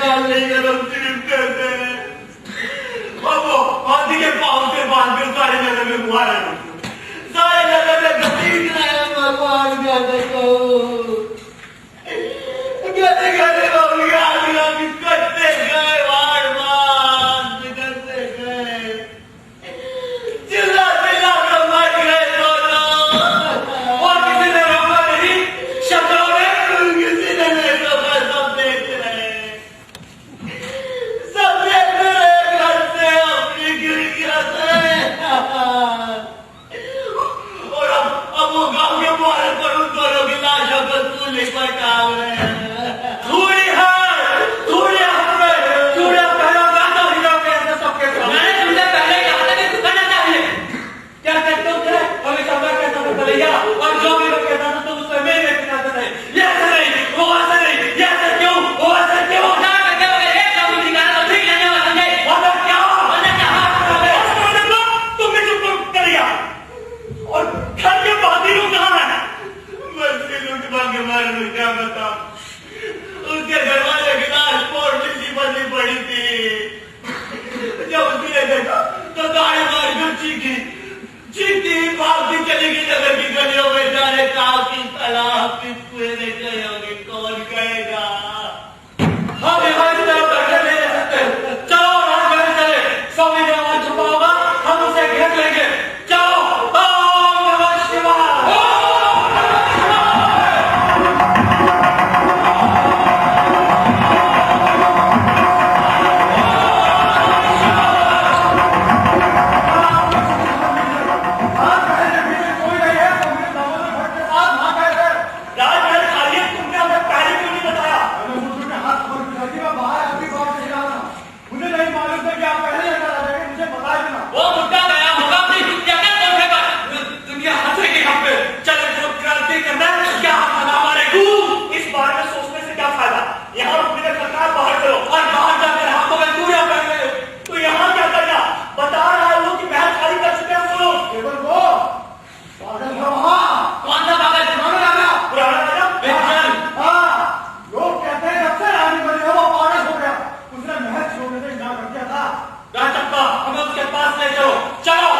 निकाल लेंगे लोग सिर्फ करते हैं। और वो हाथी के पाँव से बांध के सारे नगर में मुहारा सारे नगर में घसीट रहे हैं भगवान गधे को। गधे गधे लोग करते गए वार बात करते गए चिल्ला चिल्ला कर मर गए दोनों और किसी ने रोका नहीं, शब्दों ने किसी ने नहीं रोका। सब देख रहे सब देख रहे घर से अपनी खिड़कियां से। और अब वो गांव के बाहर पर उन दोनों की लाशों को चूल्हे पर टांग रहे हैं। थोड़ी हाथ में चूड़ियां पहनो गाता हीरो के ऐसे सबके सामने। मैंने तुमसे पहले कहा था कि तू करना चाहिए। क्या कहते हो थे? हमेशा मैं कहता था भैया, और जो भी मैं कहता था तुम उसमें मेरे कहते थे ये ऐसे नहीं, वो ऐसे नहीं, ये ऐसे क्यों, वो ऐसे क्यों? ना करके अगर एक शब्द निकाला तो ठीक नहीं होगा, समझे? वरना क्या तुम भी चुप कर दिया। और घर के बाती लोग कहाँ हैं? मस्ती लूट मांगे मार क्या बता। उसके घर वाले की लाश पोर्टली सी बंदी पड़ी थी। जब उसने देखा तो गाड़ी मार कर चीखी भागती चली गई नगर की गलियों में। जाने कहा कि तालाब की कुएं में गए होंगे, कौन कहेगा। हम यहाँ इस तरह बैठे नहीं रह सकते। चलो राजमहल चले, स्वामी ने वहां छुपा होगा, हम उसे घेर लेंगे। चलो ओम नमः शिवाय। कोई नहीं है, तुमने दामोदर भट्ट के साथ भाग गए थे। राजमहल खाली है, तुमने हमें पहले क्यों नहीं बताया? मैंने मुझे के हाथ पकड़ के रखी, मैं बाहर आपकी बात नहीं रहा था। मुझे नहीं मालूम था कि आप पहले ही अंदर आ जाएंगे, मुझे बता देना। वो मुद्दा गया होगा अपनी दुनिया में पहुंचेगा। दुनिया हंसेगी हम पे। चलो जो क्रांति करना है, क्या हम बना मारे? इस बारे में सोचने से क्या फायदा? यहाँ रुकने का खतरा, बाहर चलो। और बाहर जाकर हाथों में चूड़ियां पहन रहे हो, तो यहाँ क्या करना? बता रहा है वो कि महल खाली कर चुके हैं वो लोग। केवल वो पागल है वहाँ। कौन सा पागल? पुराना राजा। पुराना राजा? बेचैन। हाँ, लोग कहते हैं जब से रानी बनी है वो पागल हो गया। उसने महल छोड़ने से इनकार कर दिया था। राजप्पा, हमें उसके पास ले चलो। चलो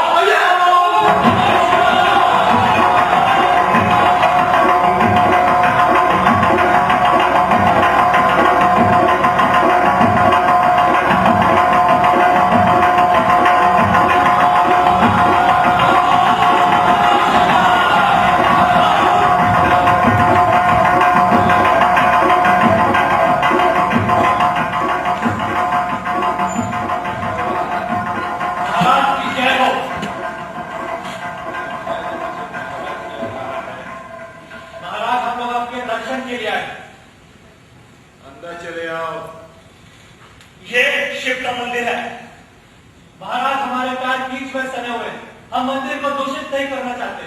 महाराज की जय हो। महाराज, हम लोग आपके दर्शन के लिए आए। अंदर चले आओ। ये शिव का मंदिर है। महाराज, हमारे पैर बीच में सने हुए हैं। हम मंदिर को दूषित नहीं करना चाहते।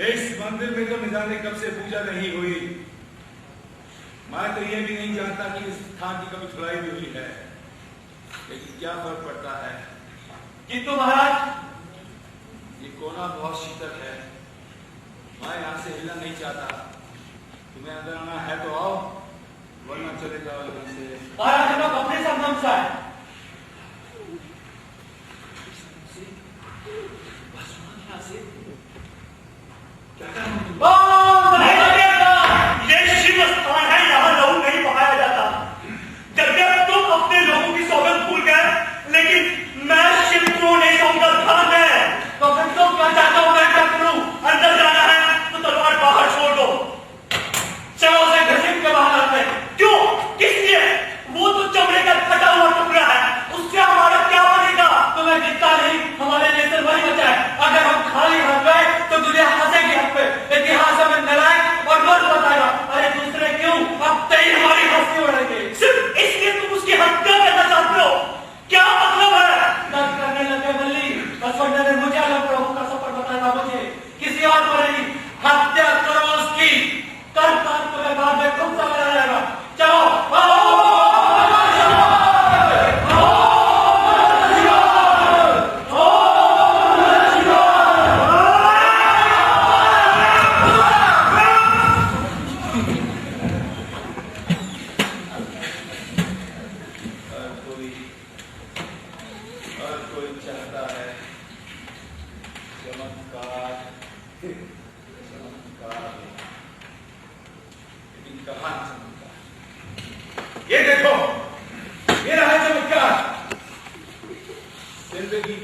इस मंदिर में तो न जाने कब से पूजा नहीं हुई। मैं तो ये भी नहीं जानता कि इस स्थान की कभी खुदाई भी हुई है, लेकिन क्या फर्क पड़ता है। किंतु महाराज, ये कोना बहुत शीतल है, मैं यहाँ से हिलना नहीं चाहता। तुम्हें अंदर आना है तो आओ, वरना चले जाओ यहाँ से। महाराज, हम लोग अपने संगम से आए। ये शिव स्थान है, यहाँ लहू नहीं बहाया जाता। जब तुम अपने लोगों की सौगंध भूल गए, लेकिन मैं शिव को नहीं कहूंगा, धर्म है। तो फिर तुम क्या चाहते हो, मैं क्या करूं? अंदर जाना है तो तलवार बाहर छोड़ दो। चलो उसे घसीट के बाहर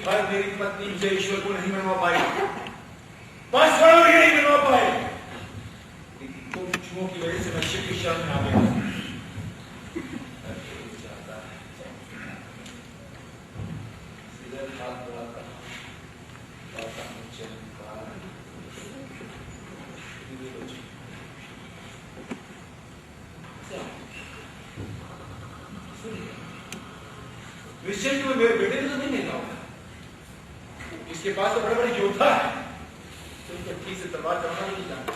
पर मेरी पत्नी मुझे ईश्वर को नहीं मनवा पाई, बस भी नहीं मनवा पाई। तुम छुओं की वजह से मैं शिव की शरण में आ गया। निश्चय कि मैं मेरे बेटे को तो नहीं लेता हूं, इसके पास तो बड़े बड़े योद्धा है, तुमको ठीक से तलवार चलाना नहीं जानता।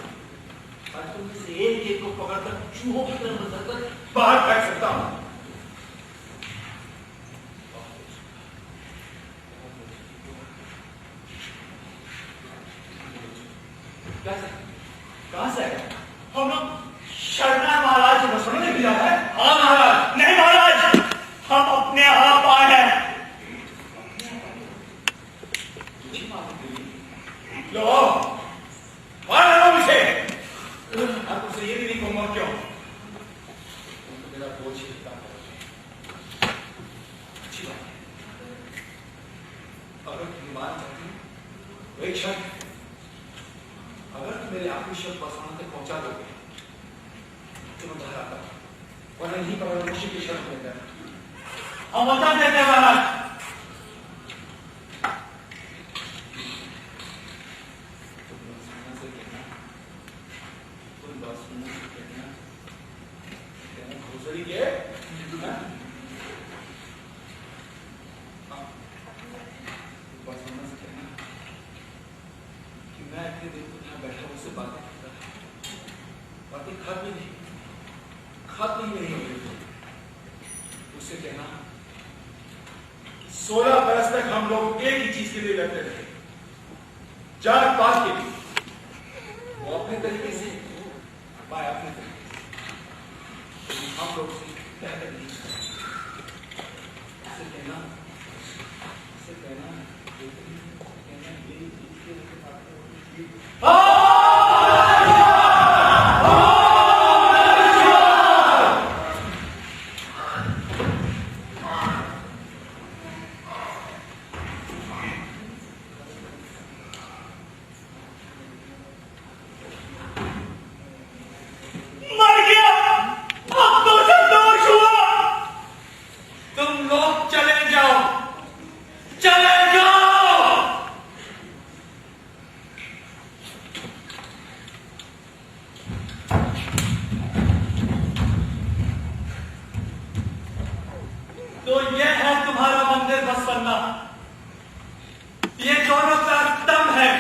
आज तुम से एक को पकड़कर चूहों की तरह बदलकर बाहर फेंक सकता हूं। कहां से आया? हम लोग शरणा महाराज को सुनने के लिए आया है? हाँ महाराज। नहीं महाराज, हम अपने आप आए हैं। लो मार लो मुझे। आप तुमसे ये भी नहीं कहूंगा क्यों, तुमको मेरा बोझ हिलता है। अच्छी बात है, अगर तुम मान जाती तो एक शर्त, अगर तुम मेरे आखिरी शब्द बसवान तक पहुंचा दोगे तो मैं बाहर आता हूं, वरना यहीं पर ऋषि की शर्त लेकर हम वचन देते हैं महाराज। घोसड़ी के कि मैं इतने दिन को यहाँ बैठा उससे बातें करता था, बातें खत्म नहीं हो रही। उससे कहना 16 बरस तक हम लोग एक ही चीज के लिए लड़ते रहे, जात पात के लिए। वो अपने तरीके से, मैं अपने तरीके से, हम लोग से बेहतर नहीं। उससे कहना यही चीज के मर गया, अब तो संतोष हुआ। तुम लोग चले जाओ, चले जाओ। तो ये है तुम्हारा मंदिर बसवन्ना, ये दोनों का स्तंभ है,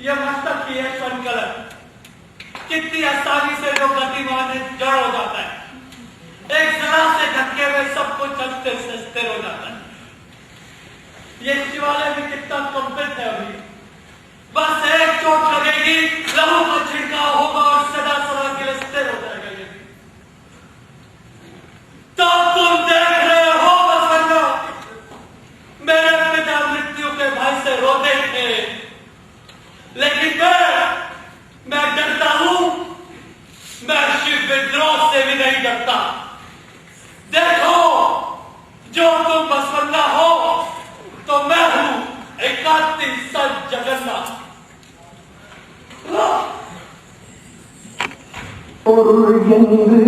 ये मस्तक की है स्वर्ण कलश। कितनी आसानी से जो गतिमान जड़ हो जाता है, एक जरा से धक्के में सब कुछ अस्थिर से स्थिर हो जाता है। ये शिवालय भी कितना कंपित है अभी, बस एक चोट लगेगी, लहू का छिड़काव होगा और सदा सदा के लिए स्थिर हो जाएगा। ये तो तुम देख रहे हो बसवन्ना, मेरे पिता मृत्यु के भय से रोते थे, लेकिन मैं डरता हूं, मैं शिव विद्रोह से भी नहीं डरता। देखो, जो तुम बसवन्ना हो तो मैं हूं एकांती संत जगन्नाथ। பொருள் என்று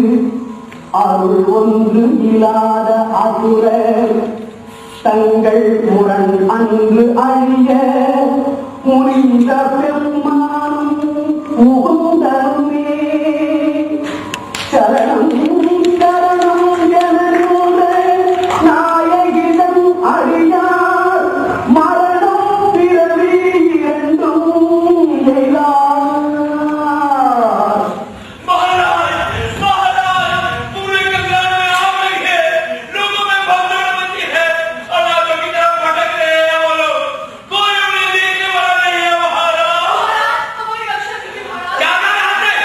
அருள் ஒன்று இல்லாத அசுரர் தங்கள் முரண் அன்று அழிய முனிந்த பெருமானும் முகுந்தருமே சரணம் சரணம் ஜனரூர நாயகிதம் அழியார் மரணம் பிறவி இரண்டும் எய்தார். महाराज, महाराज, पूरे कल्याण में आ गई है, लोगों में भगदड़ मची है, अनाथों की तरफ भटक रहे हैं वो लोग, कोई उन्हें देखने वाला नहीं है महाराज। महाराज, हमारी रक्षा कीजिए महाराज। क्या कर रहे हैं?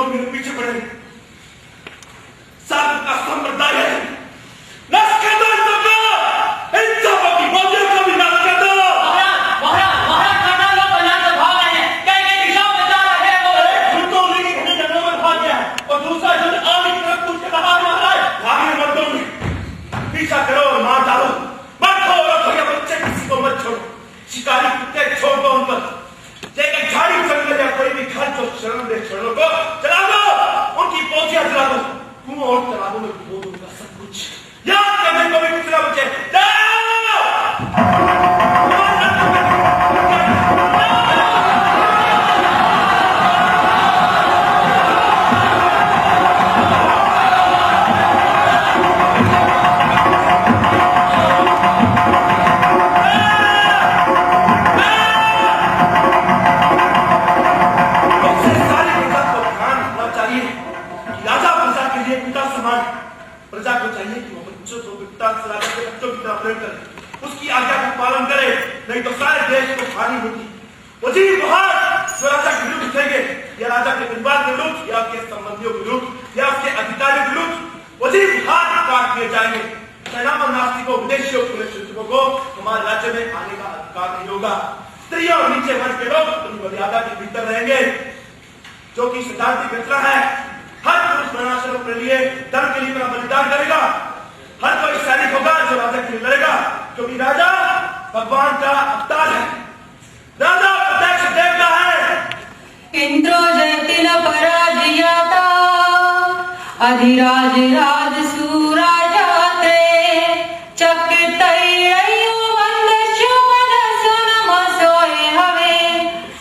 लोग मेरे पीछे पड़े, सागर का संप्रदाय है, नष्ट कर दो इन सबको की बोलियों को भी नष्ट कर दो। महाराज खंडा लोग बना कर भाग रहे हैं, कई दिशाओं में जा रहे हैं वो। झुंडों लेके घने जंगलों में भाग गया है और दूसरा झुंड आगे की तरफ कूद के रहा है। महाराज भागने मत दो, पीछा करो और मार डालो, मत छोड़ो भैया बच्चे, किसी को मत छोड़ो, शिकारी कुत्ते छोड़ दो उन पर, लेकिन झाड़ी जंगल या कोई भी घर जो शरण दे शरणों को चला दो, उनकी पोथियां जला दो, कुओं और तालाबों में डुबो दो उनका सब कुछ, याद करने को भी कुछ ना बचे। प्रजा को चाहिए कि वो बच्चों को पिता से राजा के बच्चों की तरह प्रेम करे, उसकी आज्ञा का पालन करे, नहीं तो सारे देश को हानि होगी। वजीर बहार जो राजा के विरुद्ध उठेंगे, या राजा के परिवार के विरुद्ध, या उसके संबंधियों के विरुद्ध, या उसके अधिकारियों के विरुद्ध, वजीर बहार काट दिए जाएंगे। सैनाम नास्तिकों, विदेशियों, पुलिसों को हमारे राज्य में आने का अधिकार नहीं होगा। स्त्रियों और नीचे वर्ग के लोग अपनी मर्यादा के भीतर रहेंगे, जो कि सिद्धांतिक घटना है। हर पुरुष वर्णाश्रम के लिए धर्म के लिए अपना बलिदान करेगा, हर कोई सैनिक होगा जो राजा के लिए लड़ेगा, क्योंकि राजा भगवान का अवतार है, राजा प्रत्यक्ष देवता है। इंद्रो जयति न पराजयता अधिराज राज सूरा जाते चक्रतैरयो वंदस्यो मनसो नमसोए हवे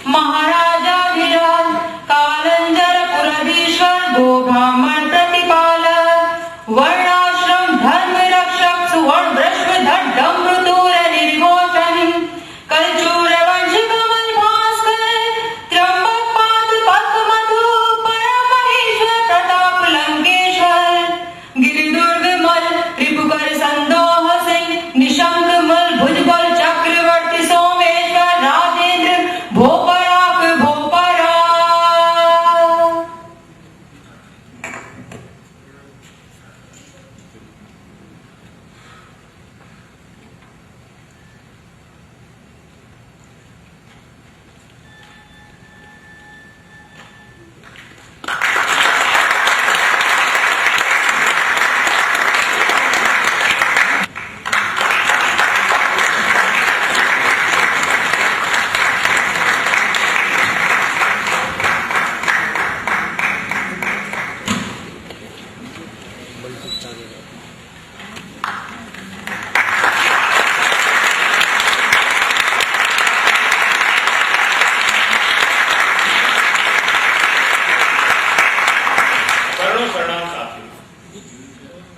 महाराजा विराज कालंजर पुरधीश्वर गो ब्राह्मण प्रतिपालक वर्णाश्रम धर्म रक्षक सुवर्ण बृहस्पति डम्बतूर निर्घोषण कलचूर वंश कमल भास्कर त्र्यंबक पाद पद्मधु परम महेश्वर प्रताप लंकेश्वर गिरिदुर्ग मल रिपुकर संदोह सिंह निशंक मल भुजबल चक्रवर्ती सोमेश्वर राजेंद्र भोपराक भोपरा।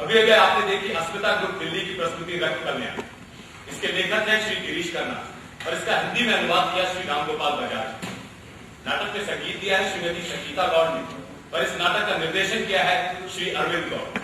अभी अगर आपने देखी अस्मिता ग्रुप दिल्ली की प्रस्तुति रक्त कन्या, इसके लेखक हैं श्री गिरीश खन्ना और इसका हिंदी में अनुवाद किया श्री रामगोपाल बजाज। नाटक में संगीत दिया है श्रीमती संगीता गौड़ ने और इस नाटक का निर्देशन किया है श्री अरविंद गौड़।